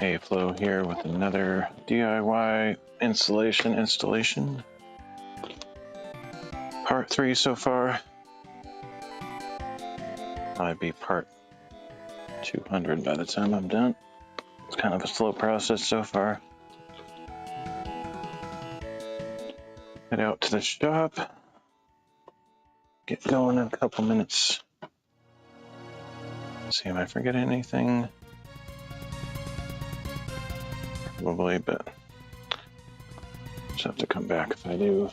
A-Flow here with another DIY installation. Part 3 so far. Might be part 200 by the time I'm done. It's kind of a slow process so far. Head out to the shop. Get going in a couple minutes. See if I forget anything. Probably, but just have to come back if I do.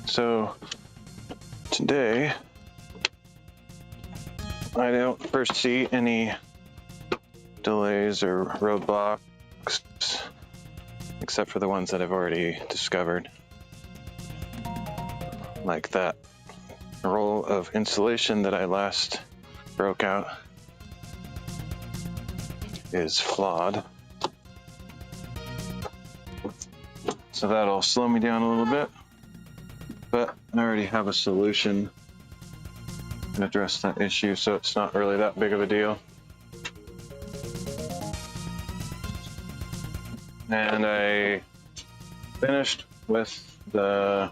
So today, I don't foresee any delays or roadblocks, except for the ones that I've already discovered. Like that roll of insulation that I last broke out is flawed. So that'll slow me down a little bit. But I already have a solution to address that issue, so it's not really that big of a deal. And I finished with the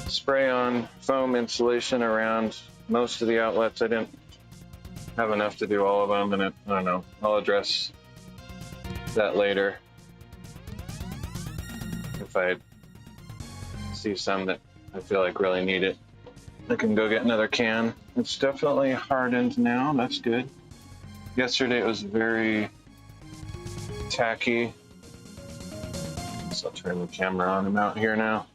spray-on foam insulation around most of the outlets. I didn't have enough to do all of them, and I don't know. I'll address that later if I see some that I feel like really need it. I can go get another can. It's definitely hardened now. That's good. Yesterday it was very tacky. So I'll turn the camera on. I'm out here now.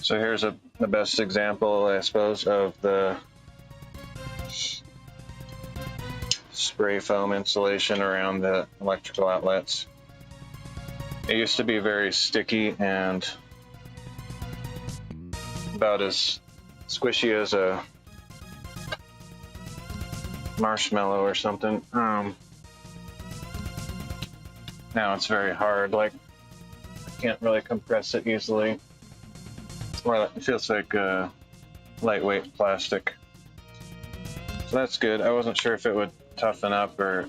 So here's the best example, I suppose, of the spray foam insulation around the electrical outlets. It used to be very sticky and about as squishy as a marshmallow or something. Now it's very hard. Like, I can't really compress it easily. Well, it feels like lightweight plastic. So that's good. I wasn't sure if it would toughen up or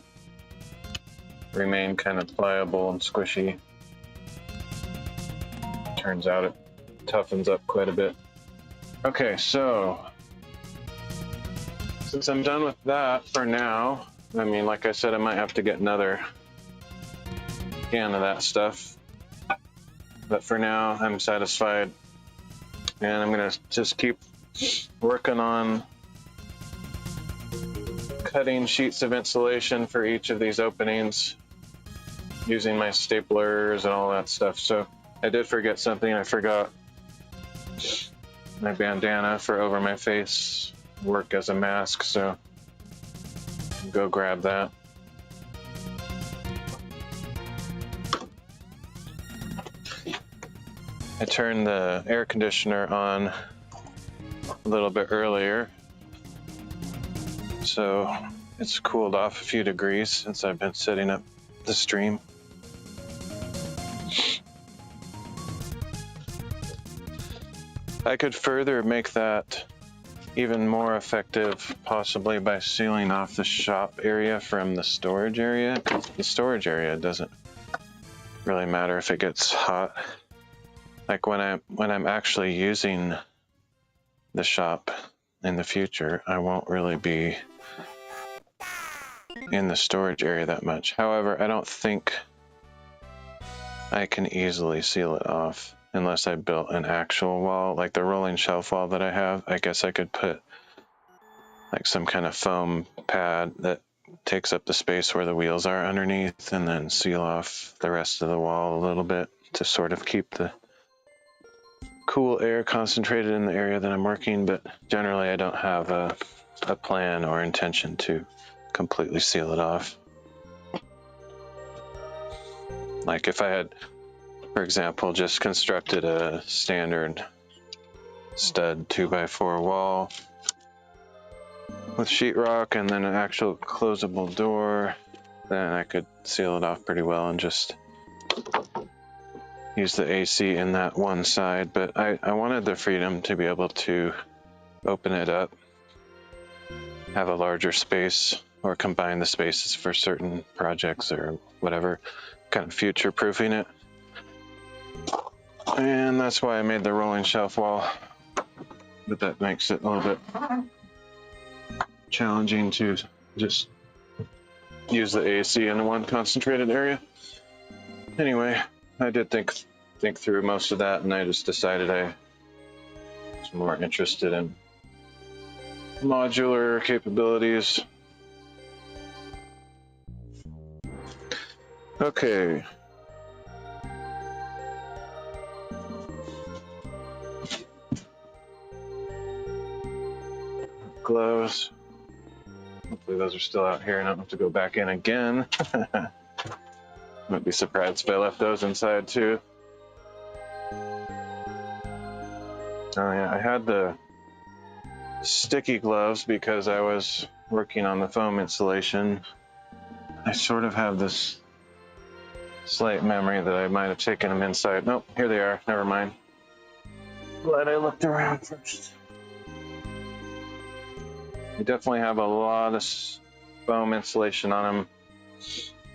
remain kind of pliable and squishy. Turns out it toughens up quite a bit. Okay, so since I'm done with that for now, I mean, like I said, I might have to get another can of that stuff. But for now, I'm satisfied. And I'm gonna just keep working on cutting sheets of insulation for each of these openings using my staplers and all that stuff. So I did forget something. I forgot my bandana for over my face, work as a mask, so I'll go grab that. I turned the air conditioner on a little bit earlier, so it's cooled off a few degrees since I've been setting up the stream. I could further make that even more effective, possibly by sealing off the shop area from the storage area, because the storage area doesn't really matter if it gets hot. Like when I'm actually using the shop in the future, I won't really be in the storage area that much. However, I don't think I can easily seal it off unless I built an actual wall, like the rolling shelf wall that I have. I guess I could put like some kind of foam pad that takes up the space where the wheels are underneath, and then seal off the rest of the wall a little bit to sort of keep the cool air concentrated in the area that I'm working. But generally I don't have a plan or intention to completely seal it off. Like if I had, for example, just constructed a standard stud 2x4 wall with sheetrock and then an actual closable door, then I could seal it off pretty well and just use the AC in that one side. But I wanted the freedom to be able to open it up, have a larger space, or combine the spaces for certain projects or whatever, kind of future-proofing it. And that's why I made the rolling shelf wall, but that makes it a little bit challenging to just use the AC in one concentrated area. Anyway, I did think through most of that, and I just decided I was more interested in modular capabilities. Okay. Gloves. Hopefully those are still out here and I don't have to go back in again. Might be surprised if I left those inside too. Oh yeah, I had the sticky gloves because I was working on the foam insulation. I sort of have this slight memory that I might have taken them inside. Nope, here they are. Never mind. Glad I looked around first. They definitely have a lot of foam insulation on them,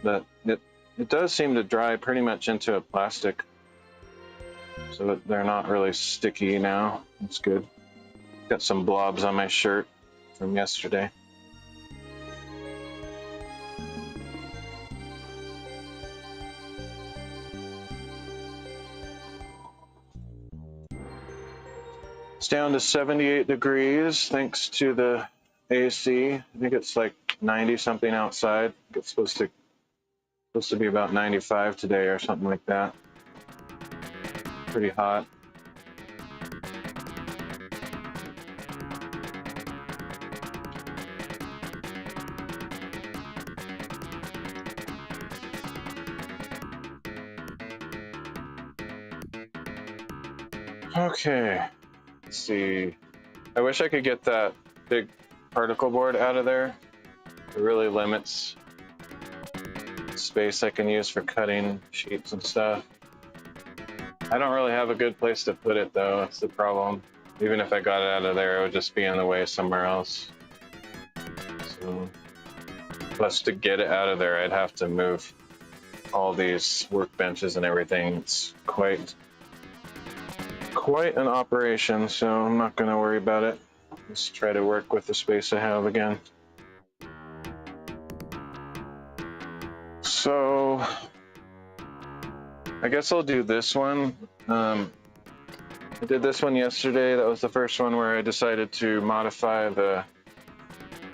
but it does seem to dry pretty much into a plastic, so that they're not really sticky now. That's good. Got some blobs on my shirt from yesterday. It's down to 78 degrees thanks to the AC. I think it's like 90 something outside. It's supposed to be about 95 today or something like that. Pretty hot. Okay, let's see. I wish I could get that big particle board out of there. It really limits space I can use for cutting sheets and stuff. I don't really have a good place to put it though, that's the problem. Even if I got it out of there, it would just be in the way somewhere else. So, plus to get it out of there, I'd have to move all these workbenches and everything. It's quite an operation, so I'm not going to worry about it. Just try to work with the space I have again. So I guess I'll do this one. I did this one yesterday. That was the first one where I decided to modify the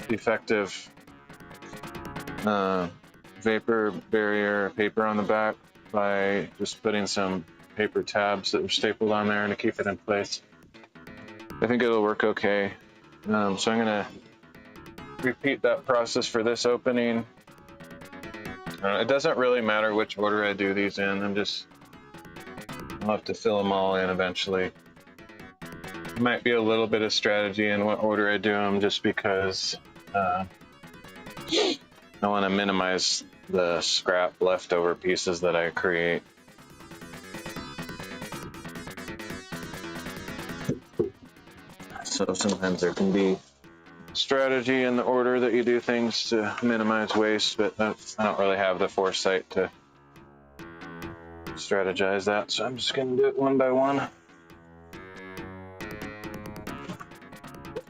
defective vapor barrier paper on the back by just putting some paper tabs that were stapled on there to keep it in place. I think it'll work okay. So I'm gonna repeat that process for this opening. It doesn't really matter which order I do these in. I'll have to fill them all in eventually. Might be a little bit of strategy in what order I do them, just because I want to minimize the scrap leftover pieces that I create. So sometimes there can be strategy in the order that you do things to minimize waste, but I don't really have the foresight to strategize that, so I'm just going to do it one by one.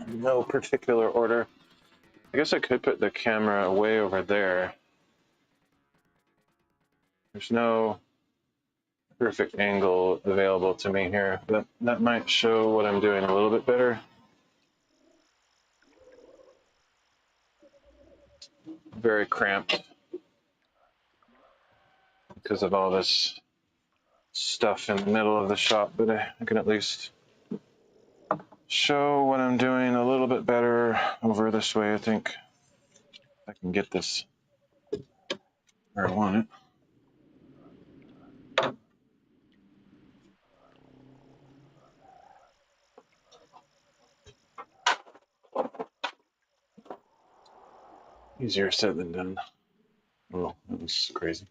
In no particular order. I guess I could put the camera way over there. There's no perfect angle available to me here, but that might show what I'm doing a little bit better. Very cramped because of all this stuff in the middle of the shop, but I can at least show what I'm doing a little bit better over this way, I think. I can get this where I want it. Easier said than done. Oh, that was crazy.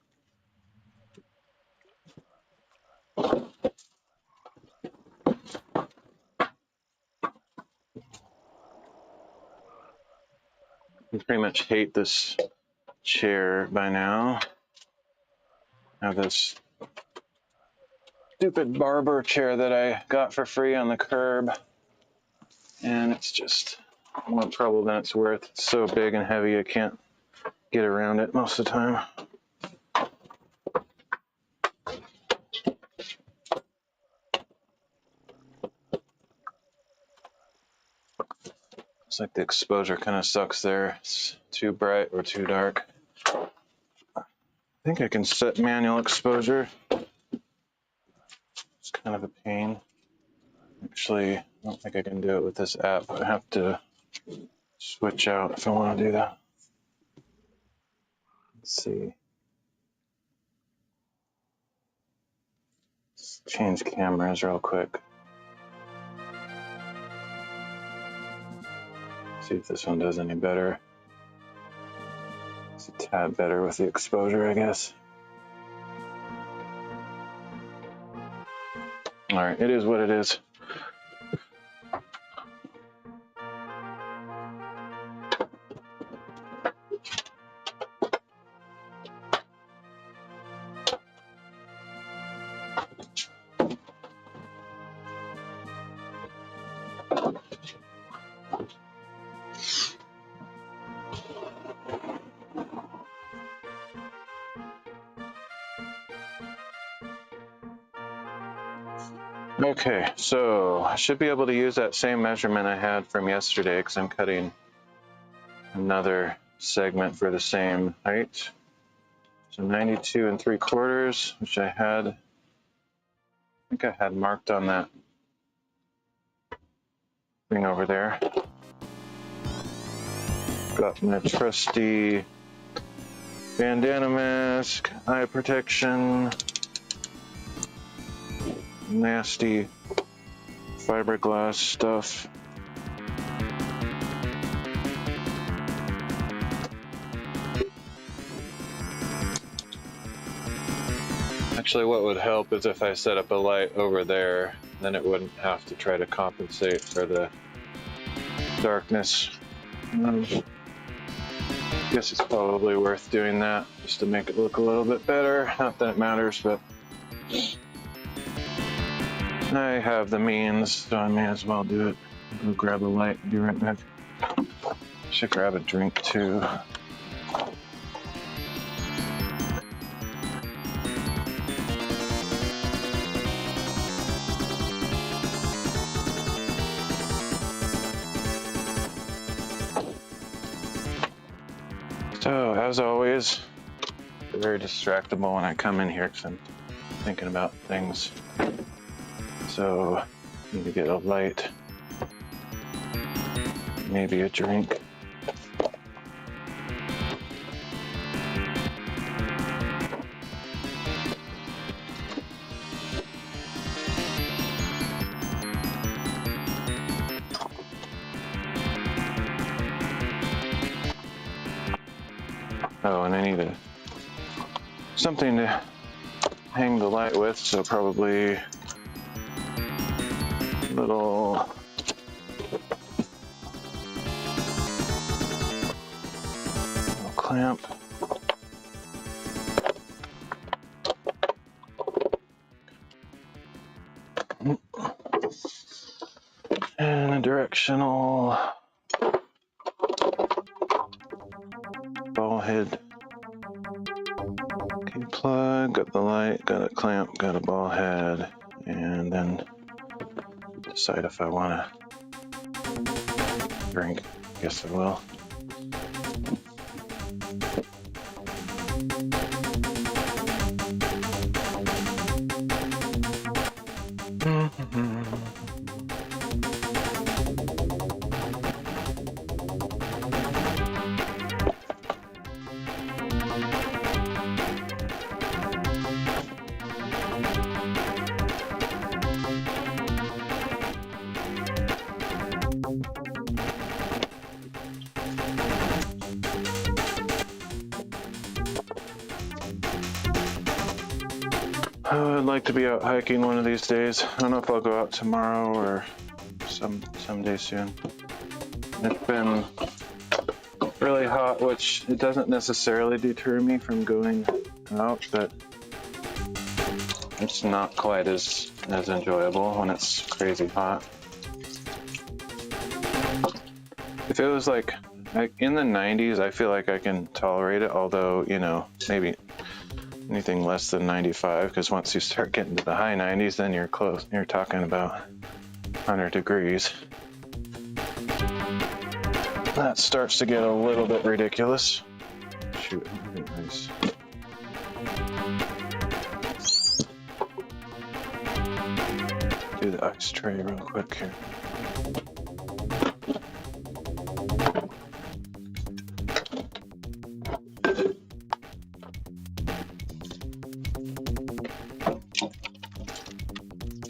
I pretty much hate this chair by now. I have this stupid barber chair that I got for free on the curb, and it's just more trouble than it's worth. It's so big and heavy I can't get around it most of the time. Looks like the exposure kind of sucks there. It's too bright or too dark. I think I can set manual exposure. It's kind of a pain. Actually, I don't think I can do it with this app. I have to switch out if I want to do that. Let's see. Let's change cameras real quick. See if this one does any better. It's a tad better with the exposure, I guess. All right, it is what it is. Okay, so I should be able to use that same measurement I had from yesterday because I'm cutting another segment for the same height. So 92 3/4, which I think I had marked on that thing over there. Got my trusty bandana mask, eye protection, nasty fiberglass stuff. Actually, what would help is if I set up a light over there, then it wouldn't have to try to compensate for the darkness. I guess it's probably worth doing that just to make it look a little bit better. Not that it matters, but I have the means, so I may as well do it. I'll go grab a light and be right back. Should grab a drink too. So, as always, very distractible when I come in here because I'm thinking about things. So, need to get a light, maybe a drink. Oh, and I need something to hang the light with, so probably a little clamp. And a directional ball head. Okay, plug, got the light, got a clamp, got a ball head, and then decide if I want to drink. Guess I will. I'd like to be out hiking one of these days. I don't know if I'll go out tomorrow or someday soon. It's been really hot, which it doesn't necessarily deter me from going out, but it's not quite as enjoyable when it's crazy hot. If it was like in the 90s, I feel like I can tolerate it, although, you know, maybe anything less than 95, because once you start getting to the high 90s, then you're close. You're talking about 100 degrees. That starts to get a little bit ridiculous. Shoot, nice. Do the ice tray real quick here.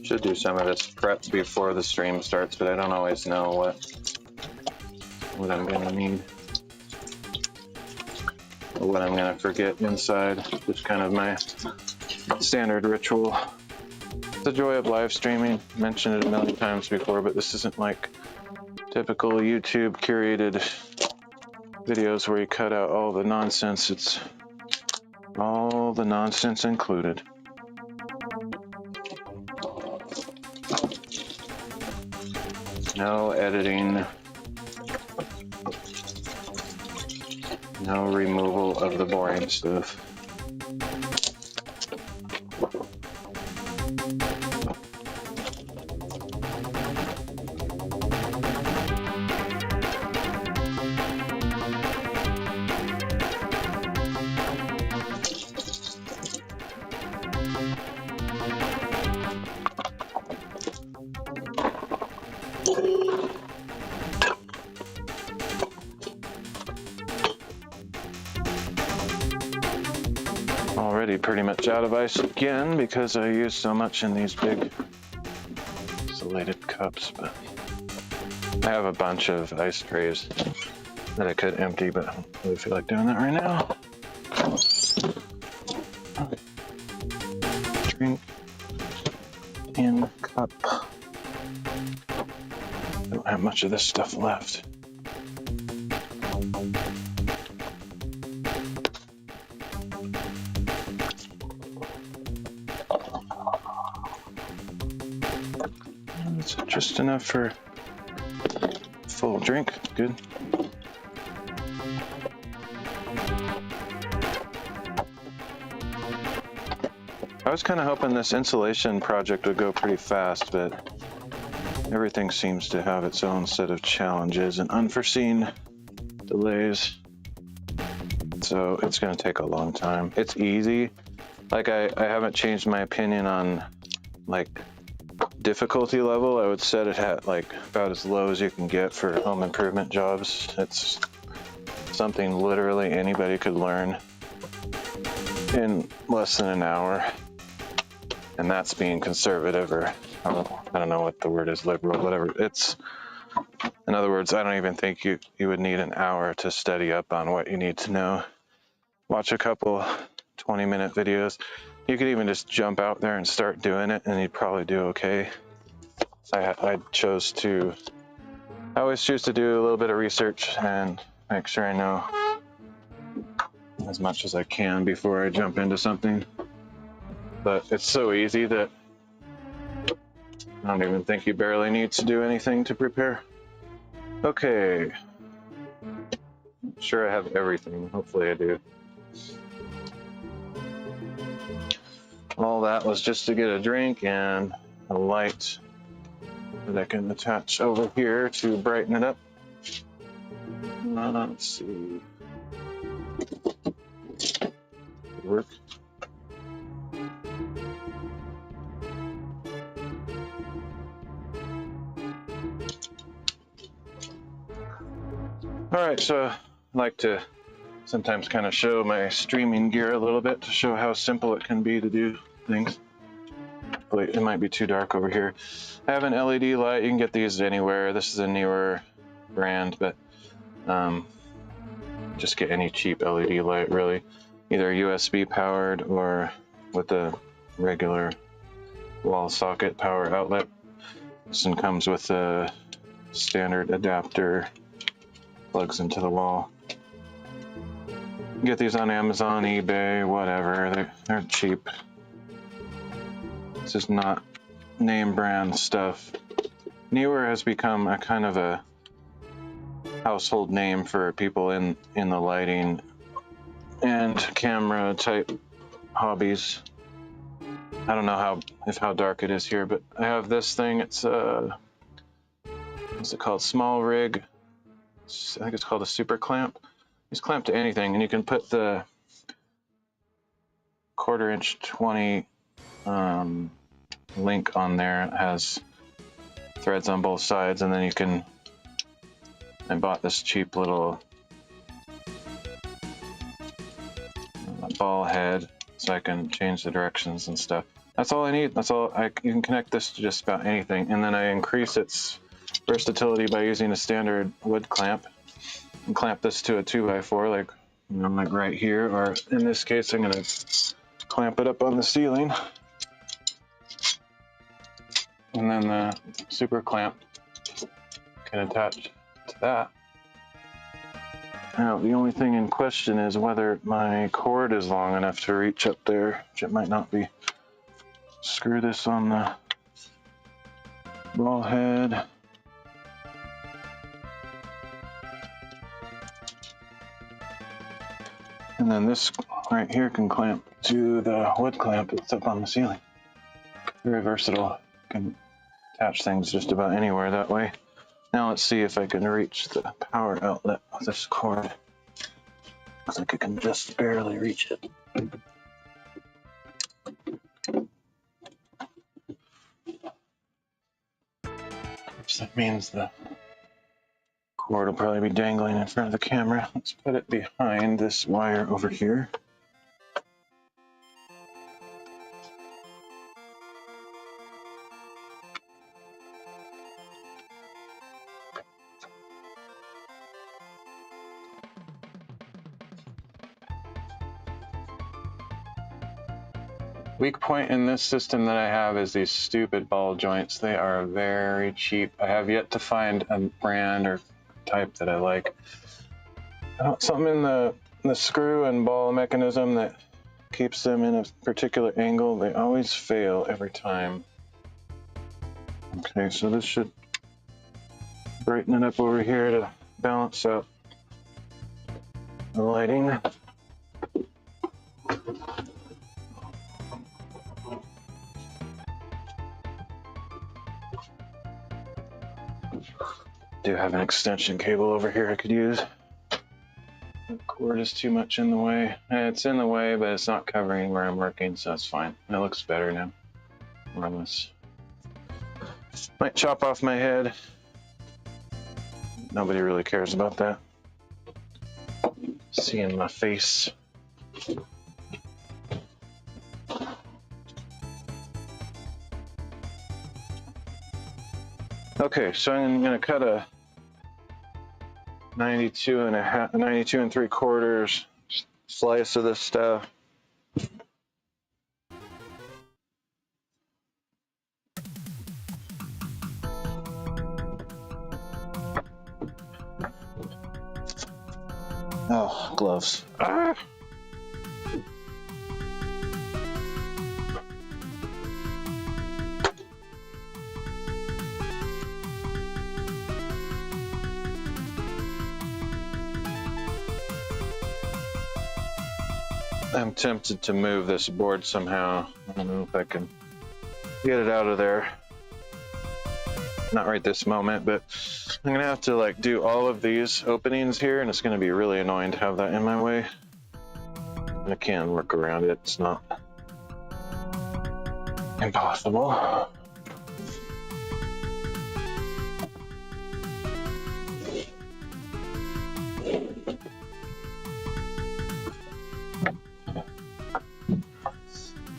Should do some of this prep before the stream starts, but I don't always know what I'm gonna need or what I'm gonna forget inside. Just kind of my standard ritual. It's the joy of live streaming. Mentioned it a million times before, but this isn't like typical YouTube curated videos where you cut out all the nonsense. It's all the nonsense included. No editing, no removal of the boring stuff. Already pretty much out of ice again because I use so much in these big insulated cups, but I have a bunch of ice trays that I could empty, but I don't really feel like doing that right now. Okay. Drink in cup. Don't have much of this stuff left. That's just enough for full drink. Good. I was kind of hoping this insulation project would go pretty fast, but everything seems to have its own set of challenges and unforeseen delays. So it's going to take a long time. It's easy. Like I haven't changed my opinion on like difficulty level. I would set it at like about as low as you can get for home improvement jobs. It's something literally anybody could learn in less than an hour. And that's being conservative, or I don't know what the word is, liberal, whatever. It's, in other words, I don't even think you would need an hour to study up on what you need to know. Watch a couple 20-minute videos. You could even just jump out there and start doing it, and you'd probably do okay. I always choose to do a little bit of research and make sure I know as much as I can before I jump into something. But it's so easy that I don't even think you barely need to do anything to prepare. Okay. Sure I have everything. Hopefully I do. All that was just to get a drink and a light that I can attach over here to brighten it up. Let's see. Work. Alright, so I like to sometimes kind of show my streaming gear a little bit to show how simple it can be to do things. Wait, it might be too dark over here. I have an LED light. You can get these anywhere. This is a newer brand, but just get any cheap LED light, really. Either USB powered or with a regular wall socket power outlet. This one comes with a standard adapter, plugs into the wall. You get these on Amazon, eBay, whatever. They're cheap. This is not name brand stuff. Neewer has become a kind of a household name for people in the lighting and camera type hobbies. I don't know how dark it is here, but I have this thing. It's what's it called? Small rig. I think it's called a super clamp. It's clamped to anything, and you can put the 1/4" 20 link on there. It has threads on both sides, and then you can. I bought this cheap little ball head so I can change the directions and stuff. That's all I need. That's all. You can connect this to just about anything, and then I increase its versatility by using a standard wood clamp and clamp this to a 2x4, like like right here, or in this case, I'm gonna clamp it up on the ceiling, and then the super clamp can attach to that. Now, the only thing in question is whether my cord is long enough to reach up there, which it might not be. Screw this on the ball head. And then this right here can clamp to the wood clamp that's up on the ceiling. Very versatile. Can attach things just about anywhere that way. Now let's see if I can reach the power outlet with this cord. Looks like I can just barely reach it. Which that means the cord will probably be dangling in front of the camera. Let's put it behind this wire over here. Weak point in this system that I have is these stupid ball joints. They are very cheap. I have yet to find a brand or type that I like. Something in the screw and ball mechanism that keeps them in a particular angle. They always fail every time. Okay, so this should brighten it up over here to balance out the lighting. Do have an extension cable over here I could use. The cord is too much in the way. It's in the way, but it's not covering where I'm working, so that's fine. It looks better now. More or less. Might chop off my head. Nobody really cares about that. Seeing my face. Okay, so I'm gonna cut a 92 3/4 slice of this stuff. Oh, gloves. Ah! I'm tempted to move this board somehow. I don't know if I can get it out of there. Not right this moment, but I'm gonna have to do all of these openings here, and it's gonna be really annoying to have that in my way. I can work around it. It's not impossible.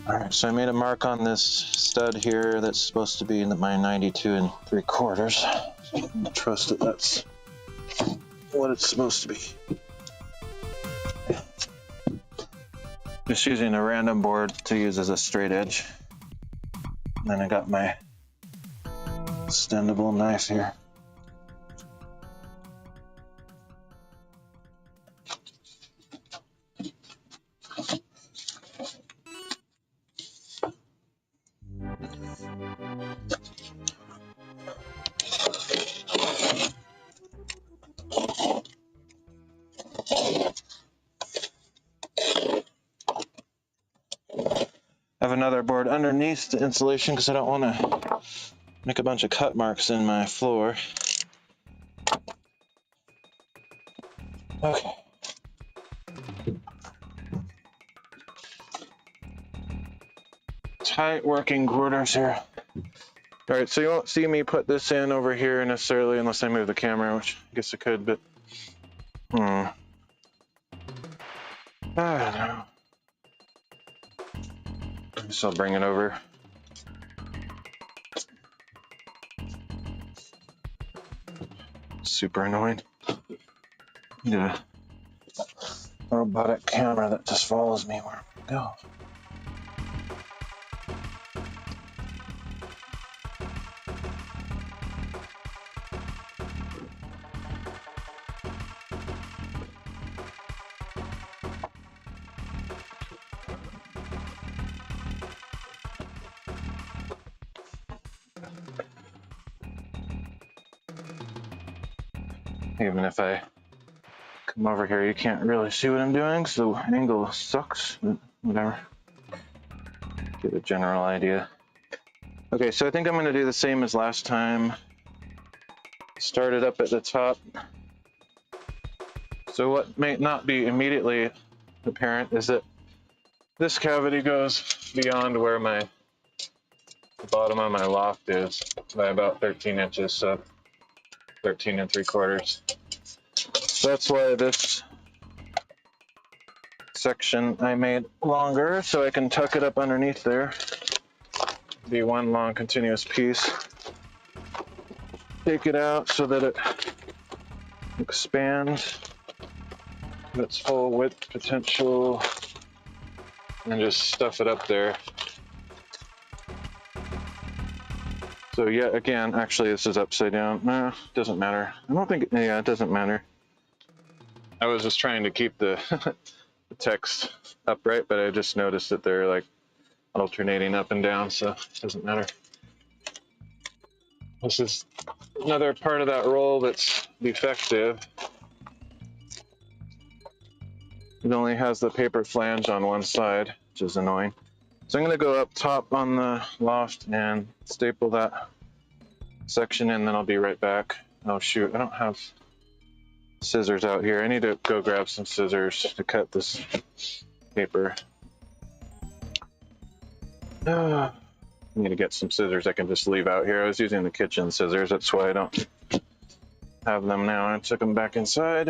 Alright, so I made a mark on this stud here that's supposed to be in my 92 3/4. I trust that that's what it's supposed to be. Just using a random board to use as a straight edge. And then I got my extendable knife here. I have another board underneath the insulation because I don't want to make a bunch of cut marks in my floor. Okay. Tight working quarters here. All right, so you won't see me put this in over here necessarily unless I move the camera, which I guess I could, but I don't know. I guess I'll bring it over. Super annoying. Yeah. A robotic camera that just follows me where I go. Even if I come over here, you can't really see what I'm doing, so angle sucks, but whatever. Get a general idea. Okay, so I think I'm going to do the same as last time. Start it up at the top. So what may not be immediately apparent is that this cavity goes beyond where the bottom of my loft is by about 13 inches, so 13 3/4. So that's why this section I made longer, so I can tuck it up underneath there. Be one long continuous piece. Take it out so that it expands to its full width potential, and just stuff it up there. So yeah, again, actually this is upside down. No, doesn't matter. I don't think, yeah, it doesn't matter. I was just trying to keep the, the text upright, but I just noticed that they're like alternating up and down, so it doesn't matter. This is another part of that roll that's defective. It only has the paper flange on one side, which is annoying. So I'm going to go up top on the loft and staple that section in, then I'll be right back. Oh shoot, I don't have scissors out here. I need to go grab some scissors to cut this paper. I need to get some scissors I can just leave out here. I was using the kitchen scissors, that's why I don't have them now. I took them back inside.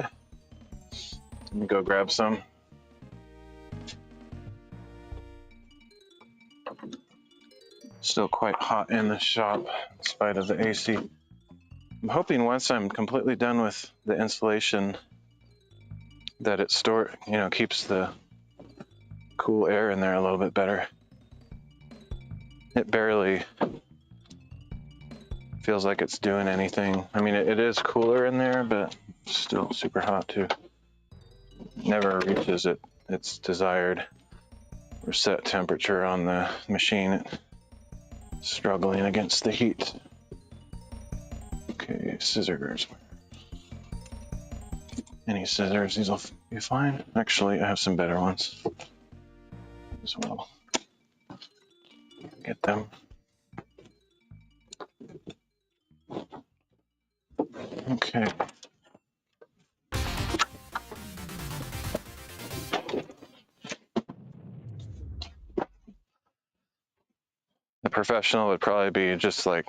Let me go grab some. Still quite hot in the shop in spite of the AC. I'm hoping once I'm completely done with the insulation that it keeps the cool air in there a little bit better. It barely feels like it's doing anything. I mean, it is cooler in there, but still super hot too. Never reaches its desired or set temperature on the machine. It's struggling against the heat. Okay, scissors. Any scissors, these will be fine. Actually, I have some better ones as well. Get them. Okay. The professional would probably be just like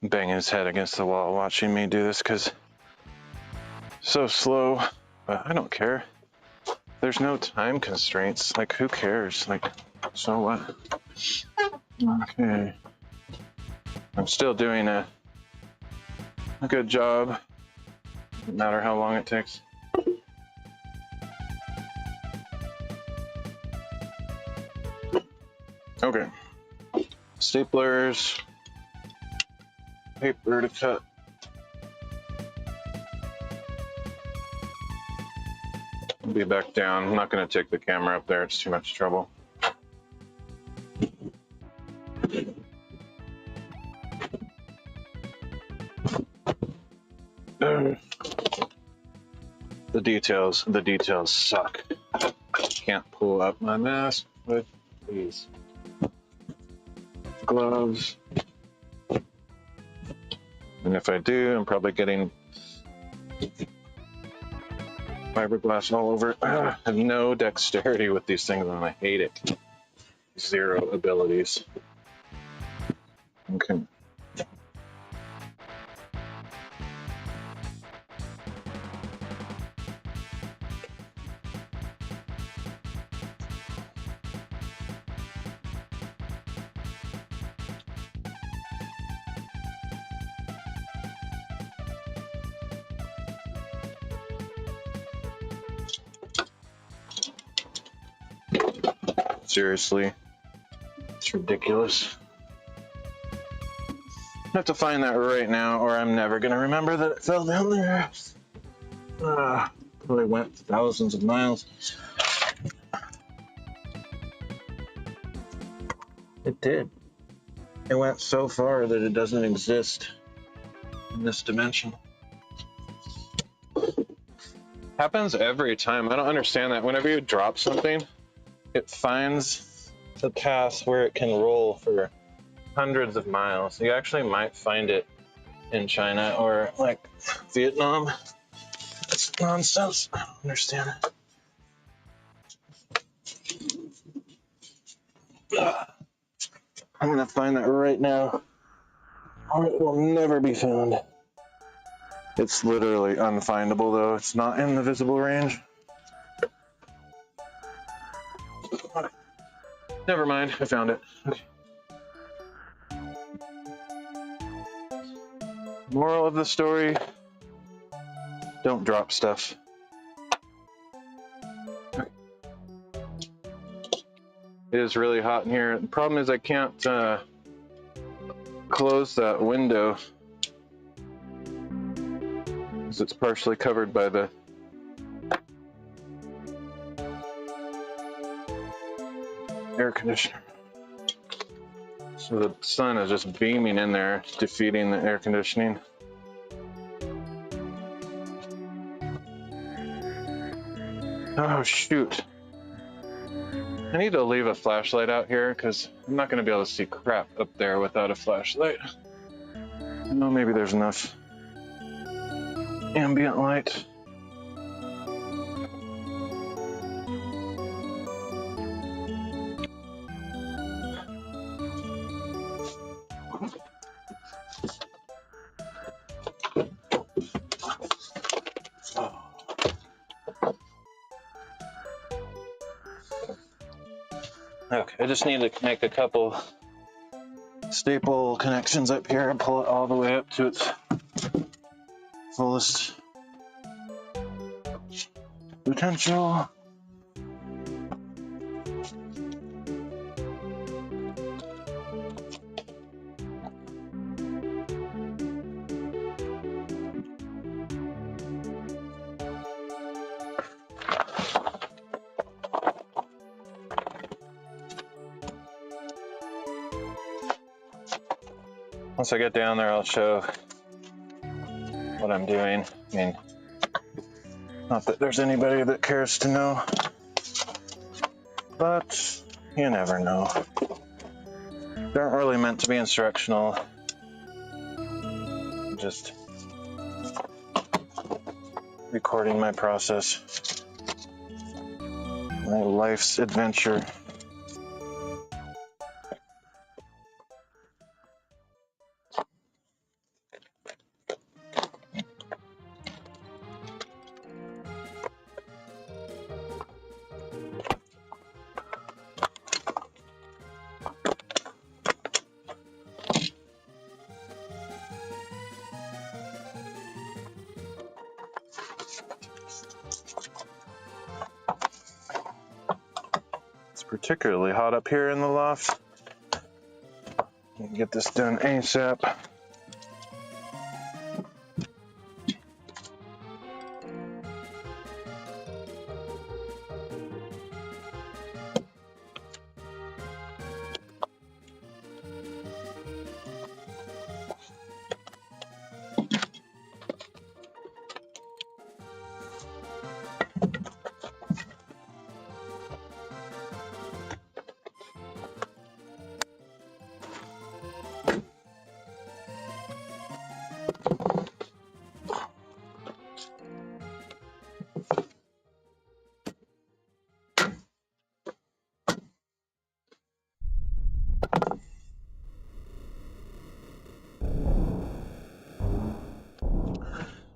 banging his head against the wall watching me do this because so slow, but I don't care. There's no time constraints. Like, who cares? Like, so what? Okay. I'm still doing a good job, no matter how long it takes. Okay. Staplers. Paper to cut. I'll be back down. I'm not going to take the camera up there. It's too much trouble. The details suck. Can't pull up my mask with these gloves. And if I do, I'm probably getting fiberglass all over it. I have no dexterity with these things and I hate it. Zero abilities. Okay. Seriously, it's ridiculous. I have to find that right now, or I'm never gonna remember that it fell down there. Probably went thousands of miles. It did. It went so far that it doesn't exist in this dimension. Happens every time. I don't understand that. Whenever you drop something, it finds the path where it can roll for hundreds of miles. You actually might find it in China or like Vietnam. It's nonsense. I don't understand it. I'm gonna find that right now, or it will never be found. It's literally unfindable though. It's not in the visible range. Never mind, I found it. Okay. Moral of the story, don't drop stuff. It is really hot in here. The problem is I can't close that window because it's partially covered by the air conditioner. So the sun is just beaming in there, defeating the air conditioning. Oh shoot. I need to leave a flashlight out here because I'm not going to be able to see crap up there without a flashlight. No, maybe there's enough ambient light. Okay, I just need to make a couple staple connections up here and pull it all the way up to its fullest potential. Once I get down there, I'll show what I'm doing. I mean, not that there's anybody that cares to know, but you never know. They aren't really meant to be instructional. I'm just recording my process, my life's adventure. Particularly hot up here in the loft. Get this done ASAP.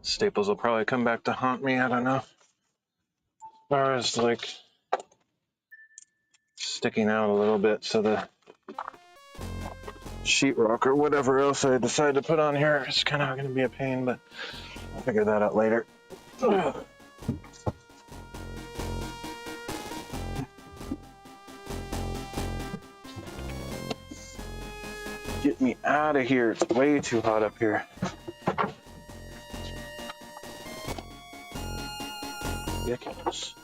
Staples will probably come back to haunt me, I don't know. As far as like sticking out a little bit so the sheetrock or whatever else I decide to put on here is kind of going to be a pain, but I'll figure that out later. Get me out of here. It's way too hot up here. Ridiculous.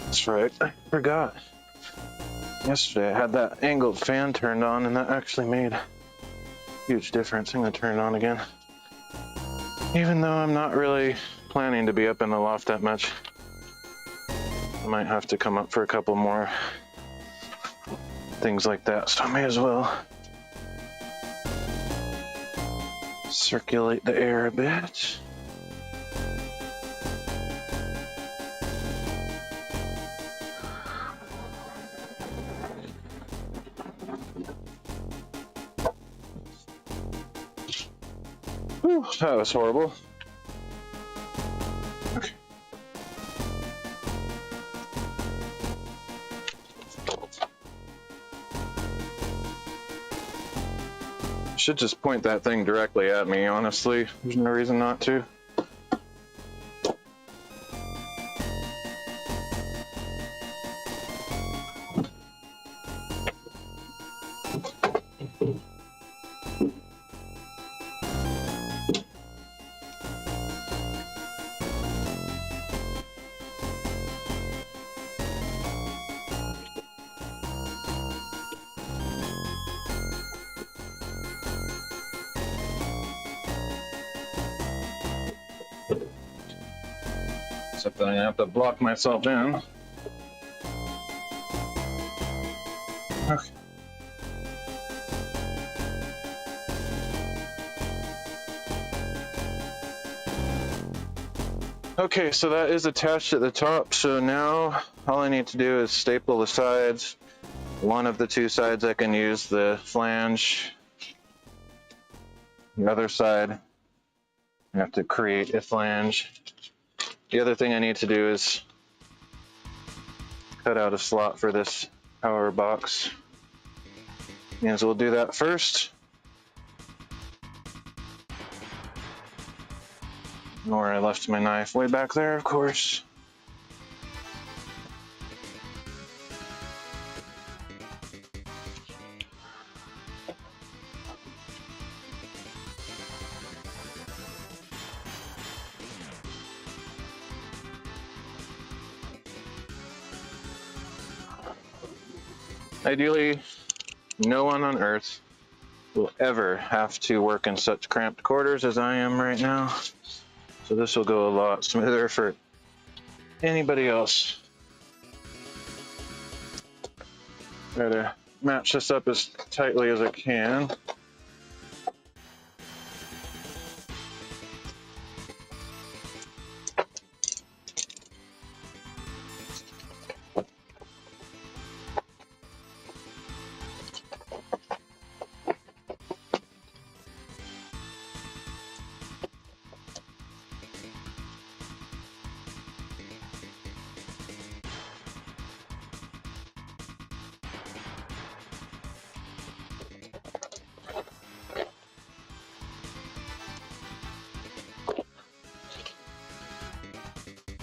That's right. I forgot. Yesterday I had that angled fan turned on and that actually made a huge difference. I'm going to turn it on again. Even though I'm not really planning to be up in the loft that much. I might have to come up for a couple more things like that, so I may as well circulate the air a bit. Whew, that was horrible. Okay. Should just point that thing directly at me, honestly. There's no reason not to. Except that I have to block myself in. Okay. Okay, so that is attached at the top. So now all I need to do is staple the sides. One of the two sides I can use the flange. The other side, I have to create a flange. The other thing I need to do is cut out a slot for this power box. And so we'll do that first. Where I left my knife, way back there, of course. Ideally, no one on Earth will ever have to work in such cramped quarters as I am right now. So this will go a lot smoother for anybody else. Try to match this up as tightly as I can.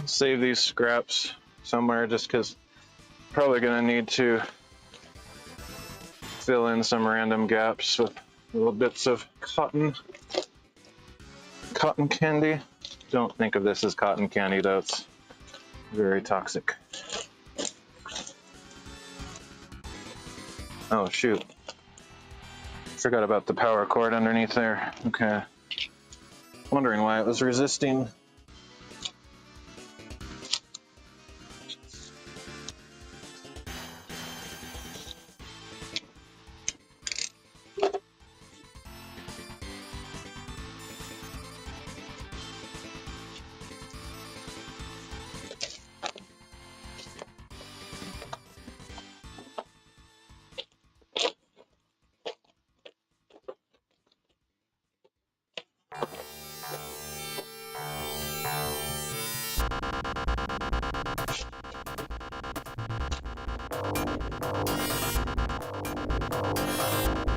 Save these scraps somewhere just because probably going to need to fill in some random gaps with little bits of cotton candy. Don't think of this as cotton candy though, it's very toxic. Oh shoot. Forgot about the power cord underneath there. Okay. Wondering why it was resisting.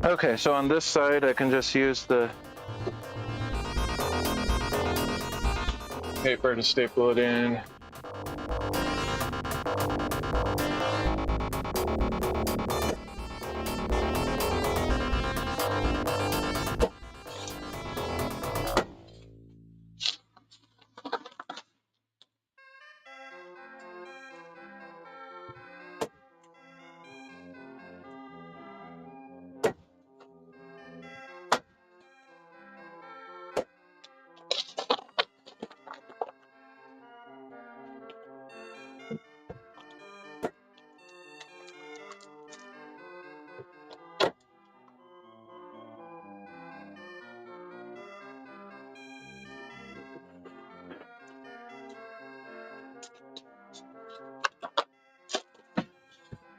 Okay, so on this side I can just use the paper to staple it in.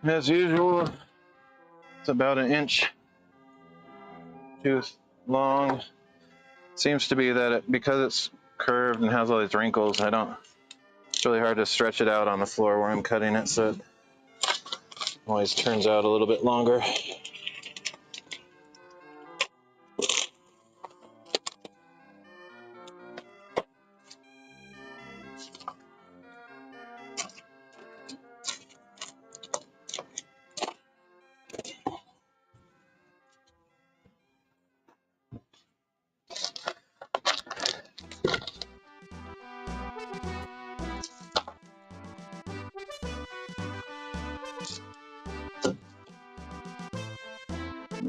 As usual, it's about an inch too long. Seems to be that because it's curved and has all these wrinkles, it's really hard to stretch it out on the floor where I'm cutting it, so it always turns out a little bit longer.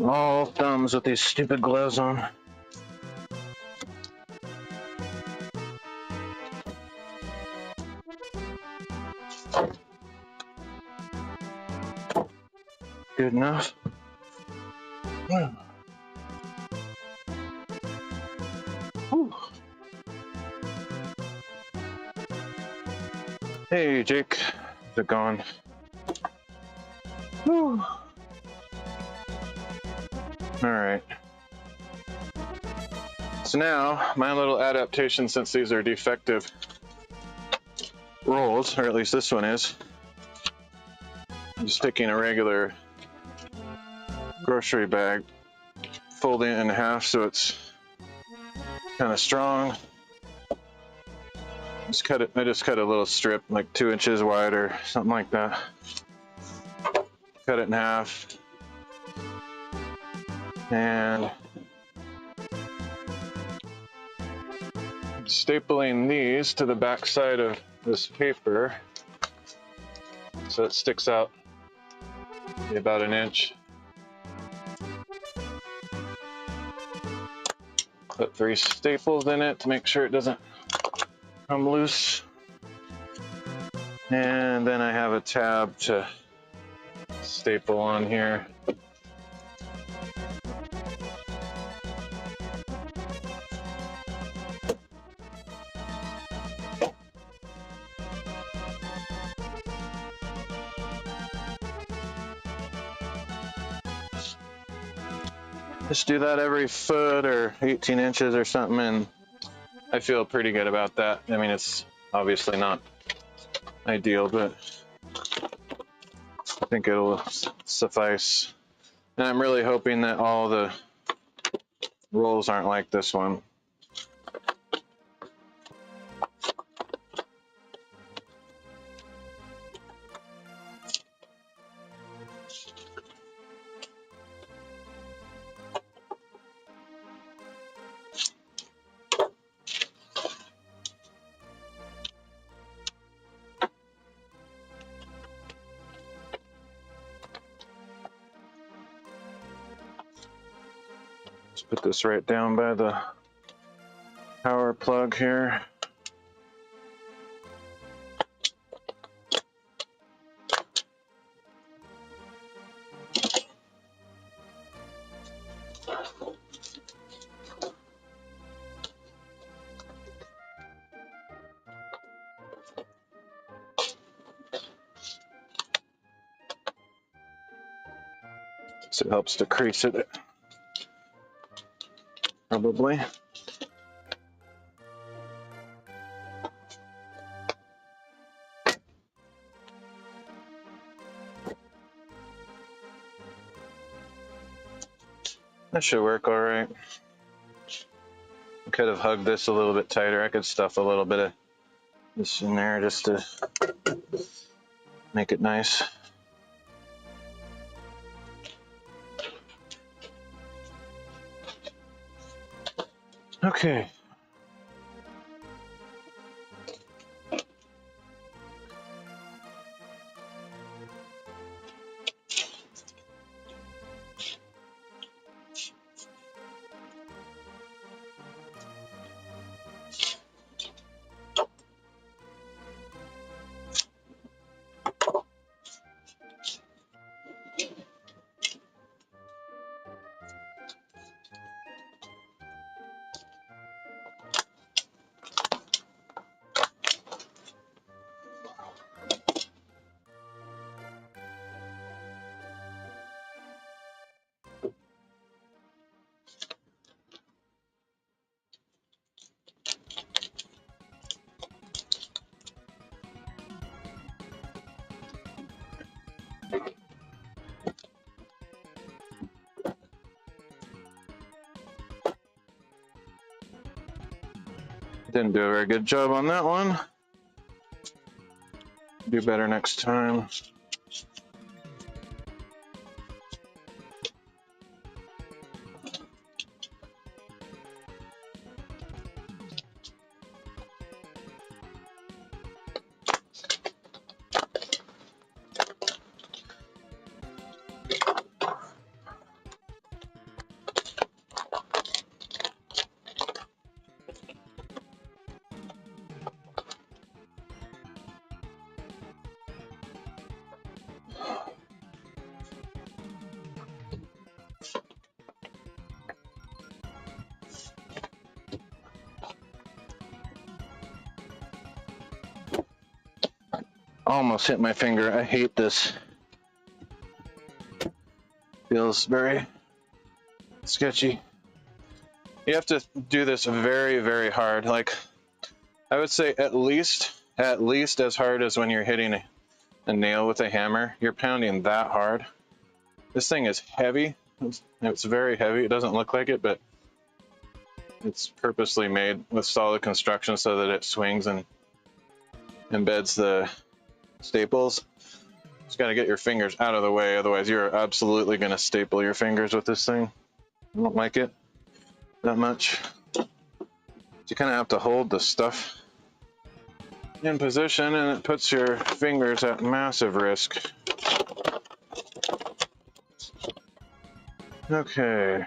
All thumbs with these stupid gloves on. Good enough. Whew. Hey, Jake. How's it going? Whew. All right. So now, my little adaptation, since these are defective rolls, or at least this one is, I'm just taking a regular grocery bag, folding it in half so it's kind of strong. I just cut a little strip, like 2 inches wide or something like that. Cut it in half. And stapling these to the back side of this paper so it sticks out about an inch. Put 3 staples in it to make sure it doesn't come loose. And then I have a tab to staple on here. Just do that every foot or 18 inches or something, and I feel pretty good about that. I mean, it's obviously not ideal, but I think it'll suffice. And I'm really hoping that all the rolls aren't like this one. Put this right down by the power plug here. So it helps to crease it, probably. That should work all right. Could have hugged this a little bit tighter. I could stuff a little bit of this in there just to make it nice. Okay. Didn't do a very good job on that one. Do better next time. Almost hit my finger. I hate this. Feels very sketchy. You have to do this very, very hard. Like, I would say at least as hard as when you're hitting a nail with a hammer. You're pounding that hard. This thing is heavy. It's very heavy. It doesn't look like it, but it's purposely made with solid construction so that it swings and embeds the staples. Just got to get your fingers out of the way, otherwise you're absolutely going to staple your fingers with this thing. I don't like it that much. You kind of have to hold the stuff in position, and it puts your fingers at massive risk. Okay.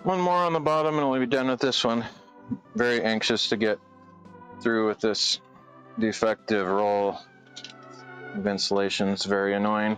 One more on the bottom and we'll be done with this one. Very anxious to get through with this defective roll of insulation. It's very annoying.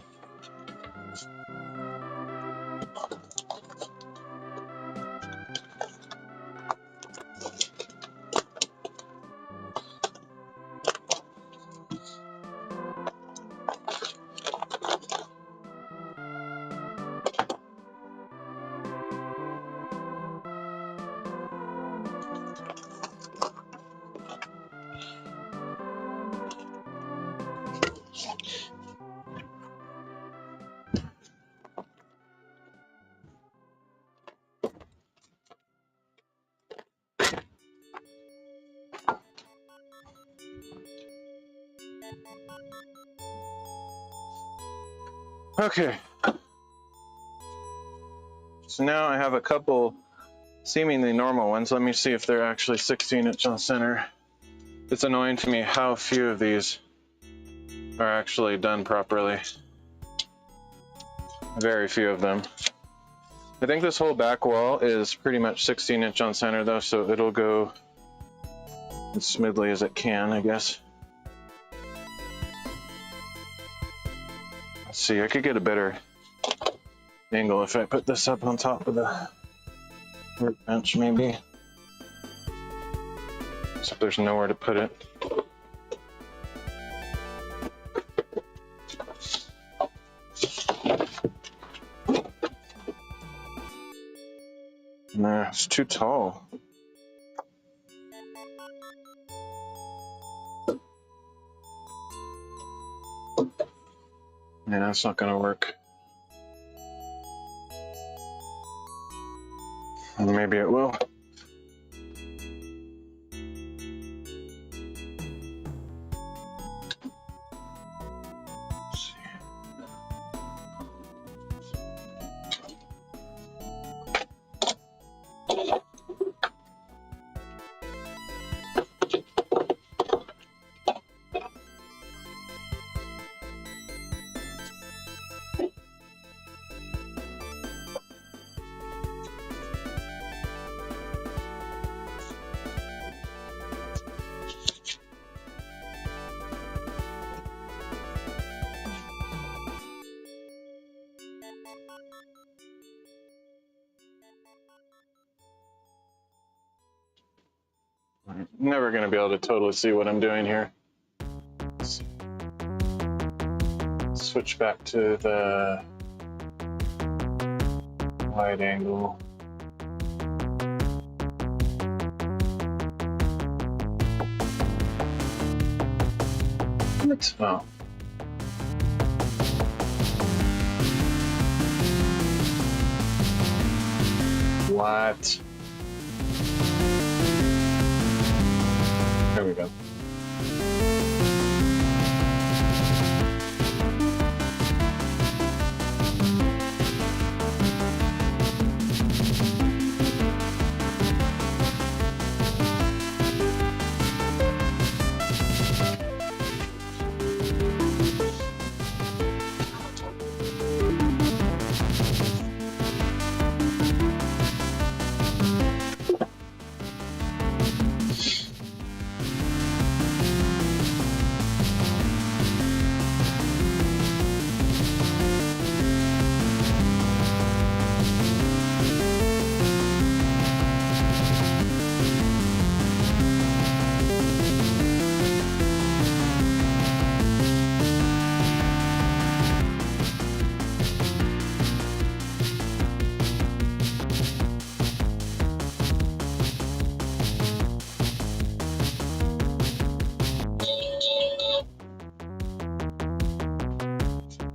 Okay. So now I have a couple seemingly normal ones. Let me see if they're actually 16" on center. It's annoying to me how few of these are actually done properly. Very few of them. I think this whole back wall is pretty much 16" on center though, so it'll go as smoothly as it can, I guess. Let's see, I could get a better angle if I put this up on top of the workbench, maybe. Except there's nowhere to put it. Nah, it's too tall. Yeah, that's not gonna work. Maybe it will. Let's see. I'm never going to be able to totally see what I'm doing here. Let's switch back to the wide angle. What? Oh. What? There we go.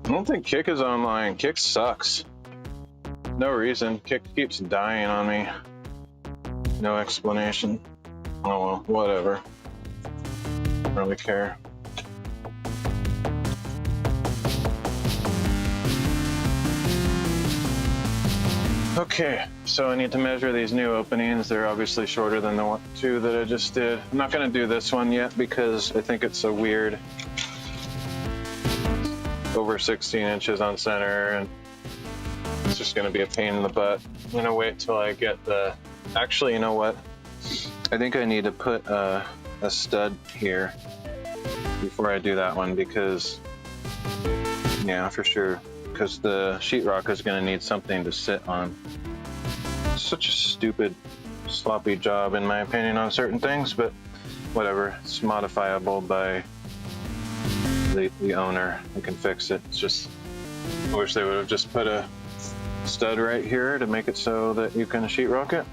I don't think Kick is online. Kick sucks. No reason. Kick keeps dying on me. No explanation. Oh well, whatever. Don't really care. Okay, so I need to measure these new openings. They're obviously shorter than the two that I just did. I'm not going to do this one yet because I think it's so weird. Over 16" on center, and it's just going to be a pain in the butt. I'm going to wait till I get the... Actually, you know what? I think I need to put a stud here before I do that one because, yeah, for sure. Because the sheetrock is going to need something to sit on. It's such a stupid, sloppy job in my opinion on certain things, but whatever. It's modifiable by the owner. I can fix it. It's just, I wish they would have just put a stud right here to make it so that you can sheetrock it.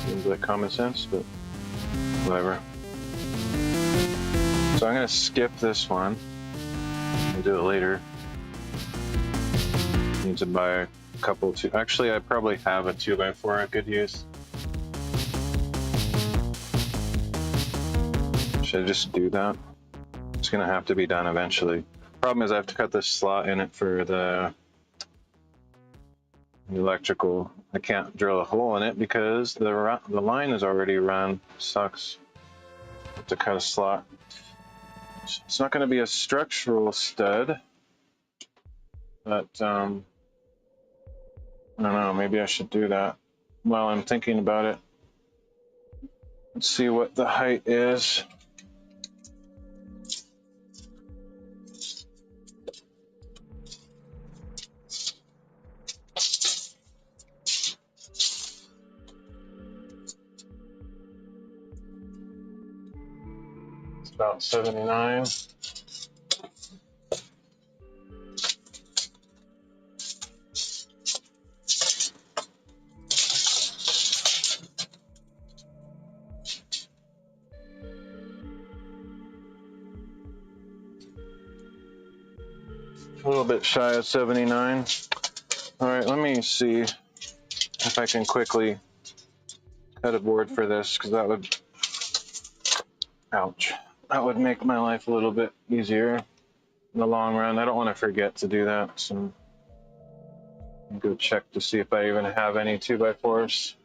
Seems like common sense, but whatever. So I'm going to skip this one and do it later. Need to buy a couple two. Actually, I probably have a 2x4 I could use. Should I just do that? It's gonna have to be done eventually. Problem is I have to cut this slot in it for the electrical. I can't drill a hole in it because the line is already run. Sucks. Have to cut a slot. It's not going to be a structural stud, but I don't know. Maybe I should do that while I'm thinking about it. Let's see what the height is. About 79. A little bit shy of 79. All right, let me see if I can quickly cut a board for this, because that would, ouch, that would make my life a little bit easier in the long run. I don't want to forget to do that, so I'll go check to see if I even have any 2x4s.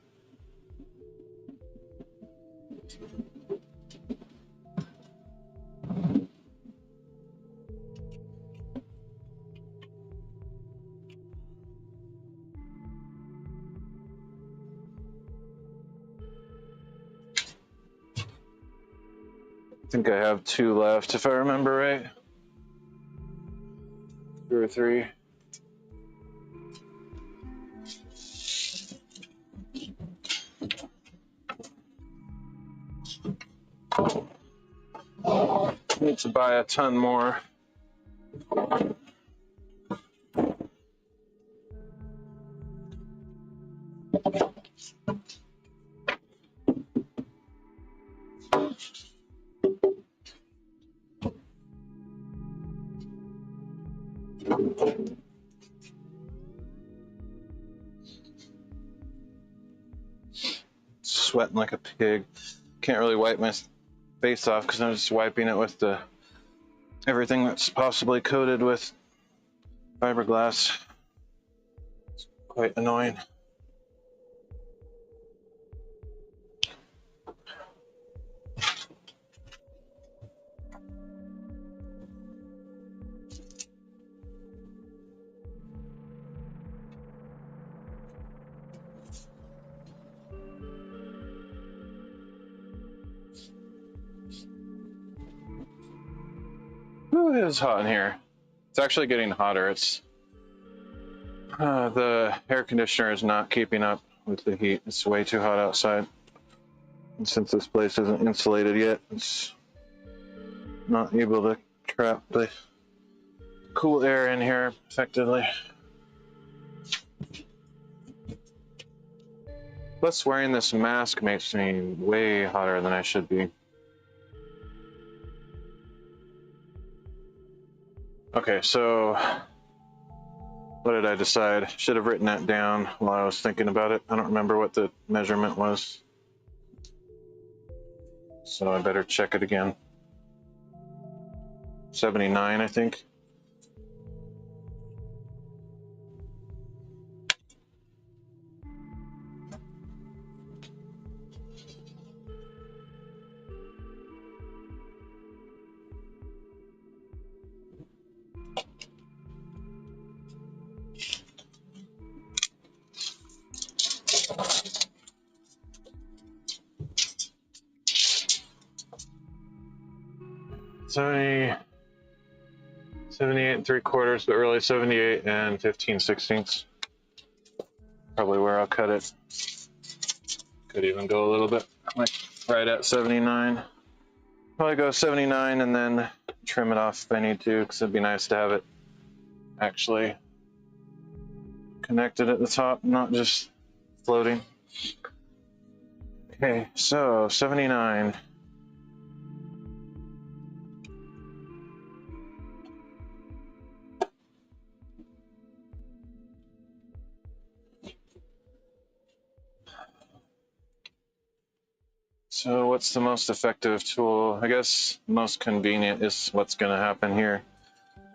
I think I have 2 left, if I remember right. 2 or 3. Need to buy a ton more. Sweating like a pig. Can't really wipe my face off because I'm just wiping it with the everything that's possibly coated with fiberglass. It's quite annoying. Ooh, it is hot in here. It's actually getting hotter. It's the air conditioner is not keeping up with the heat. It's way too hot outside. And since this place isn't insulated yet, it's not able to trap the cool air in here effectively. Plus, wearing this mask makes me way hotter than I should be. Okay, so what did I decide? Should have written that down while I was thinking about it. I don't remember what the measurement was, so I better check it again. 79, I think. So 78 3/4, but really 78 and 15/16. Probably where I'll cut it. Could even go a little bit, like right at 79. Probably go 79 and then trim it off if I need to, because it'd be nice to have it actually connected at the top, not just floating. Okay, so 79. So what's the most effective tool? I guess most convenient is what's going to happen here.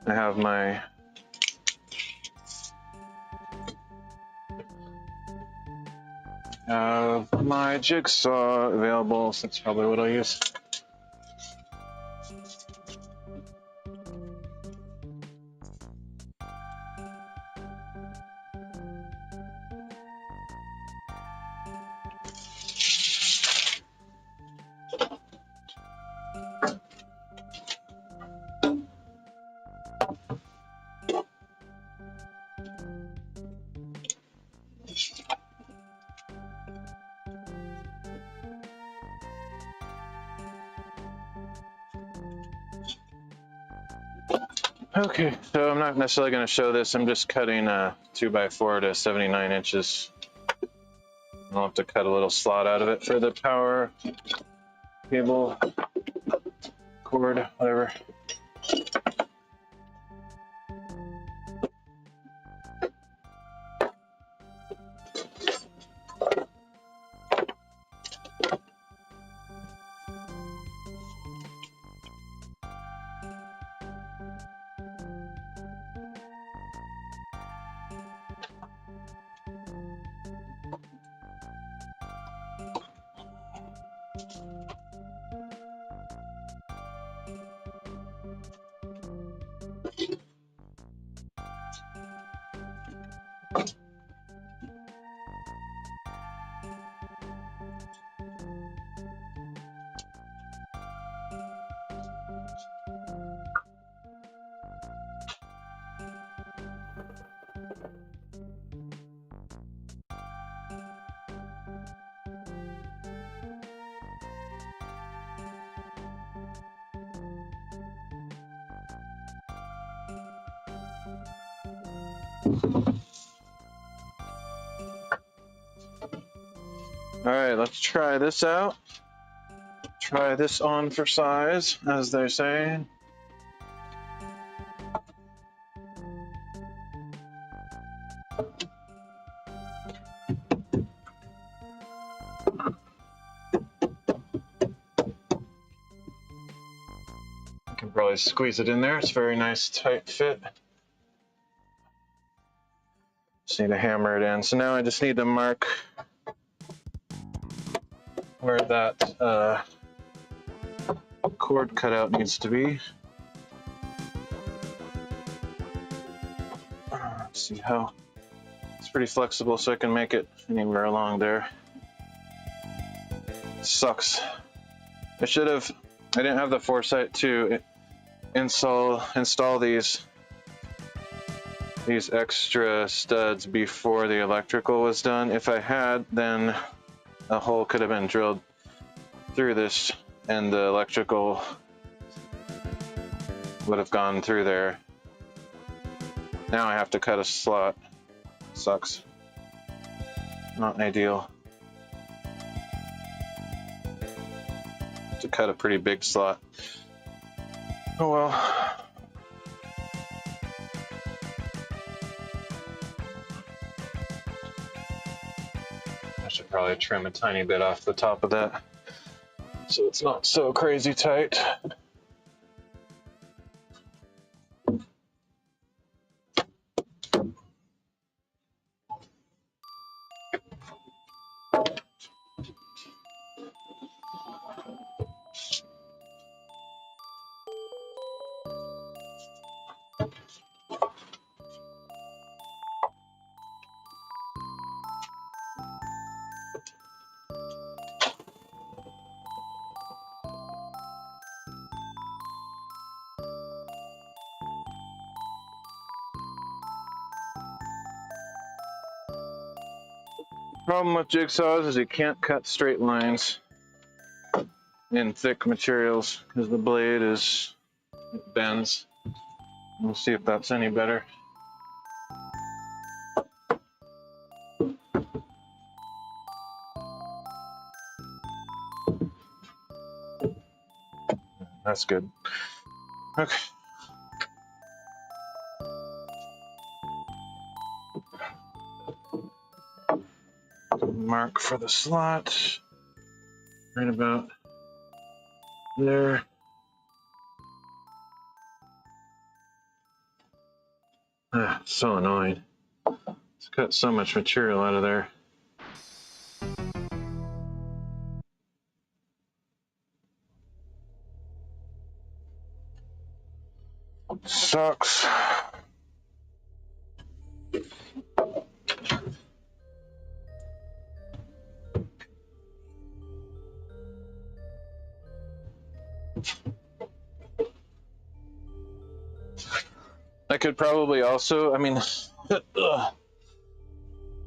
I have my My jigsaw available, so that's probably what I'll use. Okay, so I'm not necessarily going to show this. I'm just cutting a 2x4 to 79 inches. I'll have to cut a little slot out of it for the power cable, cord, whatever. All right, let's try this out. Try this on for size, as they say. I can probably squeeze it in there. It's a very nice, tight fit. Just need to hammer it in. So now I just need to mark where that cord cutout needs to be. Let's see how it's pretty flexible, so I can make it anywhere along there. Sucks. I didn't have the foresight to install these extra studs before the electrical was done. If I had, then a hole could have been drilled through this and the electrical would have gone through there. Now I have to cut a slot. Sucks. Not ideal. To cut a pretty big slot. Oh well. I should probably trim a tiny bit off the top of that so it's not so crazy tight. Problem with jigsaws is you can't cut straight lines in thick materials because the blade it bends. We'll see if that's any better. That's good. Okay. Mark for the slot. Right about there. So annoying. It's cut so much material out of there. Sucks. I could probably also, I mean,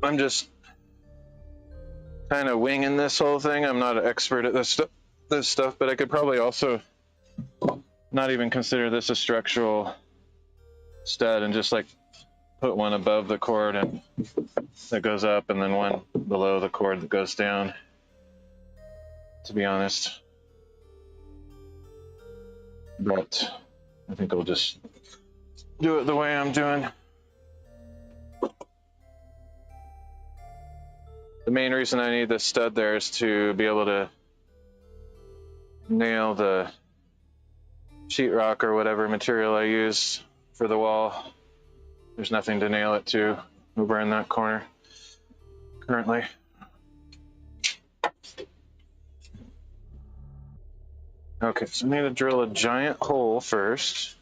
I'm just kind of winging this whole thing. I'm not an expert at this stuff, but I could probably also not even consider this a structural stud and just like put one above the cord and that goes up and then one below the cord that goes down, to be honest. But I think I'll just do it the way I'm doing. The main reason I need this stud there is to be able to nail the sheetrock or whatever material I use for the wall. There's nothing to nail it to over in that corner currently. Okay, so I need to drill a giant hole first.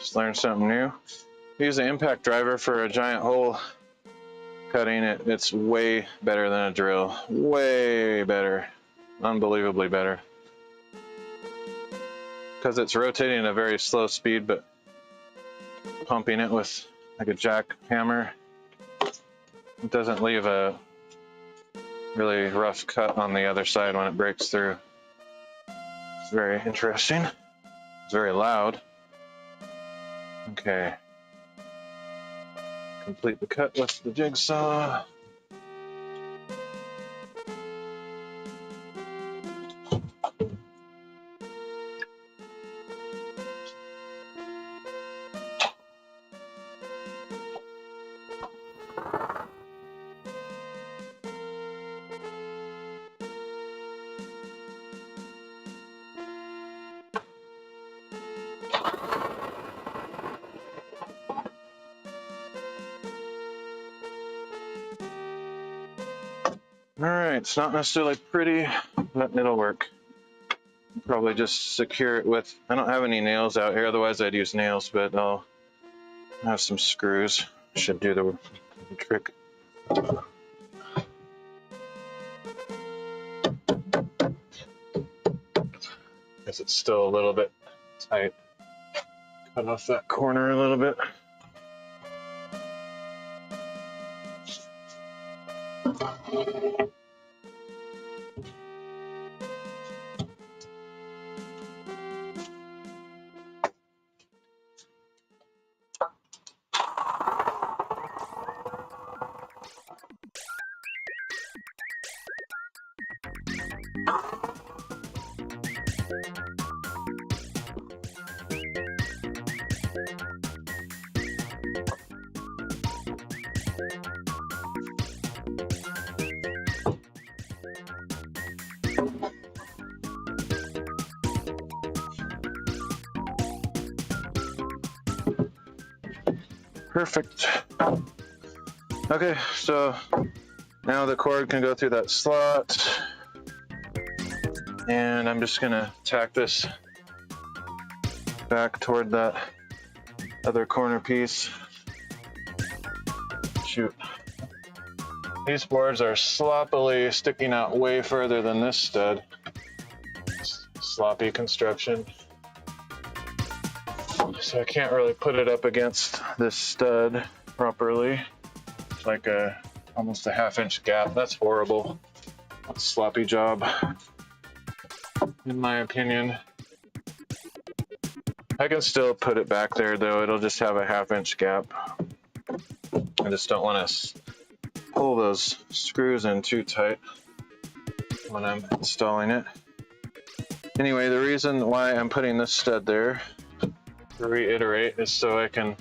Just learned something new. Use an impact driver for a giant hole cutting. It's way better than a drill. Way better. Unbelievably better. Because it's rotating at a very slow speed, but pumping it with like a jackhammer, it doesn't leave a really rough cut on the other side when it breaks through. It's very interesting. It's very loud. Okay. Complete the cut with the jigsaw. Alright, it's not necessarily pretty, but it'll work. Probably just secure it with, I don't have any nails out here, otherwise I'd use nails, but I'll have some screws. Should do the trick. Guess it's still a little bit tight. Cut off that corner a little bit. Perfect. Okay, so now the cord can go through that slot, and I'm just gonna tack this back toward that other corner piece. Shoot. These boards are sloppily sticking out way further than this stud. Sloppy construction. So I can't really put it up against this stud properly. It's like almost a half-inch gap. That's horrible. That's a sloppy job, in my opinion. I can still put it back there though. It'll just have a half-inch gap. I just don't want to pull those screws in too tight when I'm installing it. Anyway, the reason why I'm putting this stud there, to reiterate, is so I can,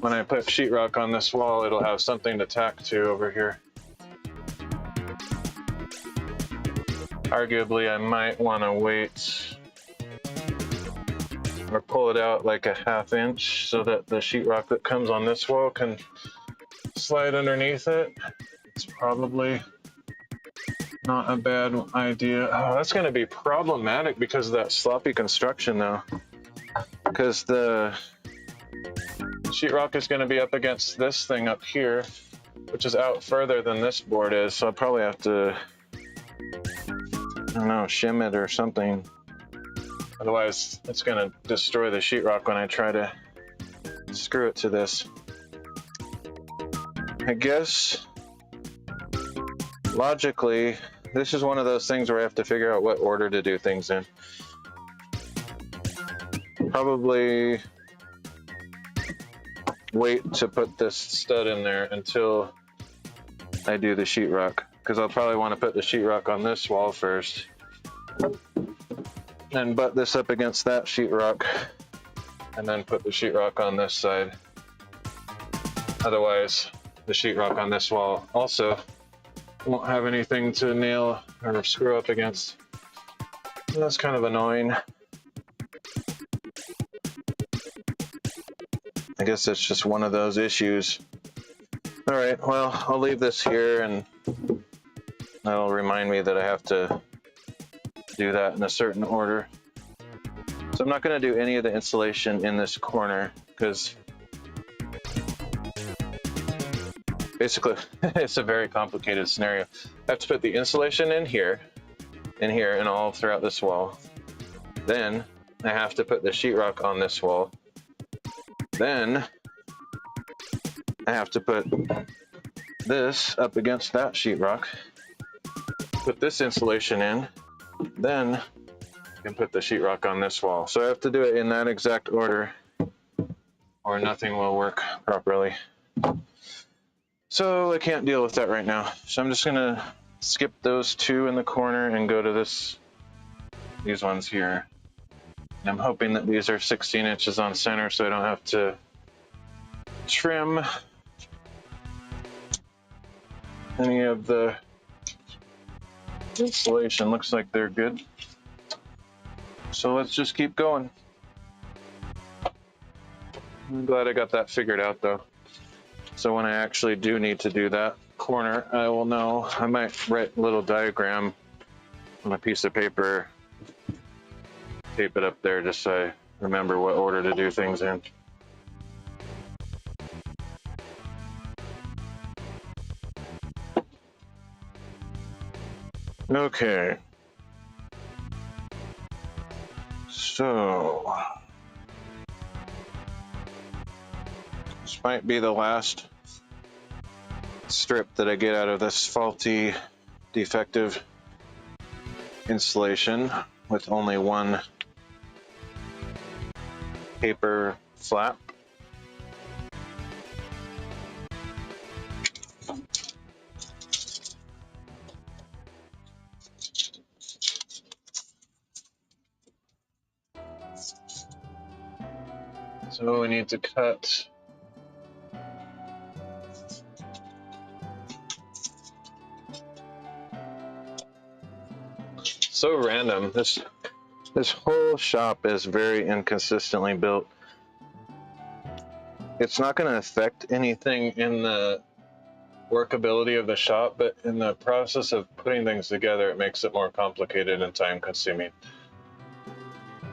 when I put sheetrock on this wall, it'll have something to tack to over here. Arguably, I might want to wait or pull it out like a half-inch so that the sheetrock that comes on this wall can slide underneath it. It's probably not a bad idea. Oh, that's going to be problematic because of that sloppy construction though. Because the sheetrock is going to be up against this thing up here, which is out further than this board is. So I'll probably have to, I don't know, shim it or something. Otherwise, it's going to destroy the sheetrock when I try to screw it to this. I guess, logically, this is one of those things where I have to figure out what order to do things in. Probably wait to put this stud in there until I do the sheetrock, because I'll probably want to put the sheetrock on this wall first and butt this up against that sheetrock and then put the sheetrock on this side. Otherwise, the sheetrock on this wall also won't have anything to nail or screw up against. And that's kind of annoying. I guess it's just one of those issues. All right, well, I'll leave this here and that'll remind me that I have to do that in a certain order. So I'm not going to do any of the insulation in this corner because basically it's a very complicated scenario. I have to put the insulation in here, and all throughout this wall. Then I have to put the sheetrock on this wall. Then I have to put this up against that sheetrock, put this insulation in, then I can put the sheetrock on this wall. So I have to do it in that exact order or nothing will work properly. So I can't deal with that right now. So I'm just gonna skip those two in the corner and go to these ones here. And I'm hoping that these are 16 inches on center so I don't have to trim any of the insulation. Looks like they're good. So let's just keep going. I'm glad I got that figured out though. So when I actually do need to do that corner, I will know. I might write a little diagram on a piece of paper, tape it up there just so I remember what order to do things in. Okay. So this might be the last strip that I get out of this faulty, defective insulation with only one paper flap. So we need to cut so random. This whole shop is very inconsistently built. It's not going to affect anything in the workability of the shop, but in the process of putting things together, it makes it more complicated and time consuming.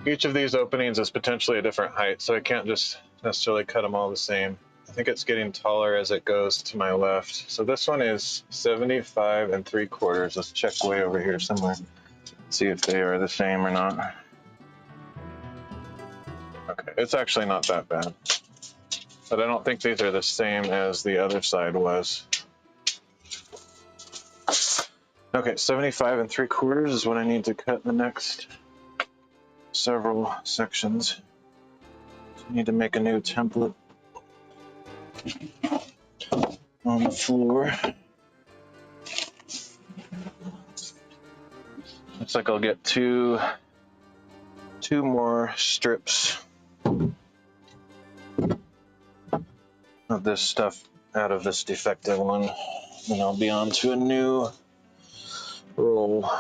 Each of these openings is potentially a different height, so I can't just necessarily cut them all the same. I think it's getting taller as it goes to my left. So this one is 75 3/4. Let's check way over here somewhere. See if they are the same or not. Okay, it's actually not that bad. But I don't think these are the same as the other side was. Okay, 75 3/4 is what I need to cut the next several sections. So I need to make a new template on the floor. Looks like I'll get two more strips of this stuff out of this defective one, and I'll be on to a new roll.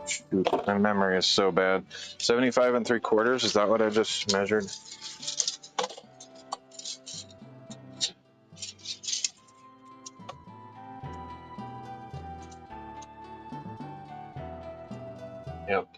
Shoot, my memory is so bad. 75 3/4, is that what I just measured? Yep.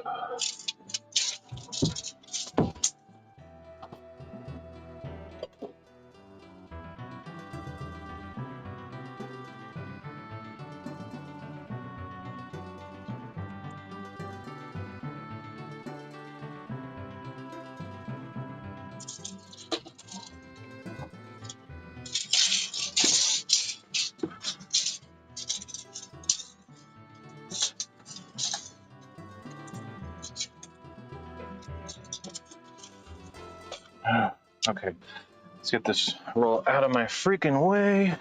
Okay, let's get this roll out of my freaking way.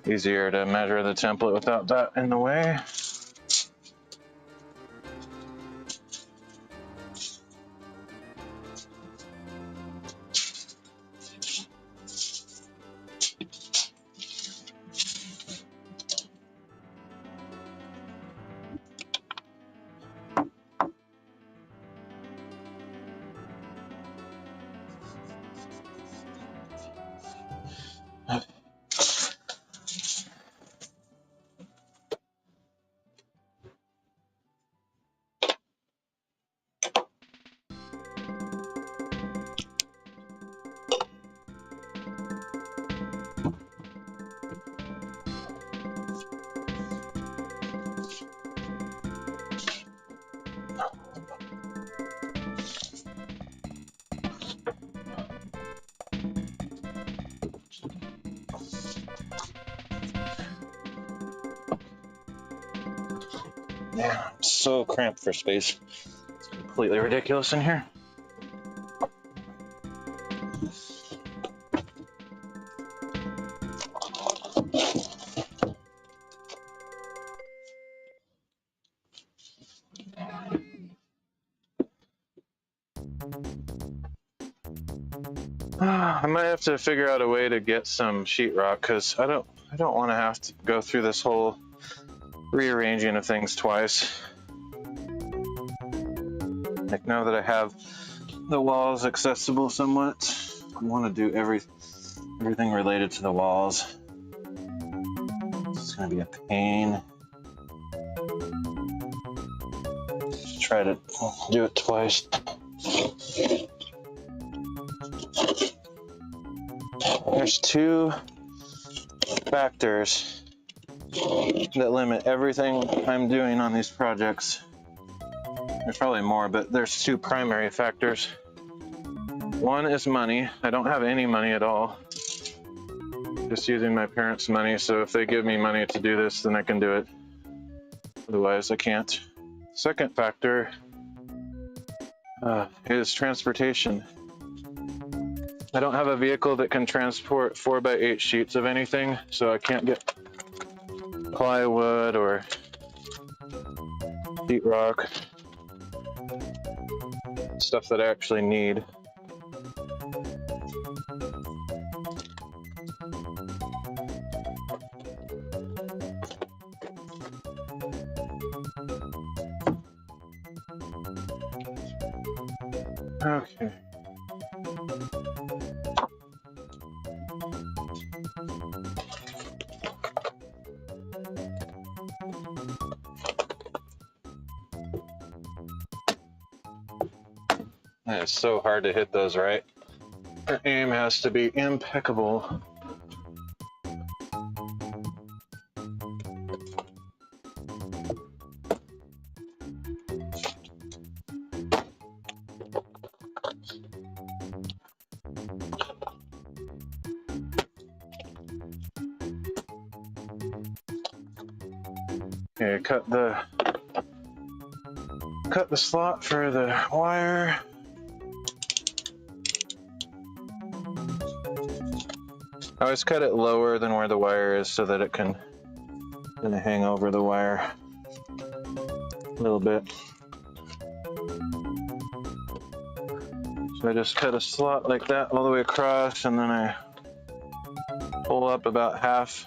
Easier to measure the template without that in the way. Yeah, I'm so cramped for space. It's completely ridiculous in here. I might have to figure out a way to get some sheetrock, because I don't want to have to go through this whole rearranging of things twice. Like, now that I have the walls accessible somewhat, I want to do everything related to the walls. It's going to be a pain. Just try to do it twice. There's two factors that limit everything I'm doing on these projects. There's probably more, but there's two primary factors. One is money. I don't have any money at all. Just using my parents' money, so if they give me money to do this, then I can do it. Otherwise, I can't. Second factor is transportation. I don't have a vehicle that can transport 4x8 sheets of anything, so I can't get plywood or sheetrock, stuff that I actually need. Okay. It's so hard to hit those right. Your aim has to be impeccable. Okay, cut the slot for the wire. I always cut it lower than where the wire is so that it can kind of hang over the wire a little bit. So I just cut a slot like that all the way across, and then I pull up about half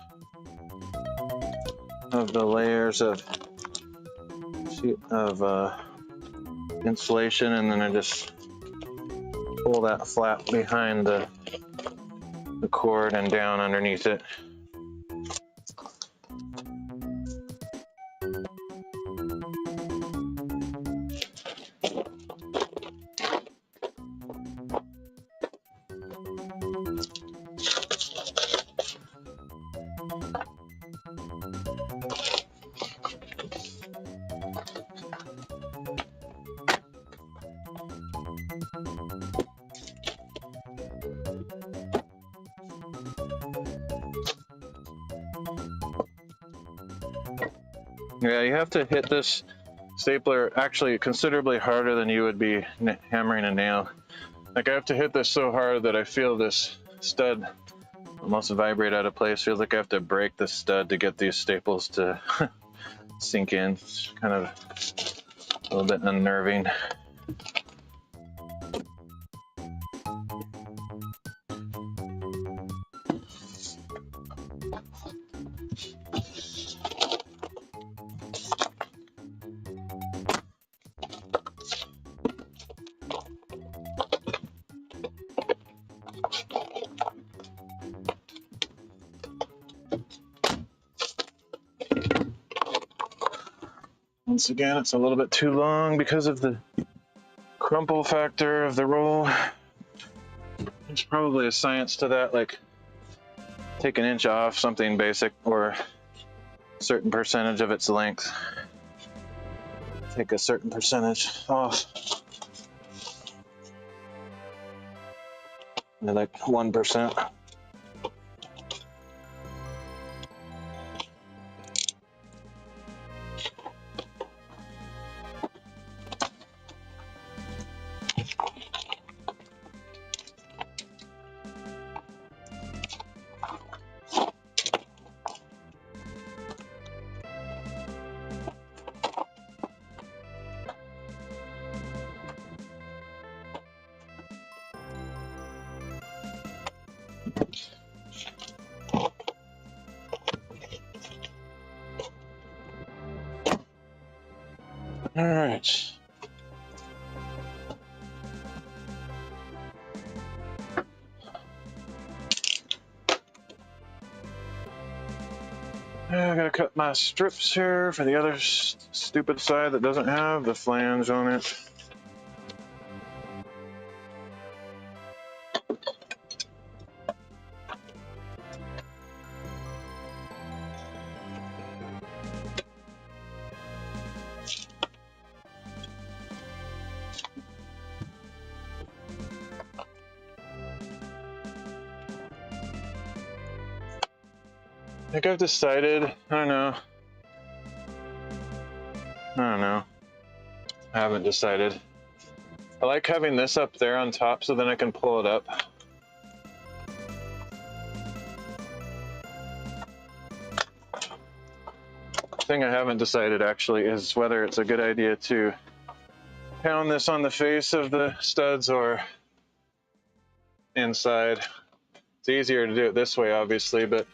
of the layers of insulation, and then I just pull that flap behind the cord and down underneath it. Yeah, you have to hit this stapler actually considerably harder than you would be hammering a nail. Like, I have to hit this so hard that I feel this stud almost vibrate out of place. Feels like I have to break the stud to get these staples to sink in. It's kind of a little bit unnerving. Once again, it's a little bit too long because of the crumple factor of the roll. There's probably a science to that, like take an inch off something basic or a certain percentage of its length. Take a certain percentage off. Like 1%. All right. I gotta cut my strips here for the other stupid side that doesn't have the flange on it. I think I've decided, I don't know. I haven't decided. I like having this up there on top so then I can pull it up. The thing I haven't decided actually is whether it's a good idea to pound this on the face of the studs or inside. It's easier to do it this way, obviously, but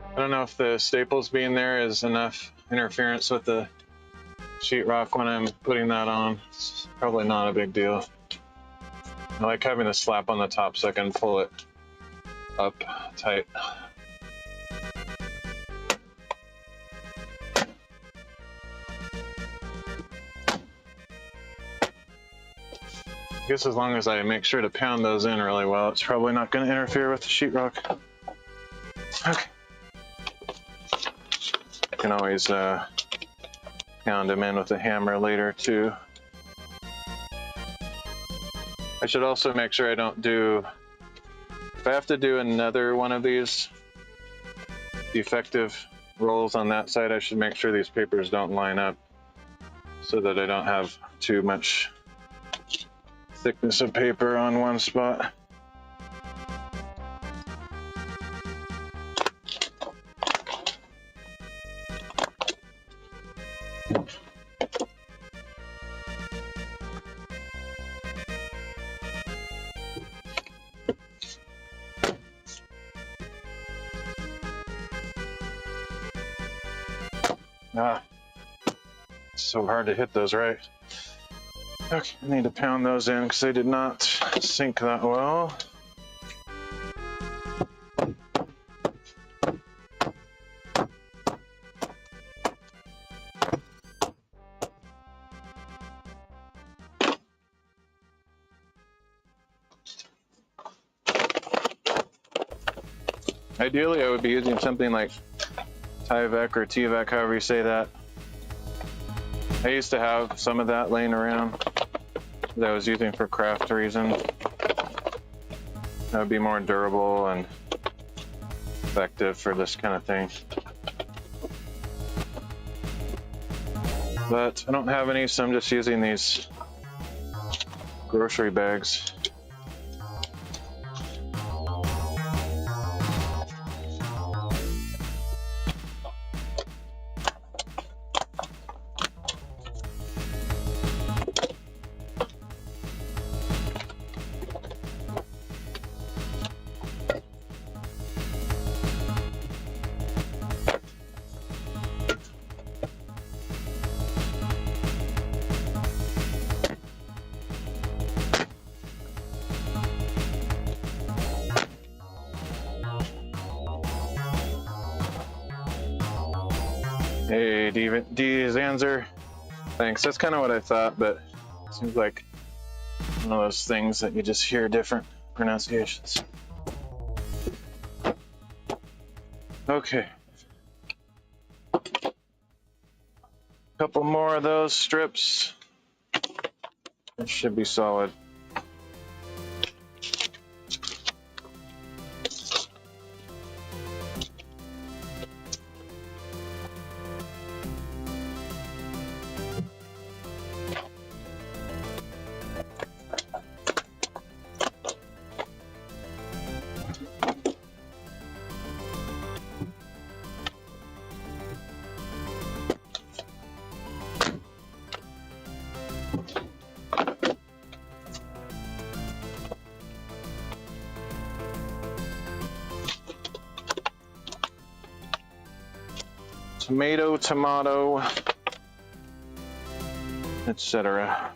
I don't know if the staples being there is enough interference with the sheetrock when I'm putting that on. It's probably not a big deal. I like having the slap on the top so I can pull it up tight. I guess as long as I make sure to pound those in really well, it's probably not going to interfere with the sheetrock. Okay. You can always pound them in with a hammer later too. I should also make sure I don't do, if I have to do another one of these defective rolls on that side, I should make sure these papers don't line up so that I don't have too much thickness of paper on one spot. It's so hard to hit those right. Okay, I need to pound those in because they did not sink that well. Ideally, I would be using something like Tyvek or Tvec, however you say that. I used to have some of that laying around that I was using for craft reasons. That would be more durable and effective for this kind of thing. But I don't have any, so I'm just using these grocery bags. Hey, D Zanzer. Thanks. That's kind of what I thought, but it seems like one of those things that you just hear different pronunciations. Okay. Couple more of those strips. It should be solid. Tomato, etc.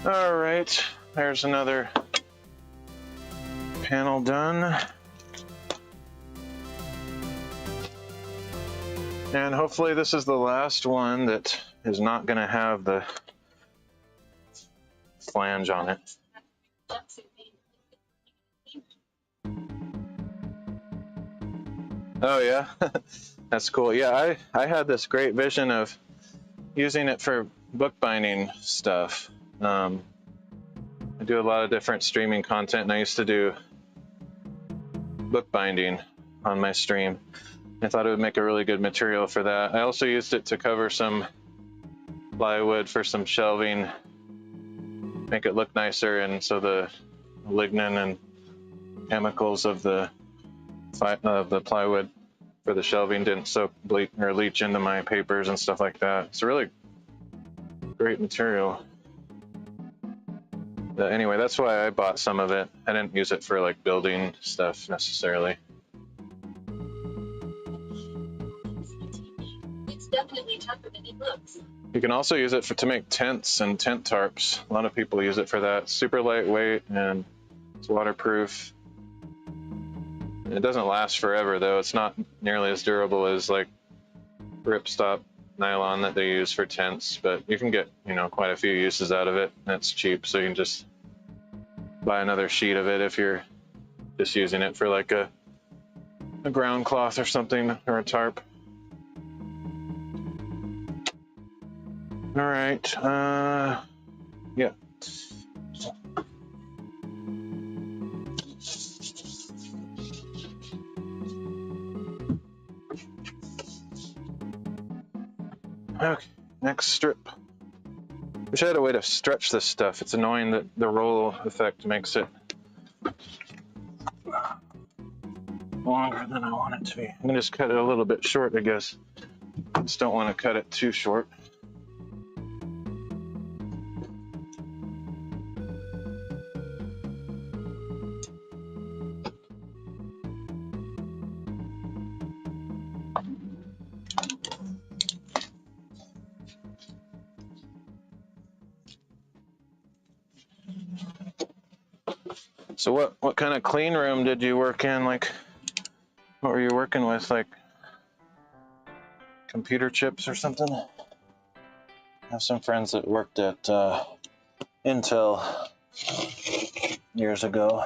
All right, there's another panel done. And hopefully this is the last one that is not going to have the flange on it. Oh yeah, that's cool. Yeah, I had this great vision of using it for bookbinding stuff. I do a lot of different streaming content, and I used to do bookbinding on my stream. I thought it would make a really good material for that. I also used it to cover some plywood for some shelving, make it look nicer, and so the lignin and chemicals of the plywood for the shelving didn't soak, bleach, or leach into my papers and stuff like that. It's a really great material. But anyway, that's why I bought some of it. I didn't use it for like building stuff necessarily. It's definitely tougher than it looks. You can also use it to make tents and tent tarps. A lot of people use it for that. It's super lightweight and it's waterproof. It doesn't last forever though. It's not nearly as durable as like ripstop nylon that they use for tents, but you can get, you know, quite a few uses out of it. And it's cheap, so you can just buy another sheet of it if you're just using it for like a ground cloth or something, or a tarp. All right, yeah. Okay, next strip. Wish I had a way to stretch this stuff. It's annoying that the roll effect makes it longer than I want it to be. I'm gonna just cut it a little bit short, I guess. I just don't want to cut it too short. So what kind of clean room did you work in? Like, what were you working with? Like computer chips or something? I have some friends that worked at Intel years ago.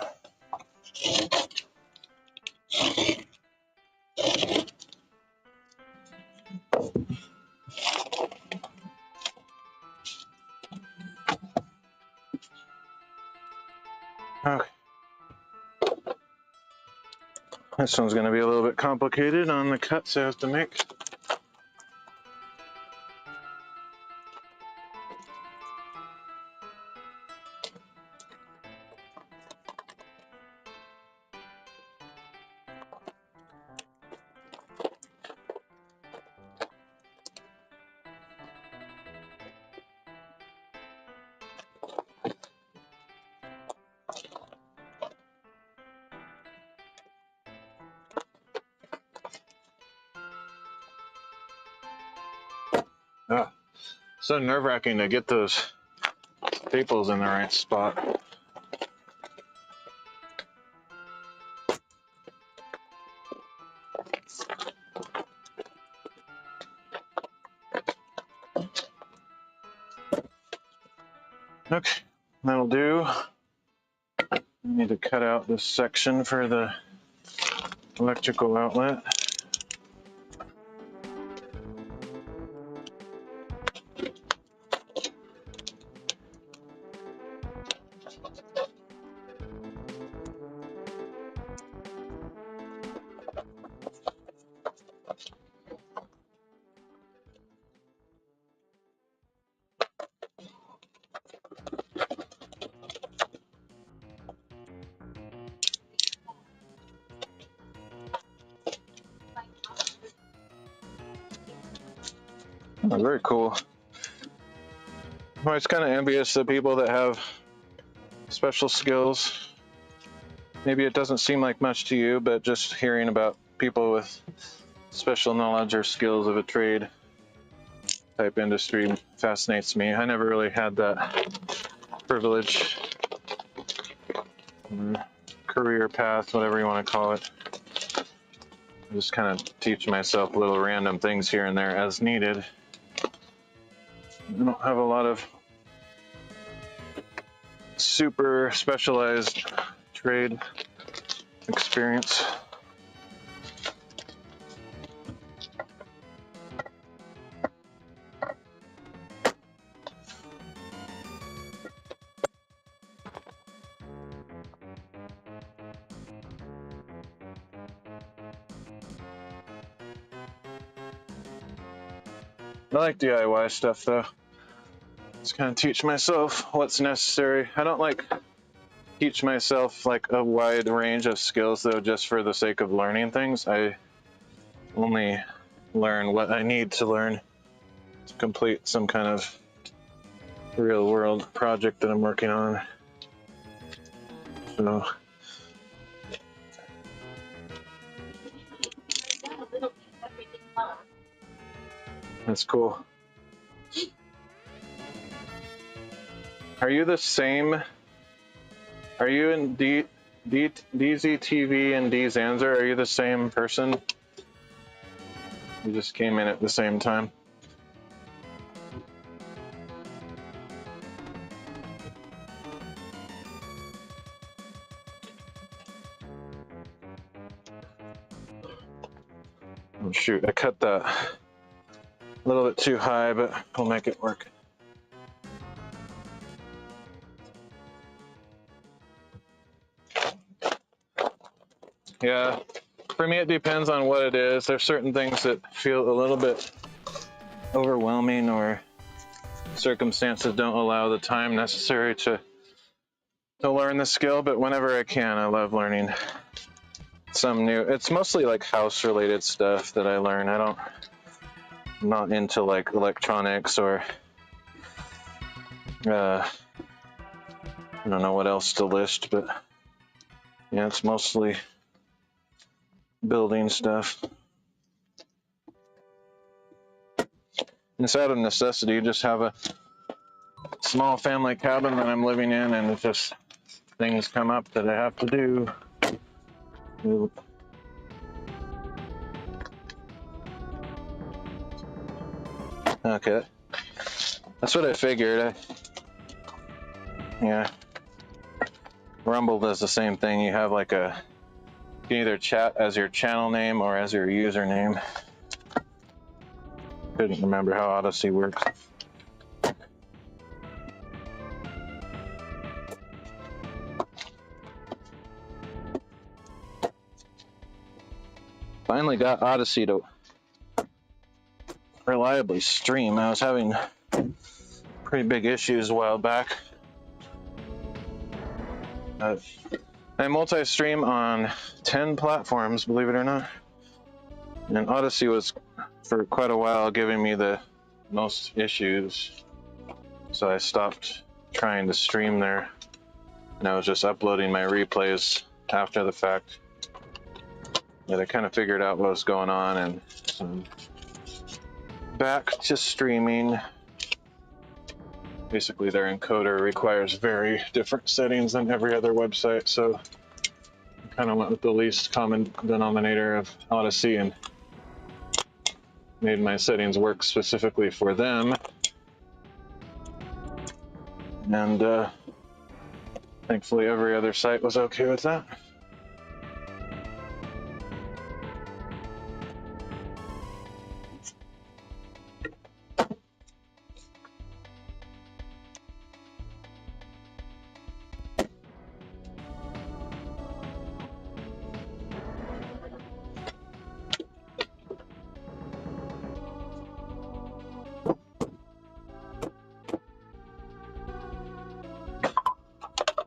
Okay. This one's going to be a little bit complicated on the cuts I have to make. Oh, so nerve-wracking to get those staples in the right spot. Okay, that'll do. I need to cut out this section for the electrical outlet. Oh, very cool. I'm always kind of envious of people that have special skills. Maybe it doesn't seem like much to you, but just hearing about people with special knowledge or skills of a trade type industry fascinates me. I never really had that privilege, career path, whatever you want to call it. I just kind of teach myself little random things here and there as needed. I don't have a lot of super specialized trade experience. I like DIY stuff though. Just kind of teach myself what's necessary. I don't like teach myself like a wide range of skills though just for the sake of learning things. I only learn what I need to learn to complete some kind of real world project that I'm working on. So that's cool. Are you the same? Are you in DZTV and DZanzer? Are you the same person? You just came in at the same time. Oh shoot, I cut that a little bit too high, but we'll make it work. Yeah, for me it depends on what it is. There's certain things that feel a little bit overwhelming or circumstances don't allow the time necessary to learn the skill, but whenever I can, I love learning some new. It's mostly like house related stuff that I learn. I'm not into like electronics or I don't know what else to list, but yeah, it's mostly building stuff. It's out of necessity. You just have a small family cabin that I'm living in, and it's just things come up that I have to do. Okay, that's what I figured. Yeah, Rumble does the same thing. You have like you can either chat as your channel name or as your username. Couldn't remember how Odyssey works. Finally got Odyssey to reliably stream. I was having pretty big issues a while back. I multi-stream on 10 platforms, believe it or not. And Odyssey was, for quite a while, giving me the most issues. So I stopped trying to stream there. And I was just uploading my replays after the fact. But I kind of figured out what was going on, and so I'm back to streaming. Basically, their encoder requires very different settings than every other website, so I kind of went with the least common denominator of Odyssey and made my settings work specifically for them. And thankfully, every other site was okay with that.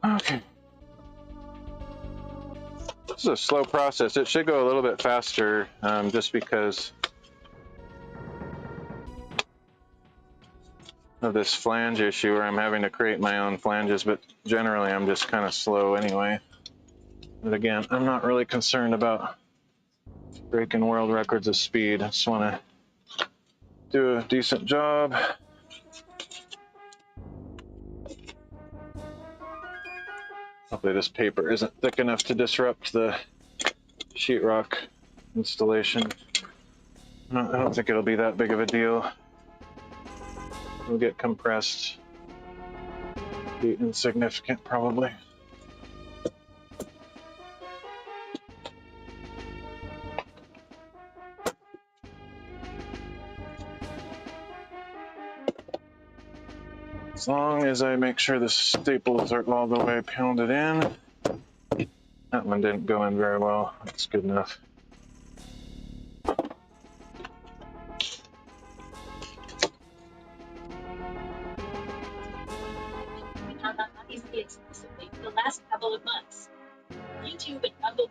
Okay. This is a slow process. It should go a little bit faster, just because of this flange issue where I'm having to create my own flanges, but generally I'm just kind of slow anyway. But again, I'm not really concerned about breaking world records of speed. I just want to do a decent job. Hopefully this paper isn't thick enough to disrupt the sheetrock installation. I don't think it'll be that big of a deal. It'll get compressed. Be insignificant, probably. As long as I make sure the staples are all the way pounded in. That one didn't go in very well. That's good enough.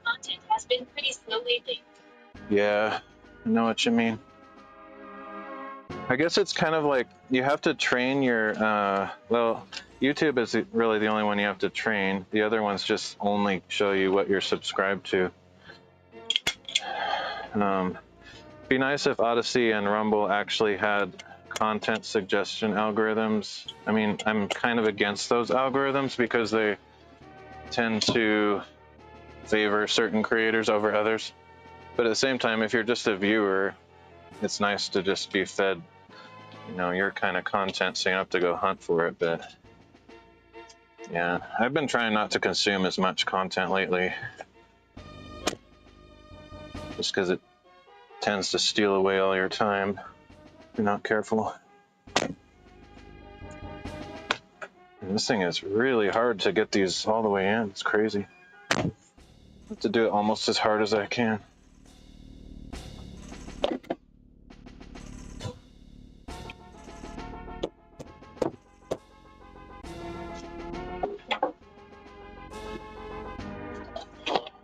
content has been pretty slow lately. Yeah, I know what you mean. I guess it's kind of like you have to train your, well, YouTube is really the only one you have to train. The other ones just only show you what you're subscribed to. Be nice if Odyssey and Rumble actually had content suggestion algorithms. I mean, I'm kind of against those algorithms because they tend to favor certain creators over others. But at the same time, if you're just a viewer, it's nice to just be fed, you know, your kind of content, so you don't have to go hunt for it. But yeah, I've been trying not to consume as much content lately, just because it tends to steal away all your time if you're not careful. And this thing is really hard to get these all the way in. It's crazy. I have to do it almost as hard as I can.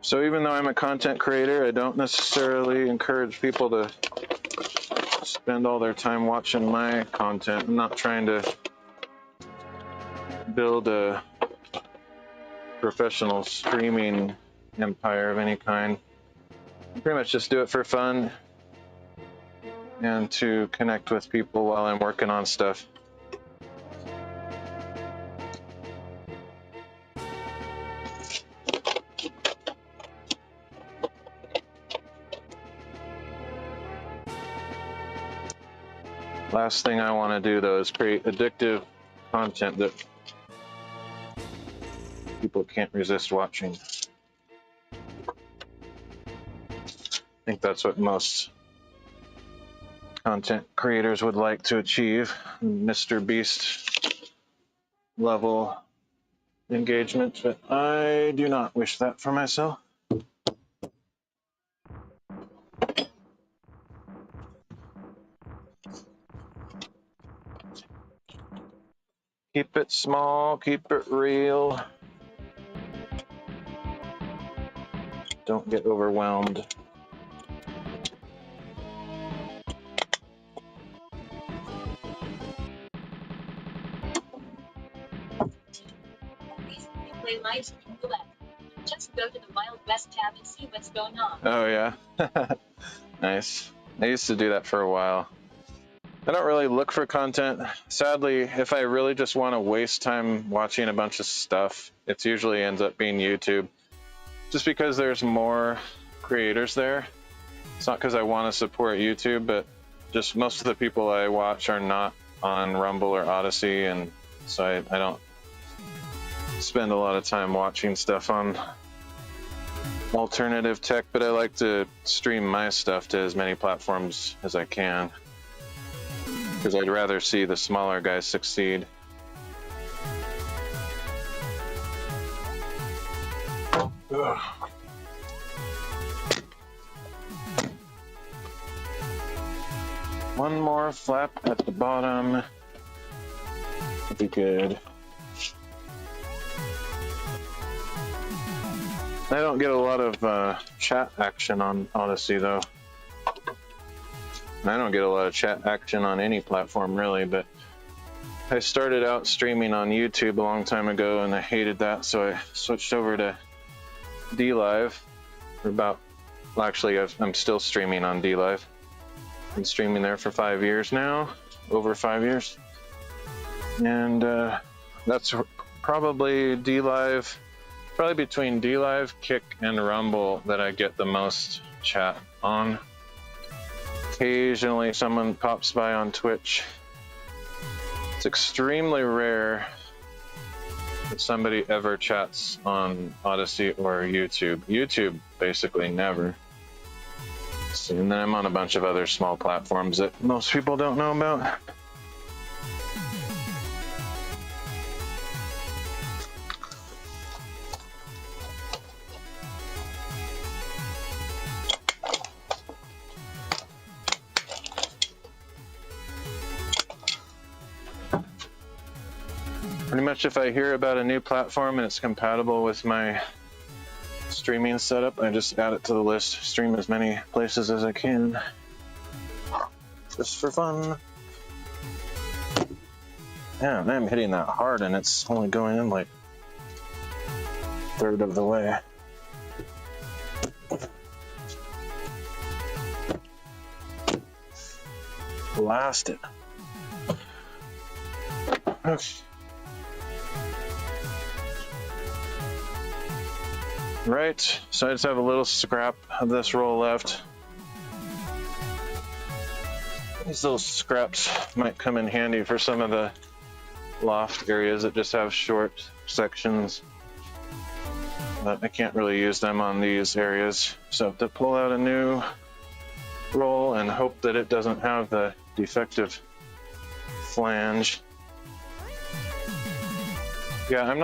So even though I'm a content creator, I don't necessarily encourage people to spend all their time watching my content. I'm not trying to build a professional streaming empire of any kind. I pretty much just do it for fun and to connect with people while I'm working on stuff. Last thing I want to do, though, is create addictive content that people can't resist watching. I think that's what most content creators would like to achieve, Mr. Beast level engagement, but I do not wish that for myself. Keep it small, keep it real. Don't get overwhelmed. These replay live stream roulette. Just go to the Wild West tab and see what's going on. Oh yeah, nice. I used to do that for a while. I don't really look for content. Sadly, if I really just want to waste time watching a bunch of stuff, it usually ends up being YouTube. Just because there's more creators there. It's not because I want to support YouTube, but just most of the people I watch are not on Rumble or Odyssey, and so I don't spend a lot of time watching stuff on alternative tech, but I like to stream my stuff to as many platforms as I can, because I'd rather see the smaller guys succeed. Ugh. One more flap at the bottom would be good. I don't get a lot of chat action on Odyssey, though. I don't get a lot of chat action on any platform, really, but I started out streaming on YouTube a long time ago, and I hated that, so I switched over to DLive for about... Well, actually, I'm still streaming on DLive. Been streaming there for 5 years now, over 5 years. And that's probably DLive... Probably between DLive, Kick, and Rumble that I get the most chat on. Occasionally someone pops by on Twitch. It's extremely rare that somebody ever chats on Odyssey or YouTube. YouTube, basically never. And then I'm on a bunch of other small platforms that most people don't know about. Pretty much if I hear about a new platform and it's compatible with my streaming setup, I just add it to the list, stream as many places as I can, just for fun. Yeah, I'm hitting that hard and it's only going in like a third of the way. Blast it. Okay. Right, so I just have a little scrap of this roll left. These little scraps might come in handy for some of the loft areas that just have short sections, but I can't really use them on these areas. So I have to pull out a new roll and hope that it doesn't have the defective flange. Yeah, I'm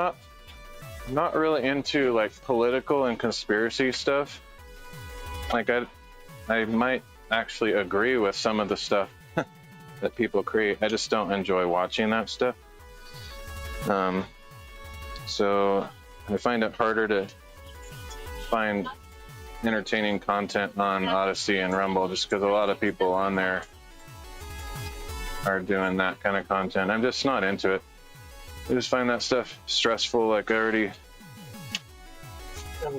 not really into like political and conspiracy stuff. Like I might actually agree with some of the stuff that people create. I just don't enjoy watching that stuff. So I find it harder to find entertaining content on Odyssey and Rumble just because a lot of people on there are doing that kind of content. I'm just not into it. I just find that stuff stressful. Like I'm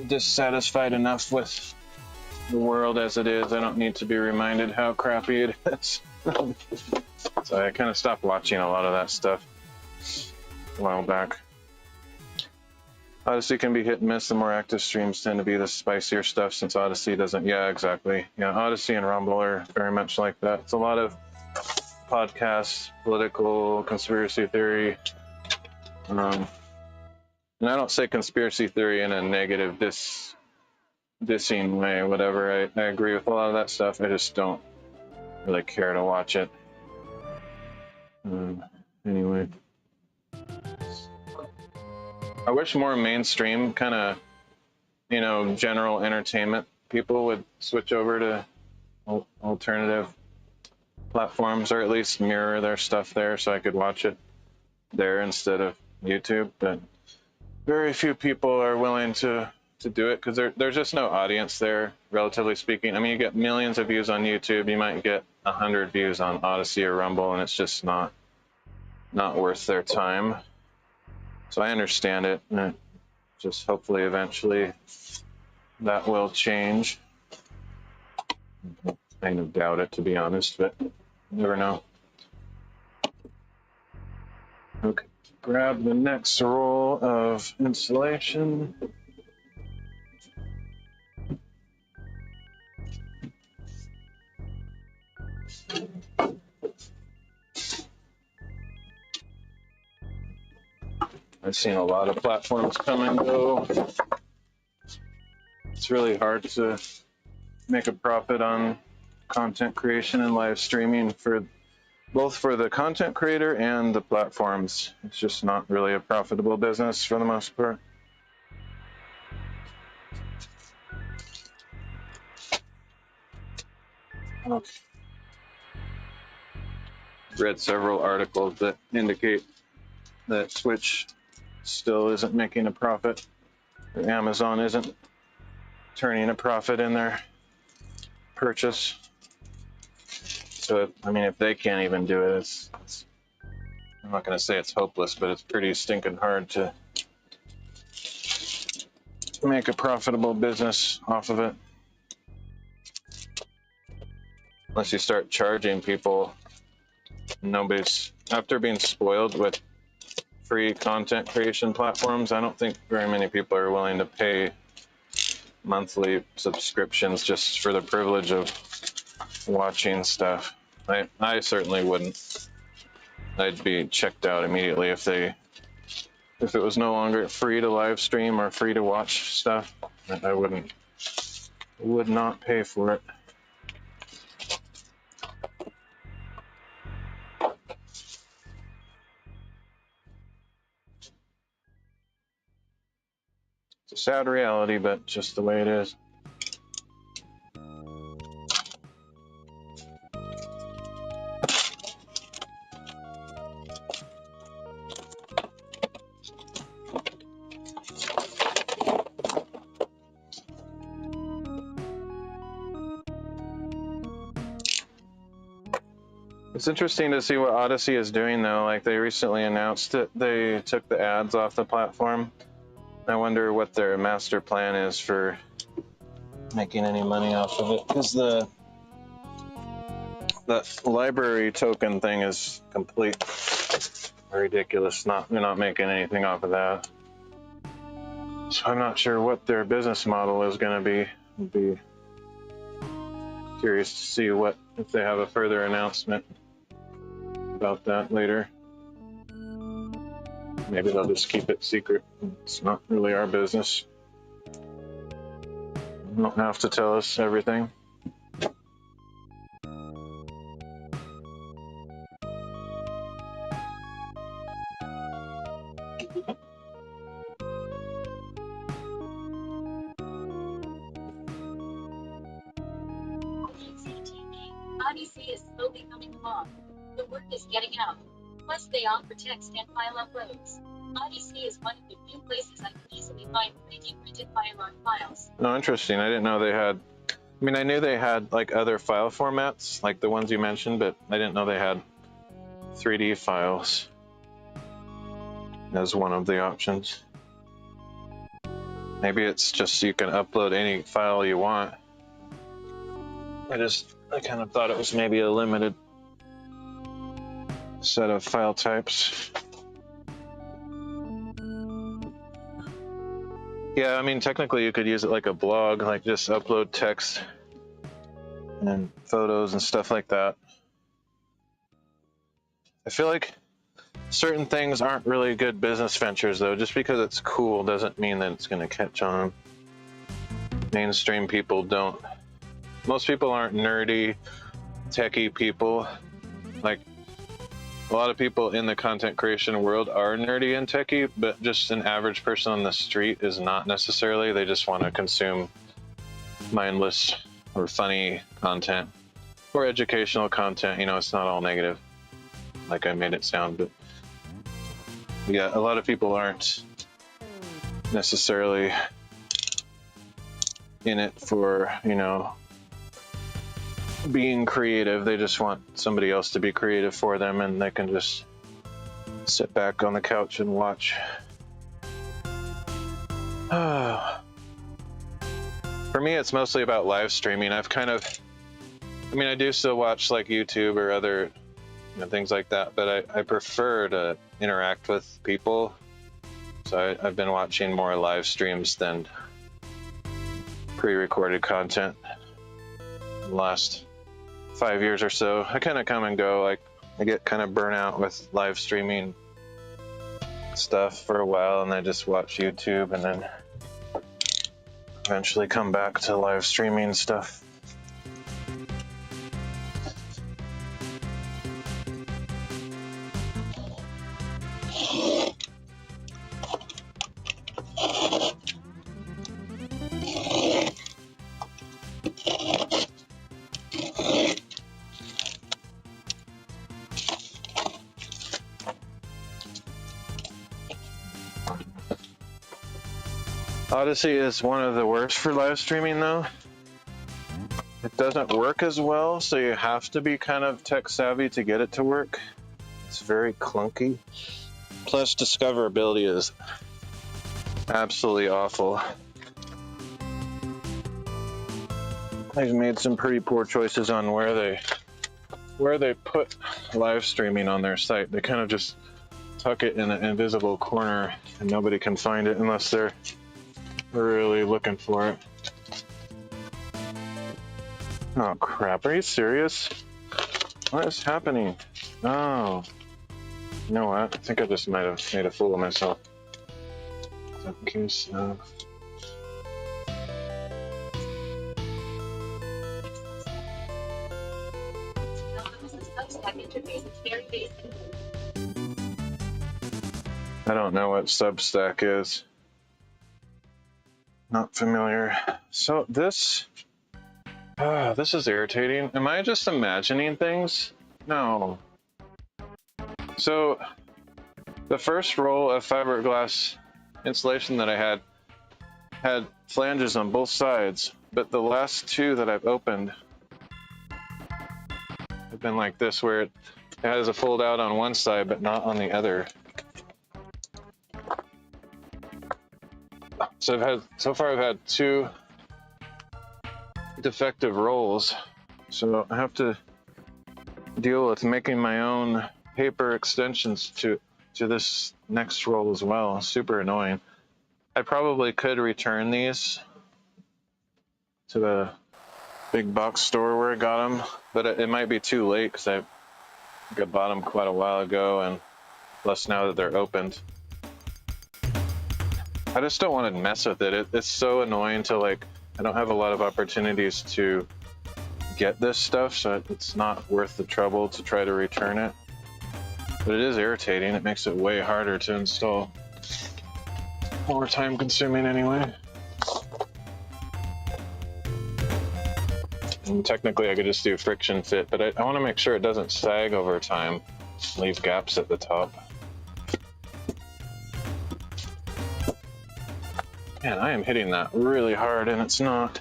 dissatisfied enough with the world as it is. I don't need to be reminded how crappy it is. So I kind of stopped watching a lot of that stuff a while back. Odyssey can be hit and miss. The more active streams tend to be the spicier stuff, since Odyssey doesn't. Yeah, exactly. Yeah, Odyssey and Rumble are very much like that. It's a lot of podcasts, political, conspiracy theory. And I don't say conspiracy theory in a negative, dissing way, whatever. I agree with a lot of that stuff. I just don't really care to watch it. Anyway. I wish more mainstream kind of, general entertainment people would switch over to alternative platforms, or at least mirror their stuff there so I could watch it there instead of YouTube. But very few people are willing to do it because there's just no audience there, relatively speaking. I mean, you get millions of views on YouTube, you might get 100 views on Odyssey or Rumble, and it's just not worth their time. So I understand it, and just hopefully eventually that will change. I kind of doubt it, to be honest, but you never know. Okay, grab the next roll of insulation. I've seen a lot of platforms come and go. It's really hard to make a profit on content creation and live streaming for both for the content creator and the platforms. It's just not really a profitable business for the most part. Okay. Read several articles that indicate that Twitch still isn't making a profit, or Amazon isn't turning a profit in their purchase. So, I mean, if they can't even do it, it's I'm not going to say it's hopeless, but it's pretty stinking hard to make a profitable business off of it. Unless you start charging people, after being spoiled with free content creation platforms, I don't think very many people are willing to pay monthly subscriptions just for the privilege of watching stuff. I certainly wouldn't. I'd be checked out immediately if it was no longer free to live stream or free to watch stuff. I would not pay for it. It's a sad reality, but just the way it is. It's interesting to see what Odyssey is doing though. Like they recently announced that they took the ads off the platform. I wonder what their master plan is for making any money off of it, because that library token thing is complete ridiculous. They're not making anything off of that. So I'm not sure what their business model is going to be. I'd be curious to see if they have a further announcement about that later. Maybe they'll just keep it secret. It's not really our business. You don't have to tell us everything. Odyssey is slowly coming along. The word is getting out. Plus they offer text and file uploads. Odyssey is one of the few places I can easily find 3D printed file art files. Oh, interesting. I didn't know they had... I mean, I knew they had like other file formats, like the ones you mentioned, but I didn't know they had 3D files as one of the options. Maybe it's just you can upload any file you want. I kind of thought it was maybe a limited set of file types. Yeah, I mean, technically you could use it like a blog, like just upload text and photos and stuff like that. I feel like certain things aren't really good business ventures, though. Just because it's cool doesn't mean that it's going to catch on. Mainstream people don't. Most people aren't nerdy, techie people. Like, a lot of people in the content creation world are nerdy and techie, but just an average person on the street is not necessarily. They just want to consume mindless or funny content or educational content. You know, it's not all negative, like I made it sound, but yeah, a lot of people aren't necessarily in it for, you know, being creative. They just want somebody else to be creative for them, and they can just sit back on the couch and watch. For me, it's mostly about live streaming. I do still watch like YouTube or other things like that, but I prefer to interact with people. So I've been watching more live streams than pre-recorded content in the last 5 years or so. I kind of come and go. Like, I get kind of burnt out with live streaming stuff for a while, and I just watch YouTube, and then eventually come back to live streaming stuff. Odyssey is one of the worst for live streaming, though. It doesn't work as well, so you have to be kind of tech savvy to get it to work. It's very clunky. Plus, discoverability is absolutely awful. They've made some pretty poor choices on where they put live streaming on their site. They kind of just tuck it in an invisible corner, and nobody can find it unless they're really looking for it. Oh crap, are you serious? What is happening? Oh, you know what? I think I just might have made a fool of myself. Okay, so I don't know what Substack is. Not familiar. So this is irritating. Am I just imagining things? No. So the first roll of fiberglass insulation that I had flanges on both sides, but the last two that I've opened have been like this where it has a fold out on one side but not on the other. So I've had 2 defective rolls. So I have to deal with making my own paper extensions to this next roll as well. Super annoying. I probably could return these to the big box store where I got them, but it might be too late because I bought them quite a while ago, and plus now that they're opened. I just don't want to mess with it. It's so annoying to, like, I don't have a lot of opportunities to get this stuff, so it's not worth the trouble to try to return it. But it is irritating. It makes it way harder to install. More time consuming anyway. And technically I could just do friction fit, but I want to make sure it doesn't sag over time, leave gaps at the top. Man, I am hitting that really hard and it's not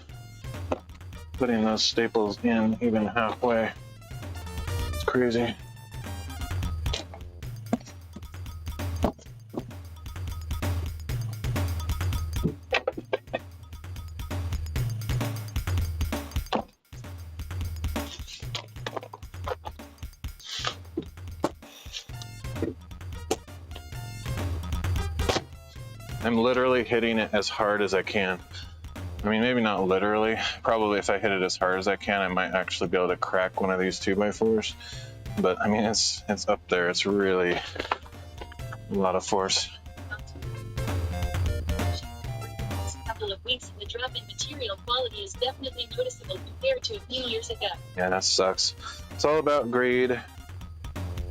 putting those staples in even halfway. It's crazy. I'm literally hitting it as hard as I can. I mean, maybe not literally. Probably if I hit it as hard as I can, I might actually be able to crack one of these 2x4s. But I mean, it's up there. It's really a lot of force. A couple of weeks, the drop in material quality is definitely noticeable compared to a few years ago. Yeah, that sucks. It's all about greed.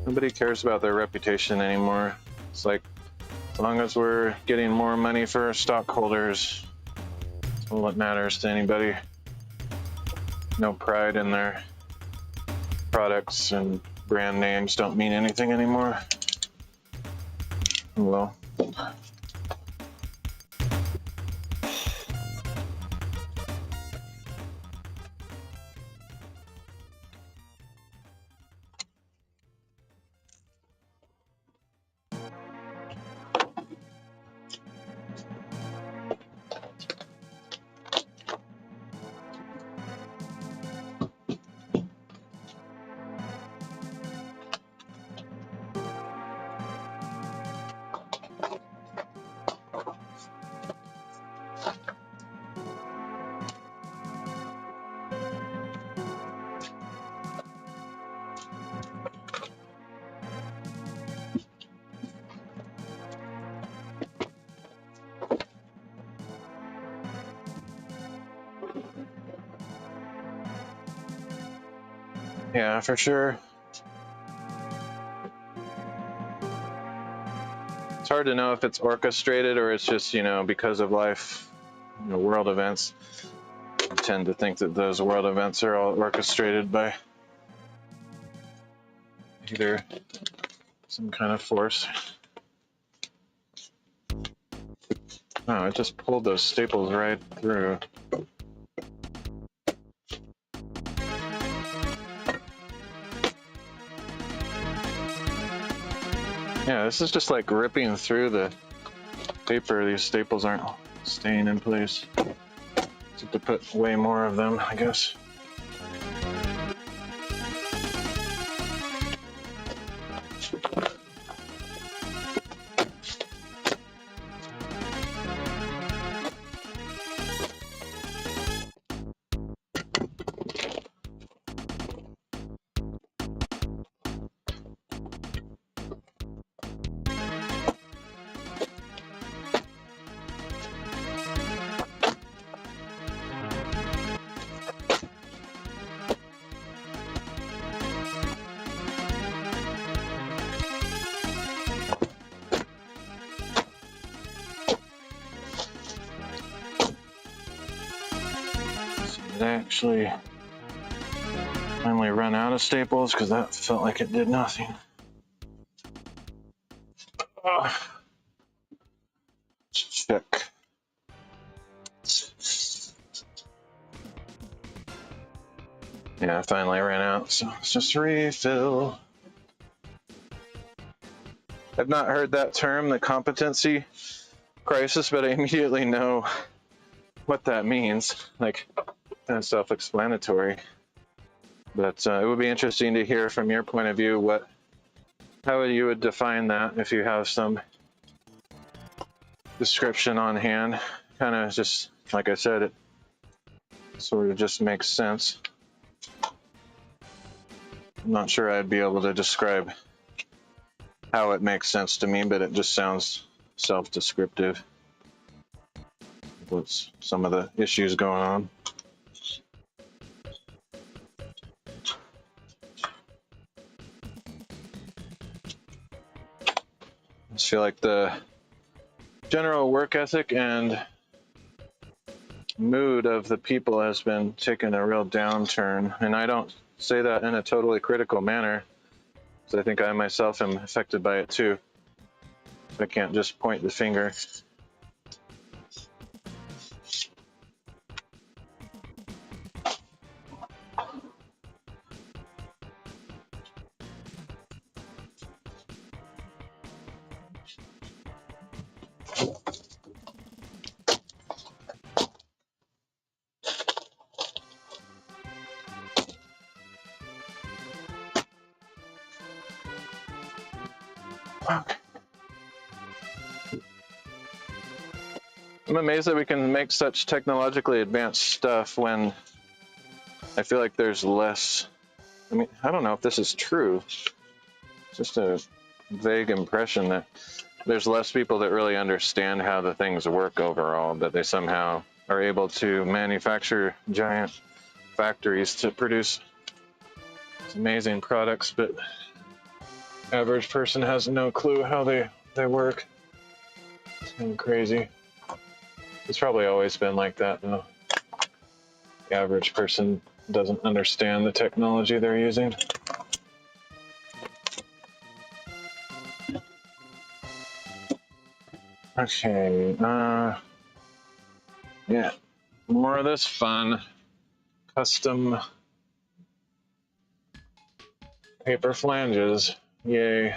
Nobody cares about their reputation anymore. It's like, as long as we're getting more money for our stockholders, that's all that matters to anybody. No pride in their products and brand names don't mean anything anymore. Well. Yeah, for sure. It's hard to know if it's orchestrated or it's just, because of life, world events. I tend to think that those world events are all orchestrated by either some kind of force. Oh, it just pulled those staples right through. Yeah, this is just like ripping through the paper. These staples aren't staying in place. Just have to put way more of them, I guess. I actually finally run out of staples because that felt like it did nothing. Check. Yeah, I finally ran out, so let's just refill. I've not heard that term, the competency crisis, but I immediately know what that means. Like, kind of self-explanatory. But it would be interesting to hear from your point of view how you would define that if you have some description on hand. Kind of just, like I said, it sort of just makes sense. I'm not sure I'd be able to describe how it makes sense to me, but it just sounds self-descriptive. What's some of the issues going on? I just feel like the general work ethic and mood of the people has been taking a real downturn, and I don't say that in a totally critical manner, because I think I myself am affected by it too. I can't just point the finger. I'm amazed that we can make such technologically advanced stuff when I feel like there's less. I mean, I don't know if this is true. It's just a vague impression that there's less people that really understand how the things work overall, that they somehow are able to manufacture giant factories to produce amazing products, but average person has no clue how they work. It's kind of crazy. It's probably always been like that, though. The average person doesn't understand the technology they're using. Okay, yeah, more of this fun custom paper flanges. Yay.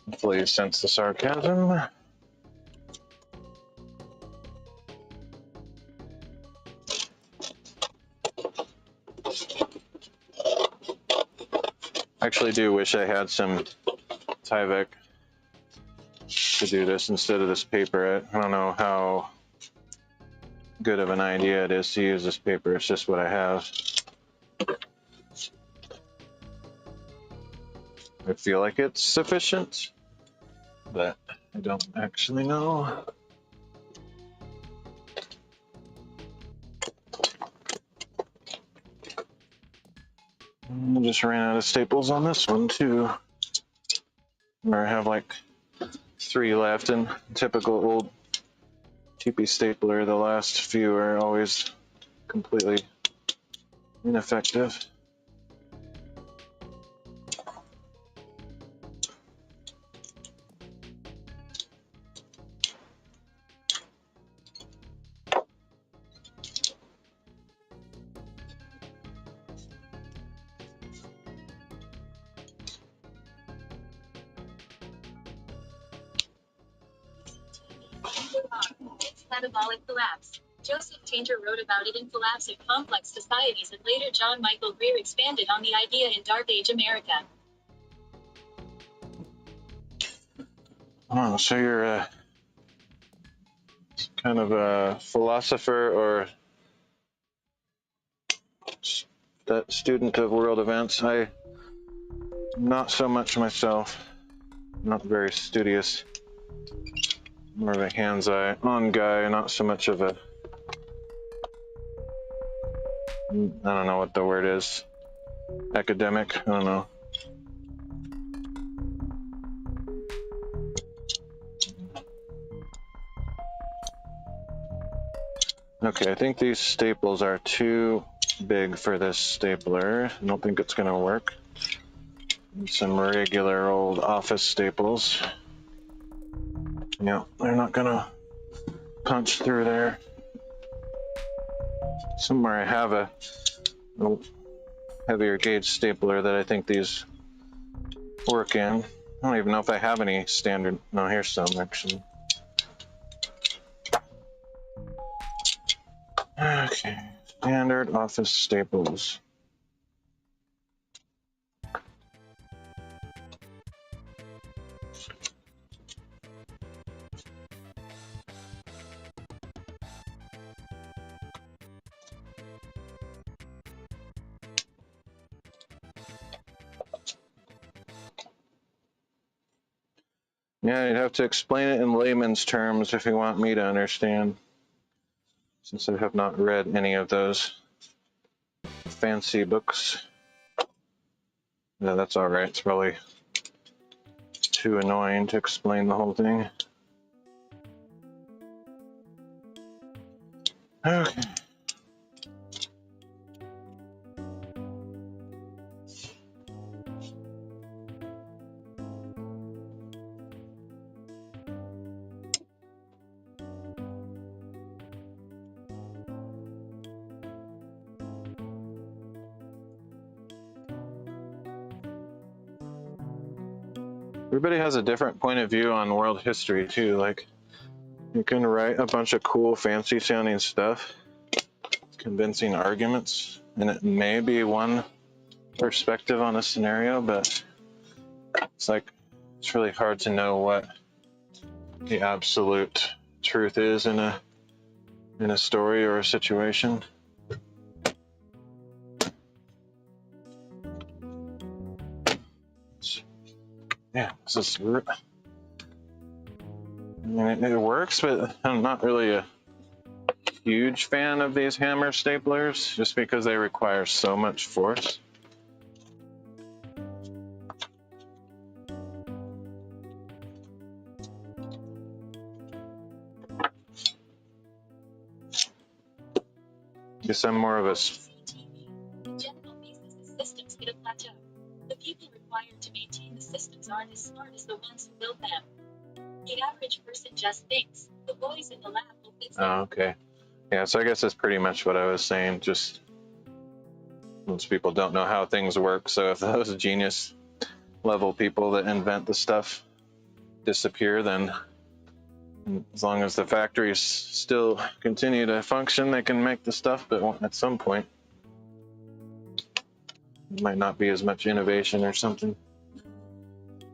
Hopefully you sense the sarcasm. I actually do wish I had some Tyvek to do this instead of this paper. I don't know how good of an idea it is to use this paper. It's just what I have. I feel like it's sufficient, but I don't actually know. I just ran out of staples on this one too. Or I have like 3 left, and typical old cheapy stapler, the last few are always completely ineffective. Metabolic collapse. Joseph Tainter wrote about it in Collapse of Complex Societies, and later John Michael Greer expanded on the idea in Dark Age America. Oh, so you're kind of a philosopher or student of world events. Not so much myself. Not very studious. More of a hands-on guy, not so much of a, I don't know what the word is, academic, I don't know. Okay, I think these staples are too big for this stapler. I don't think it's gonna work. Some regular old office staples. Yeah, they're not gonna punch through there. Somewhere I have a heavier gauge stapler that I think these work in. I don't even know if I have any standard. No, here's some actually. Okay, standard office staples. Yeah, you'd have to explain it in layman's terms if you want me to understand, since I have not read any of those fancy books. No, that's all right. It's probably too annoying to explain the whole thing. Okay. Everybody has a different point of view on world history too. Like, you can write a bunch of cool, fancy sounding stuff, convincing arguments, and it may be one perspective on a scenario, but it's really hard to know what the absolute truth is in a story or a situation. Yeah, this is. I mean, it works, but I'm not really a huge fan of these hammer staplers just because they require so much force. Guess I'm more of a. In general basis, the systems hit a plateau. The people required to maintain the systems aren't as smart as the ones who built them. The average person just thinks. The boys in the lab will fix it. Oh, okay. Yeah, so I guess that's pretty much what I was saying. Just most people don't know how things work. So if those genius level people that invent the stuff disappear, then as long as the factories still continue to function, they can make the stuff, but at some point it might not be as much innovation or something.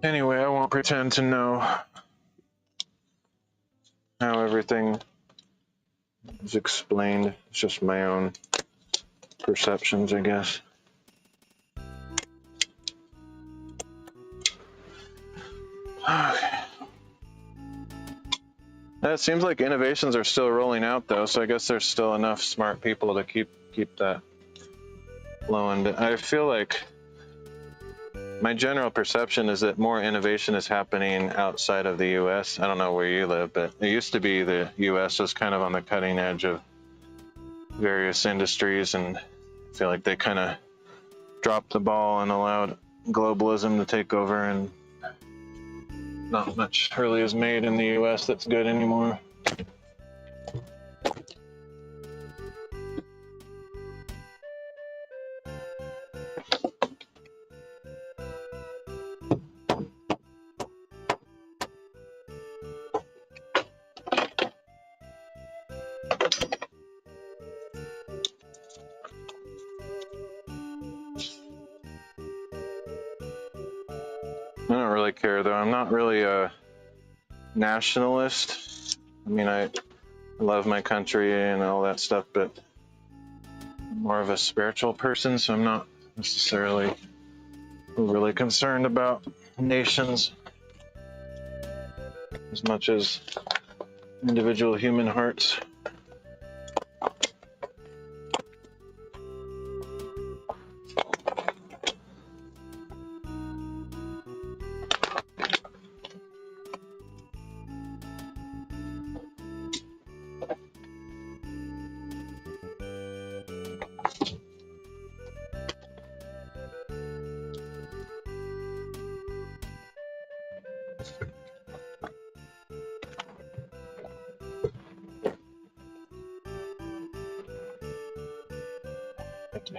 Anyway, I won't pretend to know how everything is explained. It's just my own perceptions, I guess. Okay. It seems like innovations are still rolling out, though, so I guess there's still enough smart people to keep that flowing. But I feel like my general perception is that more innovation is happening outside of the U.S. I don't know where you live, but it used to be the U.S. was kind of on the cutting edge of various industries, and I feel like they kind of dropped the ball and allowed globalism to take over, and not much really is made in the U.S. that's good anymore. I don't really care, though. I'm not really a nationalist. I mean, I love my country and all that stuff, but I'm more of a spiritual person, so I'm not necessarily really concerned about nations as much as individual human hearts.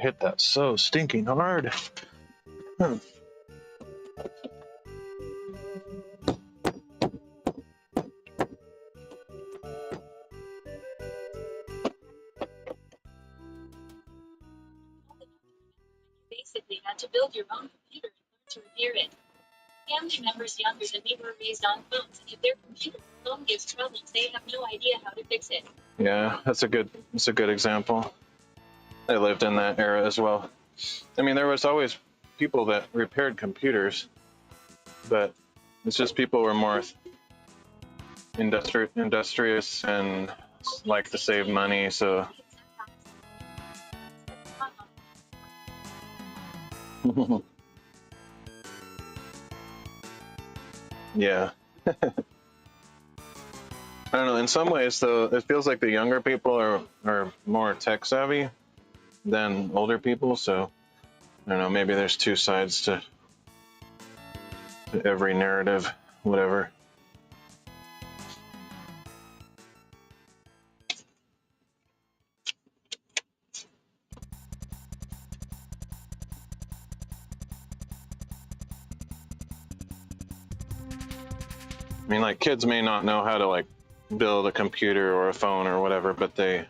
hit that so stinking hard. Hmm. Basically had to build your own computer and learn to repair it. Family members younger than me were raised on phones, and if their computer or phone gives troubles, they have no idea how to fix it. Yeah, that's a good example. I lived in that era as well. I mean, there was always people that repaired computers, but it's just people were more industrious and like to save money, so yeah. I don't know, in some ways though, it feels like the younger people are more tech savvy than older people, so I don't know, maybe there's two sides to every narrative, whatever. I mean, like, kids may not know how to like build a computer or a phone or whatever, but they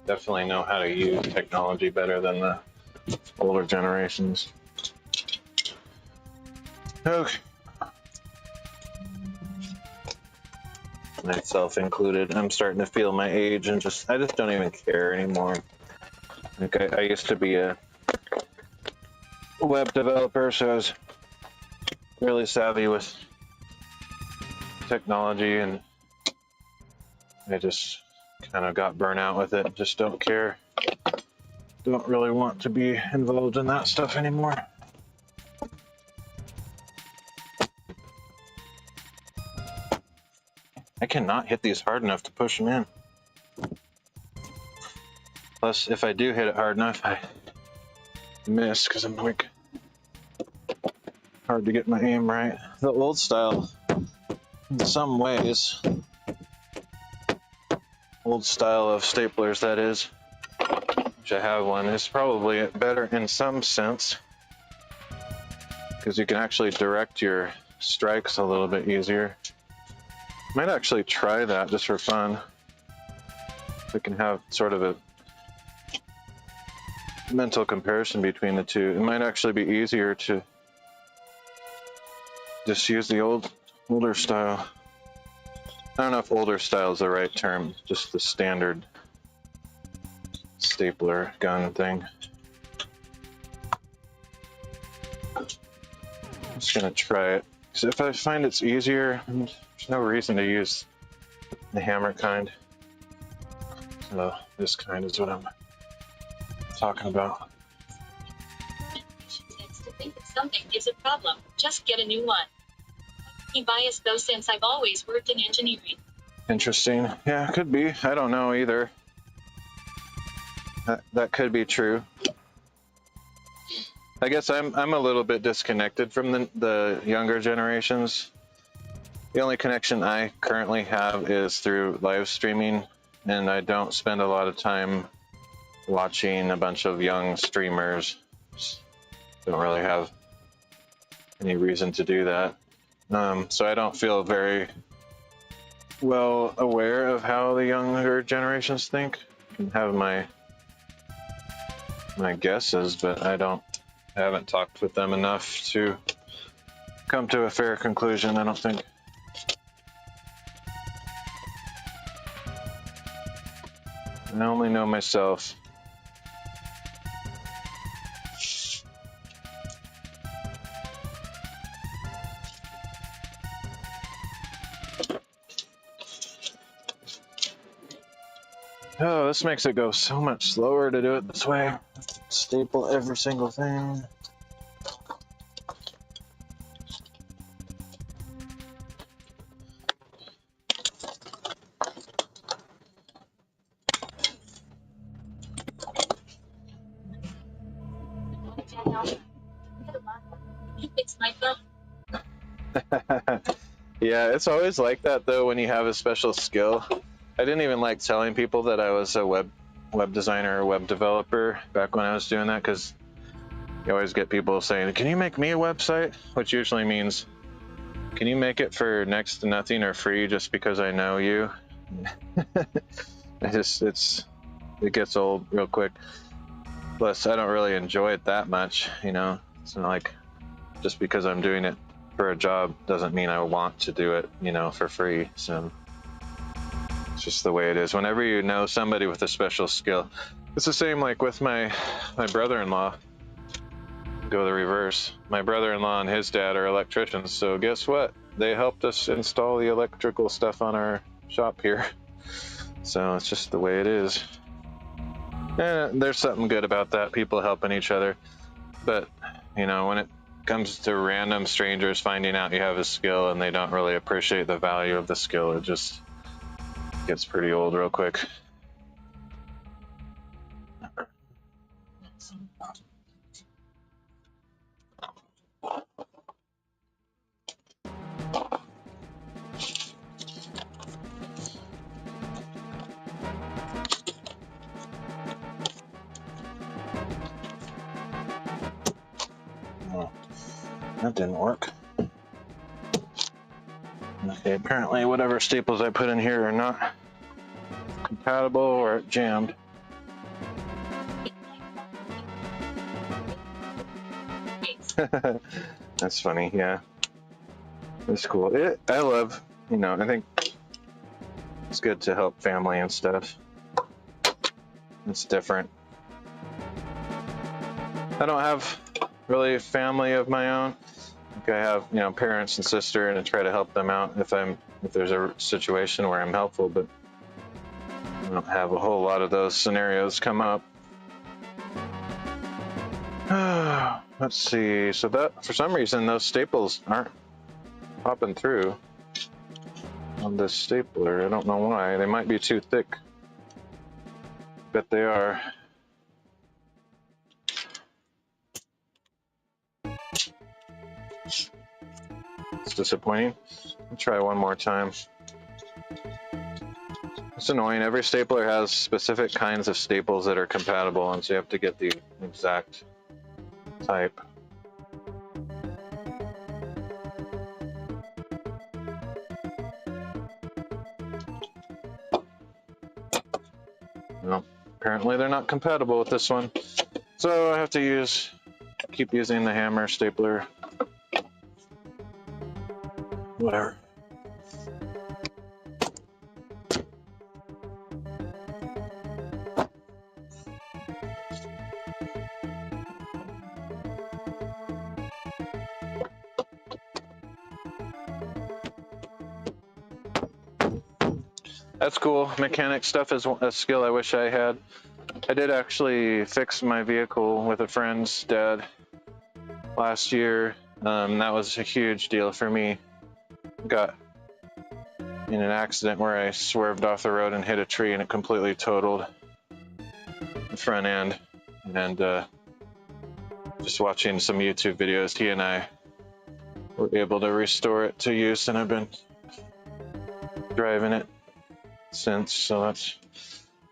definitely know how to use technology better than the older generations. Okay. Myself included. I'm starting to feel my age and I just don't even care anymore. Like, I used to be a web developer, so I was really savvy with technology, and I just kind of got burnt out with it. Just don't care. Don't really want to be involved in that stuff anymore. I cannot hit these hard enough to push them in. Plus, if I do hit it hard enough, I miss because I'm like hard to get my aim right. The old style, in some ways, old style of staplers, that is, which I have one, is probably better in some sense because you can actually direct your strikes a little bit easier. Might actually try that just for fun. We can have sort of a mental comparison between the two. It might actually be easier to just use the older style. I don't know if older style is the right term, just the standard stapler gun thing. I'm just gonna try it. So if I find it's easier, there's no reason to use the hammer kind. So this kind is what I'm talking about. Tends to think if something is a problem, just get a new one. I'm biased though, since I've always worked in engineering. Interesting. Yeah, could be. I don't know either. That could be true. I guess I'm a little bit disconnected from the younger generations. The only connection I currently have is through live streaming, and I don't spend a lot of time watching a bunch of young streamers. Don't really have any reason to do that. So I don't feel very well aware of how the younger generations think. I can have my guesses, but I haven't talked with them enough to come to a fair conclusion, I don't think. I only know myself. Oh, this makes it go so much slower to do it this way. Staple every single thing. You fix my phone. Yeah, it's always like that though when you have a special skill. I didn't even like telling people that I was a web web designer or web developer back when I was doing that, because you always get people saying, can you make me a website? Which usually means, can you make it for next to nothing or free just because I know you? It gets old real quick. Plus, I don't really enjoy it that much, you know? It's not like just because I'm doing it for a job doesn't mean I want to do it, you know, for free. So it's just the way it is. Whenever you know somebody with a special skill, it's the same like with my brother-in-law. Go the reverse. My brother-in-law and his dad are electricians, so guess what? They helped us install the electrical stuff on our shop here. So it's just the way it is. And there's something good about that, people helping each other. But, you know, when it comes to random strangers finding out you have a skill and they don't really appreciate the value of the skill, it just gets pretty old real quick. That didn't work. Okay, apparently whatever staples I put in here are not compatible or it jammed. That's funny, yeah. It's cool. I love, you know, I think it's good to help family and stuff. It's different. I don't have really a family of my own. I have, you know, parents and sister, and I try to help them out if there's a situation where I'm helpful, but I don't have a whole lot of those scenarios come up. Let's see. So that, for some reason, those staples aren't popping through on this stapler. I don't know why. They might be too thick. Bet they are. It's disappointing. I'll try one more time. It's annoying. Every stapler has specific kinds of staples that are compatible, and so you have to get the exact type. Well, apparently they're not compatible with this one, so I have to keep using the hammer stapler. Whatever. That's cool. Mechanic stuff is a skill I wish I had. I did actually fix my vehicle with a friend's dad last year. That was a huge deal for me. Got in an accident where I swerved off the road and hit a tree, and it completely totaled the front end. And just watching some YouTube videos, he and I were able to restore it to use, and I've been driving it since. So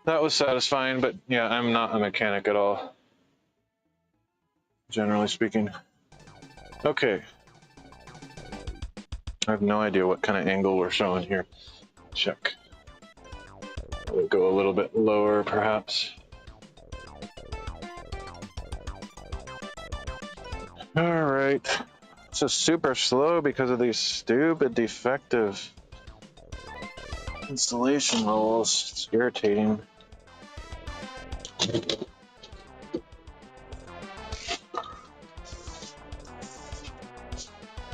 that was satisfying. But yeah, I'm not a mechanic at all, generally speaking. Okay. I have no idea what kind of angle we're showing here. Check. We'll go a little bit lower, perhaps. All right. It's just super slow because of these stupid defective installation rolls. It's irritating.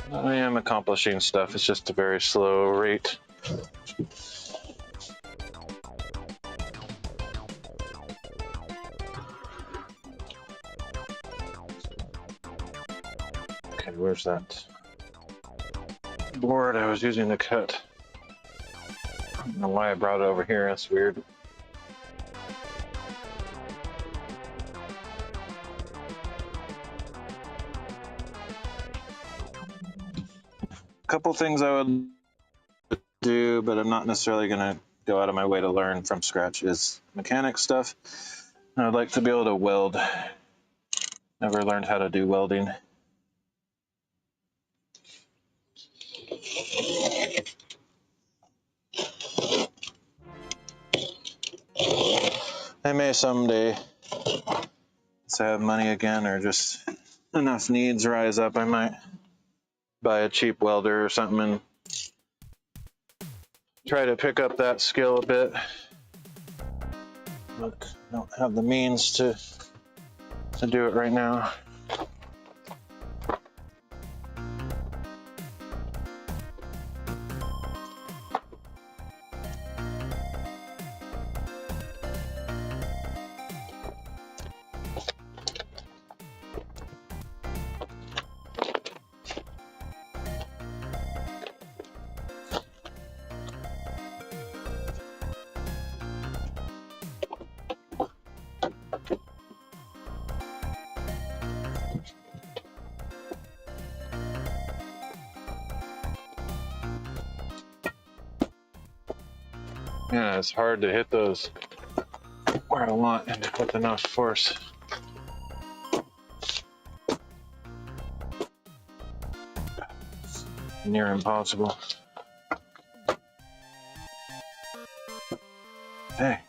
I am accomplishing stuff. It's just a very slow rate. Okay, where's that board I was using to cut? I don't know why I brought it over here. That's weird. Couple things I would do, but I'm not necessarily going to go out of my way to learn from scratch is mechanic stuff. I'd like to be able to weld. Never learned how to do welding. I may someday, once I have money again or just enough needs rise up, I might buy a cheap welder or something and try to pick up that skill a bit. But I don't have the means to do it right now. Yeah, it's hard to hit those where I want and with enough force. Near impossible. Hey.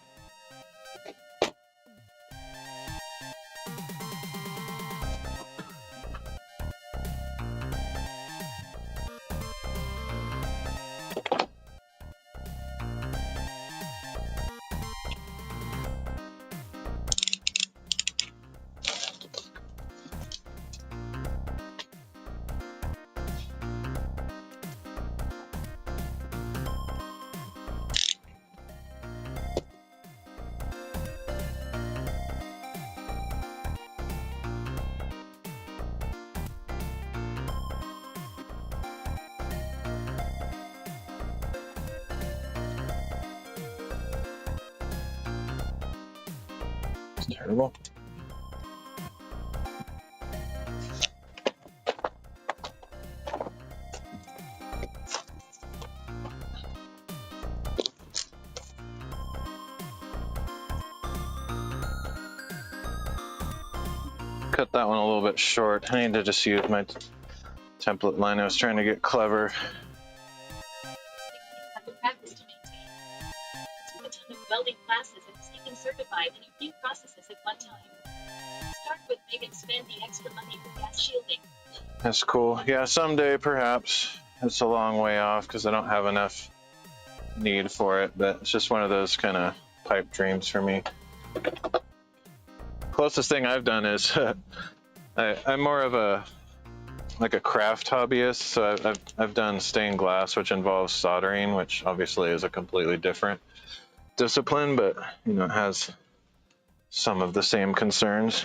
Terrible. Cut that one a little bit short. I need to just use my template line. I was trying to get clever. Have to practice to maintain. I took a ton of welding classes and was getting certified in a few processes at one time. Start with big and spend the extra money for gas shielding. That's cool. Yeah, someday perhaps. It's a long way off because I don't have enough need for it, but it's just one of those kind of pipe dreams for me. Closest thing I've done is I'm more of a craft hobbyist, so I've done stained glass, which involves soldering, which obviously is a completely different discipline, but you know, it has some of the same concerns.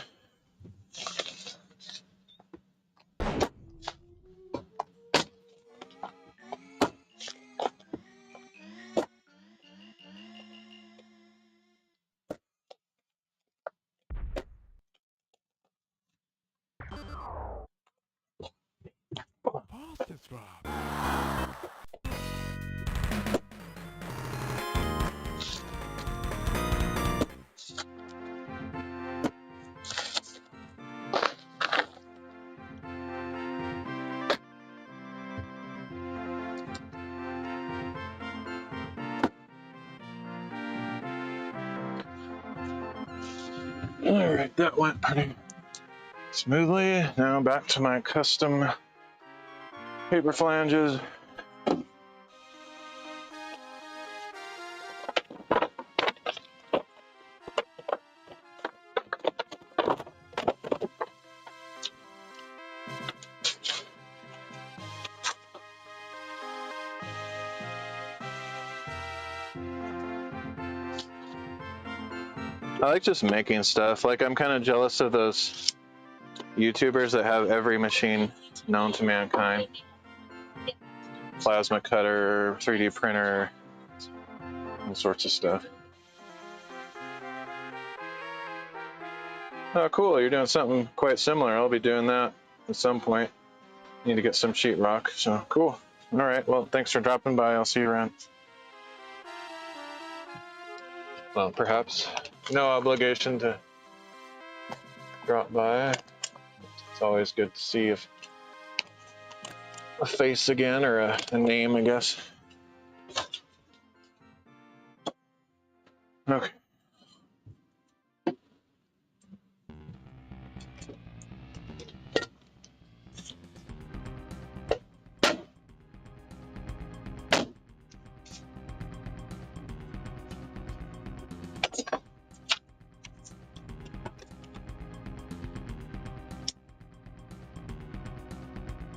All right, that went pretty smoothly. Now back to my custom paper flanges. I like just making stuff. Like, I'm kind of jealous of those YouTubers that have every machine known to mankind. Plasma cutter, 3D printer, all sorts of stuff. Oh, cool. You're doing something quite similar. I'll be doing that at some point. Need to get some sheetrock, so cool. All right, well, thanks for dropping by. I'll see you around. Well, perhaps no obligation to drop by. It's always good to see if a face again, or a name, I guess. Okay.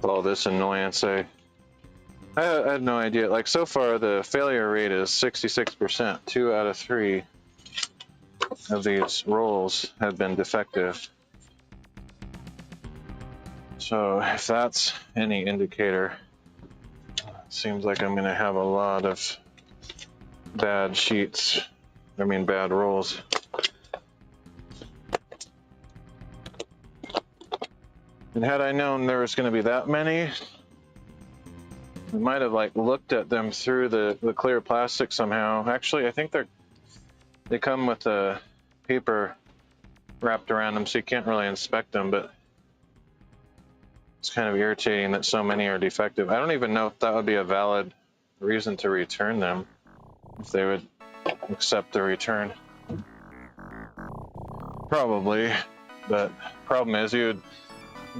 All this annoyance, I had no idea. Like, so far the failure rate is 66%. 2 out of 3 of these rolls have been defective. So if that's any indicator, it seems like I'm going to have a lot of bad sheets. I mean, bad rolls. And had I known there was going to be that many, I might have like looked at them through the clear plastic somehow. Actually, I think they come with a paper wrapped around them, so you can't really inspect them, but it's kind of irritating that so many are defective. I don't even know if that would be a valid reason to return them, if they would accept the return. Probably, but problem is you would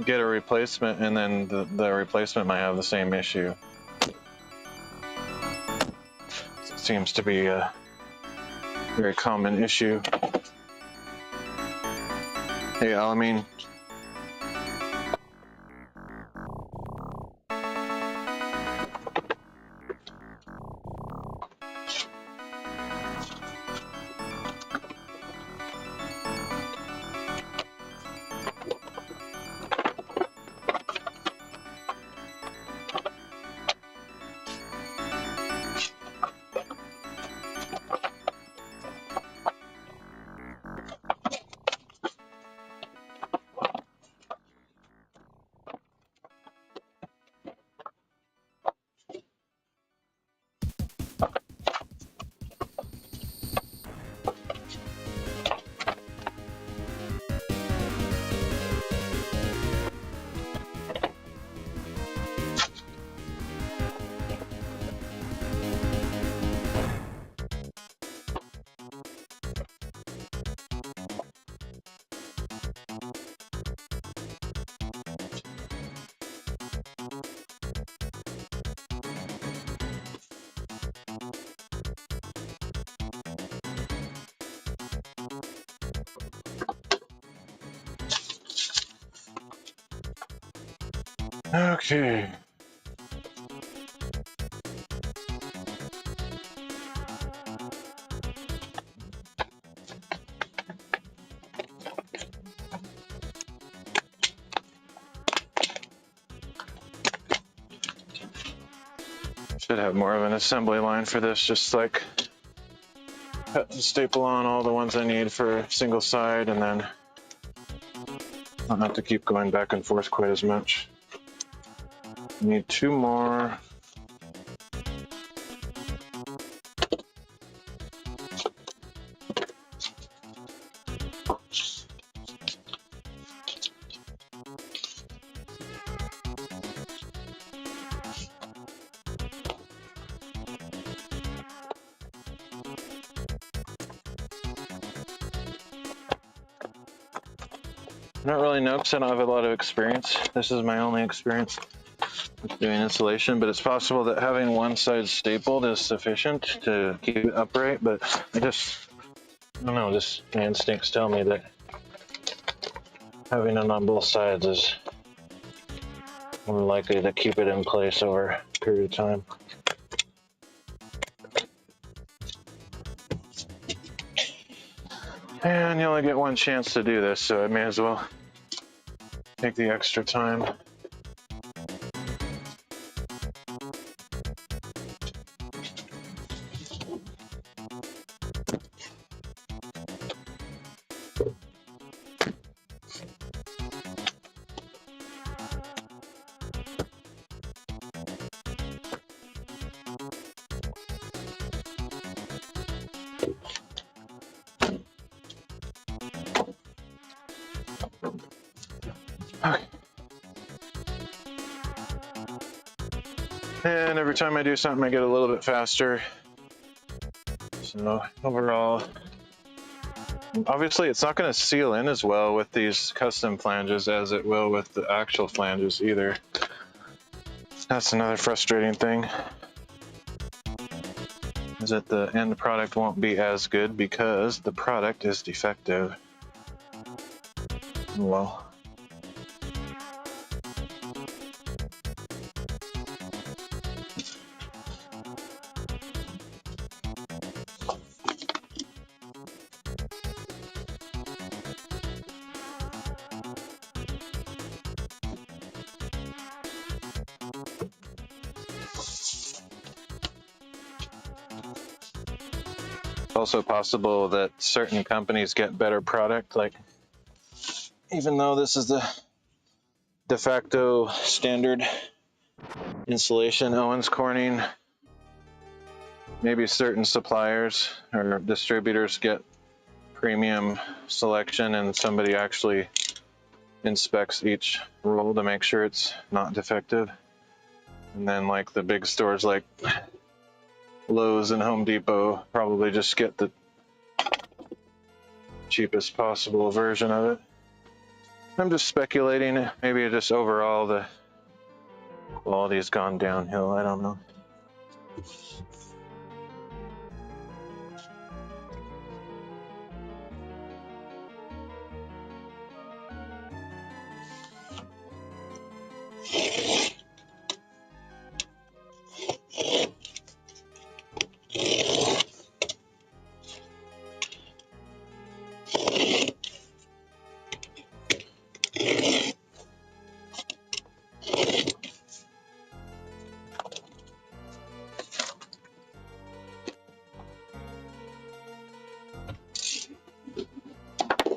get a replacement, and then the replacement might have the same issue. It seems to be a very common issue. Hey, Alameen. Okay. Should have more of an assembly line for this, just like cut and staple on all the ones I need for a single side, and then I'll have to keep going back and forth quite as much. Need 2 more. I don't really know because I don't have a lot of experience. This is my only experience with doing insulation, but it's possible that having one side stapled is sufficient to keep it upright, but I don't know, just my instincts tell me that having it on both sides is more likely to keep it in place over a period of time. And you only get one chance to do this, so I may as well take the extra time. And every time I do something, I get a little bit faster. So overall, obviously it's not going to seal in as well with these custom flanges as it will with the actual flanges either. That's another frustrating thing, is that the end product won't be as good because the product is defective. Well. Also possible that certain companies get better product, like even though this is the de facto standard insulation, Owens Corning, maybe certain suppliers or distributors get premium selection and somebody actually inspects each roll to make sure it's not defective. And then like the big stores like Lowe's and Home Depot probably just get the cheapest possible version of it. I'm just speculating. Maybe just overall the quality has gone downhill. I don't know.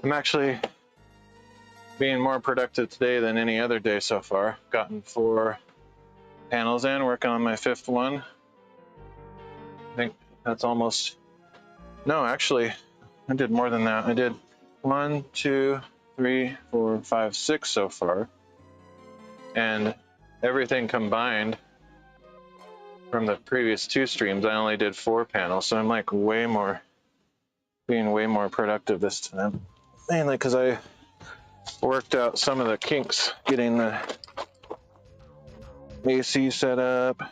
I'm actually being more productive today than any other day so far. Gotten 4 panels in, working on my 5th one. I think that's almost, no, actually, I did more than that. I did 1, 2, 3, 4, 5, 6 so far. And everything combined from the previous 2 streams, I only did 4 panels. So I'm like being way more productive this time. Mainly because I worked out some of the kinks getting the AC set up,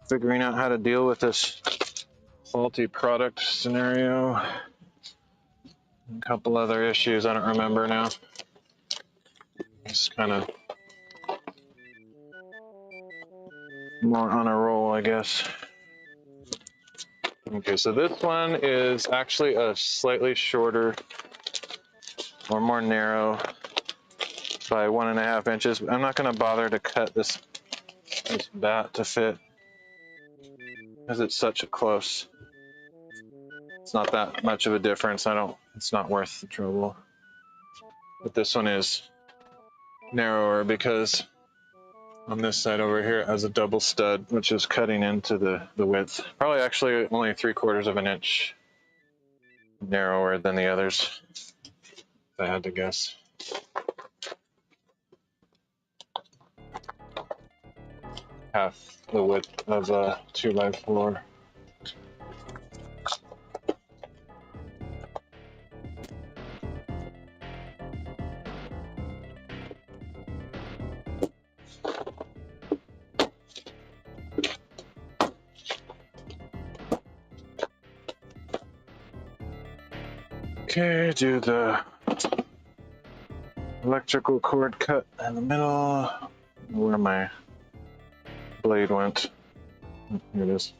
figuring out how to deal with this faulty product scenario, a couple other issues I don't remember now. Just kind of more on a roll, I guess. Okay, so this one is actually a slightly shorter or more narrow by 1.5 inches. I'm not going to bother to cut this bat to fit because it's such a close. It's not that much of a difference. It's not worth the trouble. But this one is narrower because on this side over here it has a double stud, which is cutting into the width. Probably actually only 3/4 of an inch narrower than the others, if I had to guess. Half the width of a 2x4. Okay, do the electrical cord cut in the middle. Where my blade went. Here it is.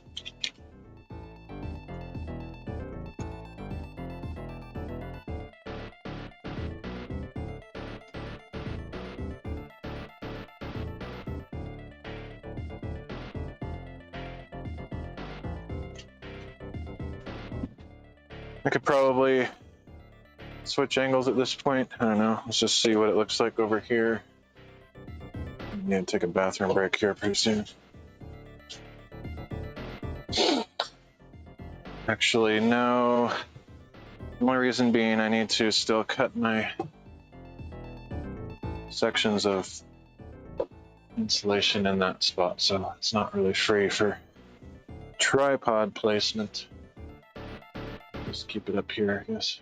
I could probably switch angles at this point. I don't know. Let's just see what it looks like over here. I need to take a bathroom break here pretty soon. Actually, no. The only reason being I need to still cut my sections of insulation in that spot, so it's not really free for tripod placement. Just keep it up here, I guess.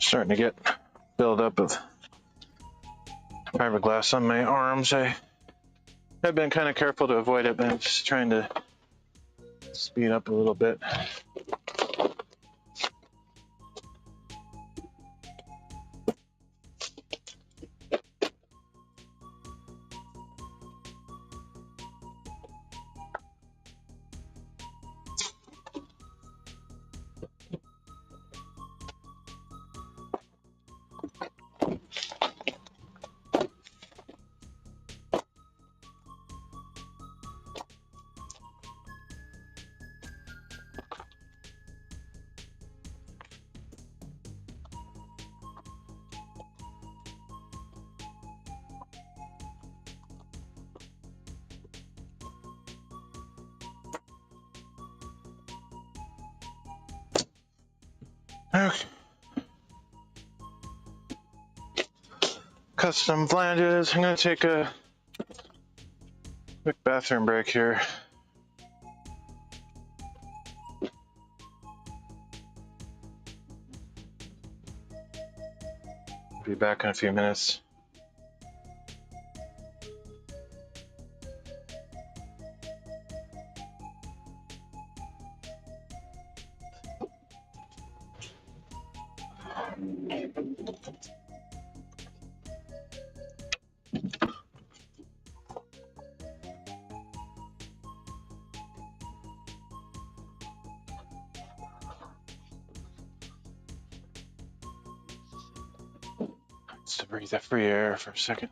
Starting to get buildup of fiberglass on my arms. I've been kind of careful to avoid it, but I'm just trying to speed up a little bit. Okay. Custom flanges. I'm going to take a quick bathroom break here. Be back in a few minutes. Just to breathe that free air for a second.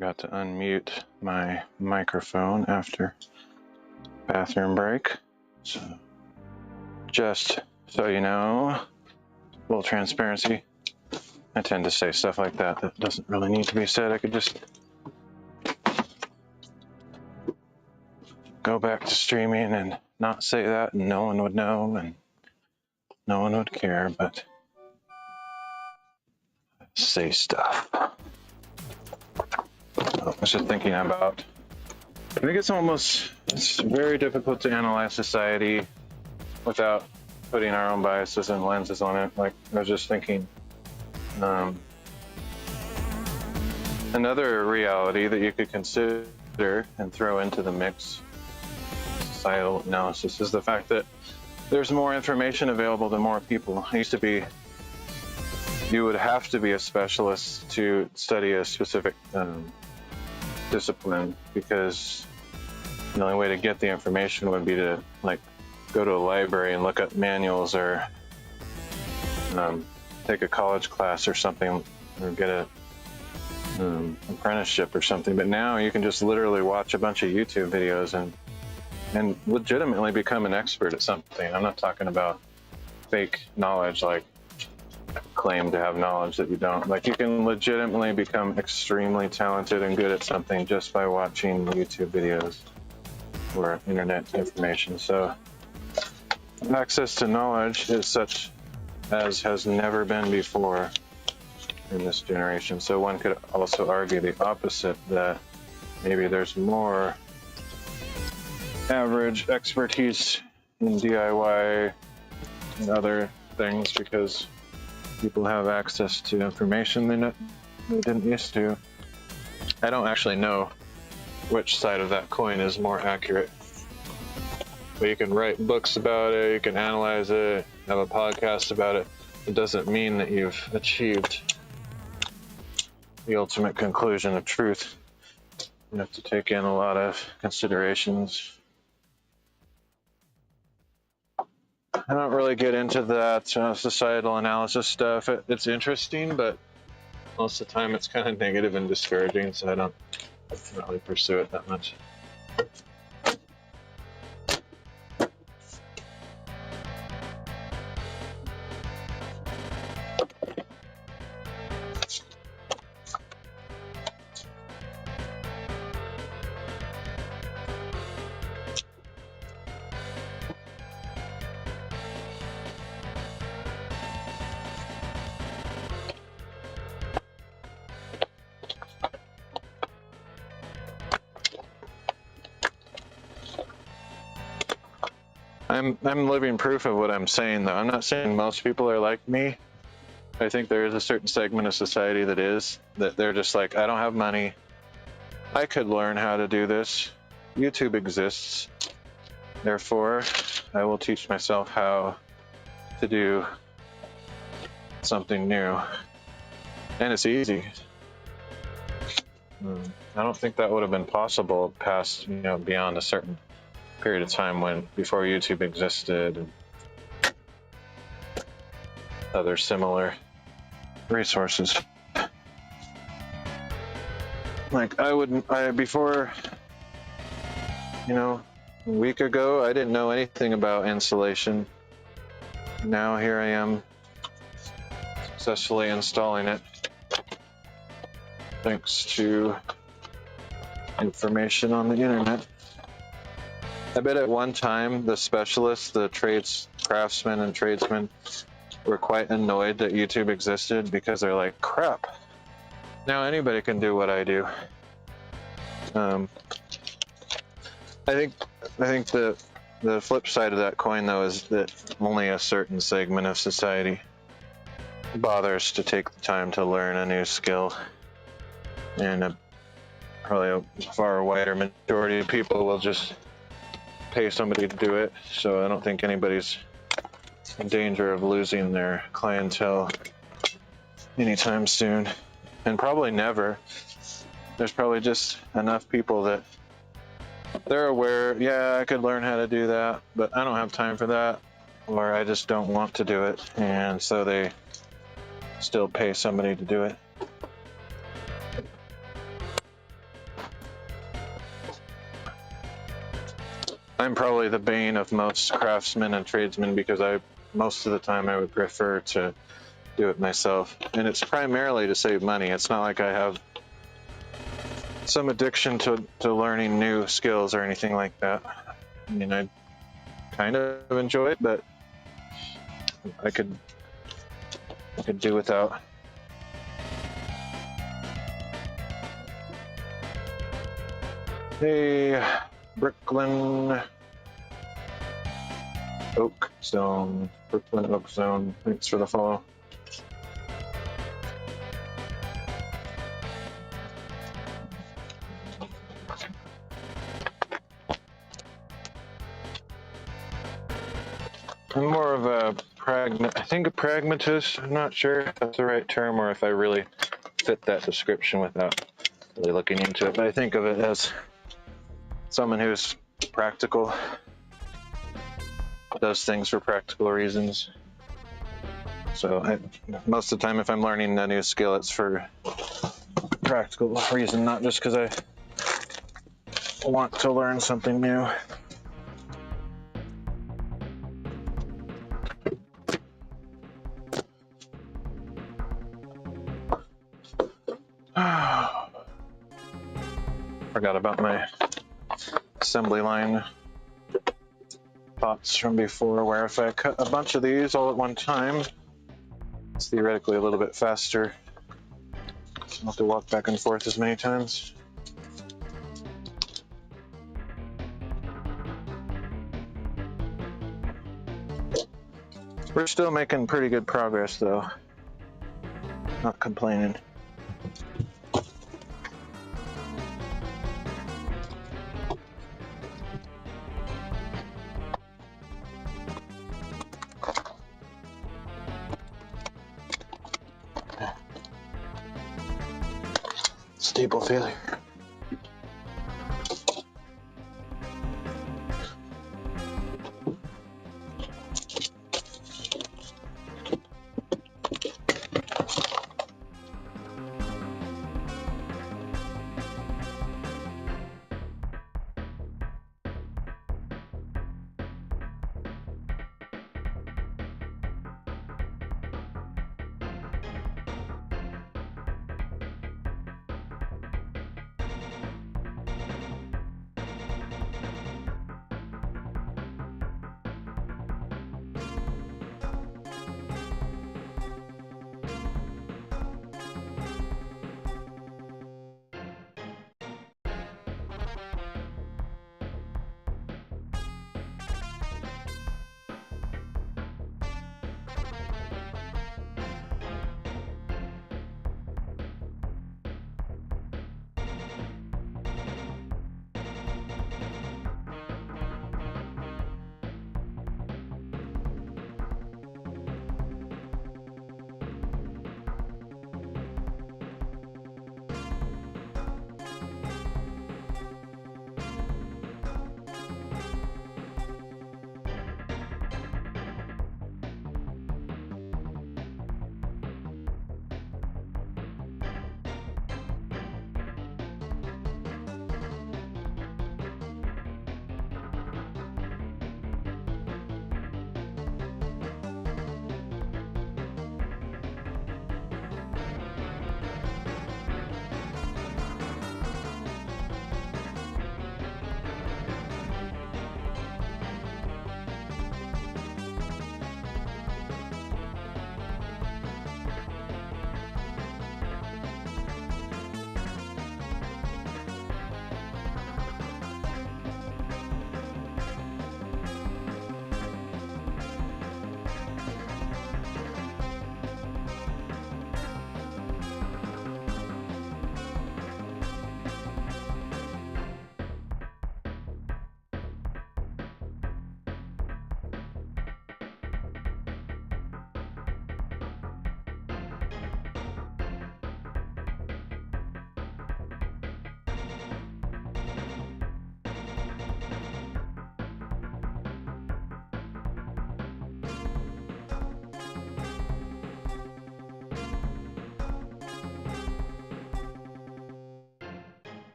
Forgot to unmute my microphone after bathroom break. So just so you know, a little transparency. I tend to say stuff like that doesn't really need to be said. I could just go back to streaming and not say that, and no one would know and no one would care, but say stuff. I was just thinking about, I think it's very difficult to analyze society without putting our own biases and lenses on it. Like, I was just thinking, another reality that you could consider and throw into the mix, societal analysis, is the fact that there's more information available to more people. It used to be you would have to be a specialist to study a specific discipline, because the only way to get the information would be to like go to a library and look up manuals, or take a college class or something, or get a apprenticeship or something. But now you can just literally watch a bunch of YouTube videos and legitimately become an expert at something. I'm not talking about fake knowledge, like claim to have knowledge that you don't. Like, you can legitimately become extremely talented and good at something just by watching YouTube videos or internet information. So access to knowledge is such as has never been before in this generation. So one could also argue the opposite, that maybe there's more average expertise in DIY and other things because people have access to information they didn't used to. I don't actually know which side of that coin is more accurate, but you can write books about it, you can analyze it, have a podcast about it. It doesn't mean that you've achieved the ultimate conclusion of truth. You have to take in a lot of considerations. I don't really get into that societal analysis stuff. It's interesting, but most of the time it's kind of negative and discouraging, so I don't really pursue it that much. I'm living proof of what I'm saying, though. I'm not saying most people are like me. I think there is a certain segment of society that they're just like, I don't have money. I could learn how to do this. YouTube exists. Therefore, I will teach myself how to do something new. And it's easy. I don't think that would have been possible past, beyond a certain period of time before YouTube existed and other similar resources. Like, before, a week ago, I didn't know anything about insulation. Now here I am successfully installing it thanks to information on the internet. I bet at one time the specialists, the craftsmen and tradesmen, were quite annoyed that YouTube existed, because they're like, crap, now anybody can do what I do. I think the flip side of that coin, though, is that only a certain segment of society bothers to take the time to learn a new skill, and probably a far wider majority of people will just pay somebody to do it. So I don't think anybody's in danger of losing their clientele anytime soon, and probably never. There's probably just enough people that they're aware, yeah, I could learn how to do that, but I don't have time for that, or I just don't want to do it, and so they still pay somebody to do it. I'm probably the bane of most craftsmen and tradesmen because most of the time I would prefer to do it myself. And it's primarily to save money. It's not like I have some addiction to learning new skills or anything like that. I mean, I kind of enjoy it, but I could do without. Hey, Brooklyn Oak Zone. Brooklyn Oak Zone. Thanks for the follow. I'm more of a a pragmatist. I'm not sure if that's the right term or if I really fit that description without really looking into it. But I think of it as someone who's practical, does things for practical reasons. So most of the time, if I'm learning a new skill, it's for practical reason, not just because I want to learn something new. Forgot about my assembly line thoughts from before, where if I cut a bunch of these all at one time, it's theoretically a little bit faster. So I don't have to walk back and forth as many times. We're still making pretty good progress though. Not complaining. Stable failure.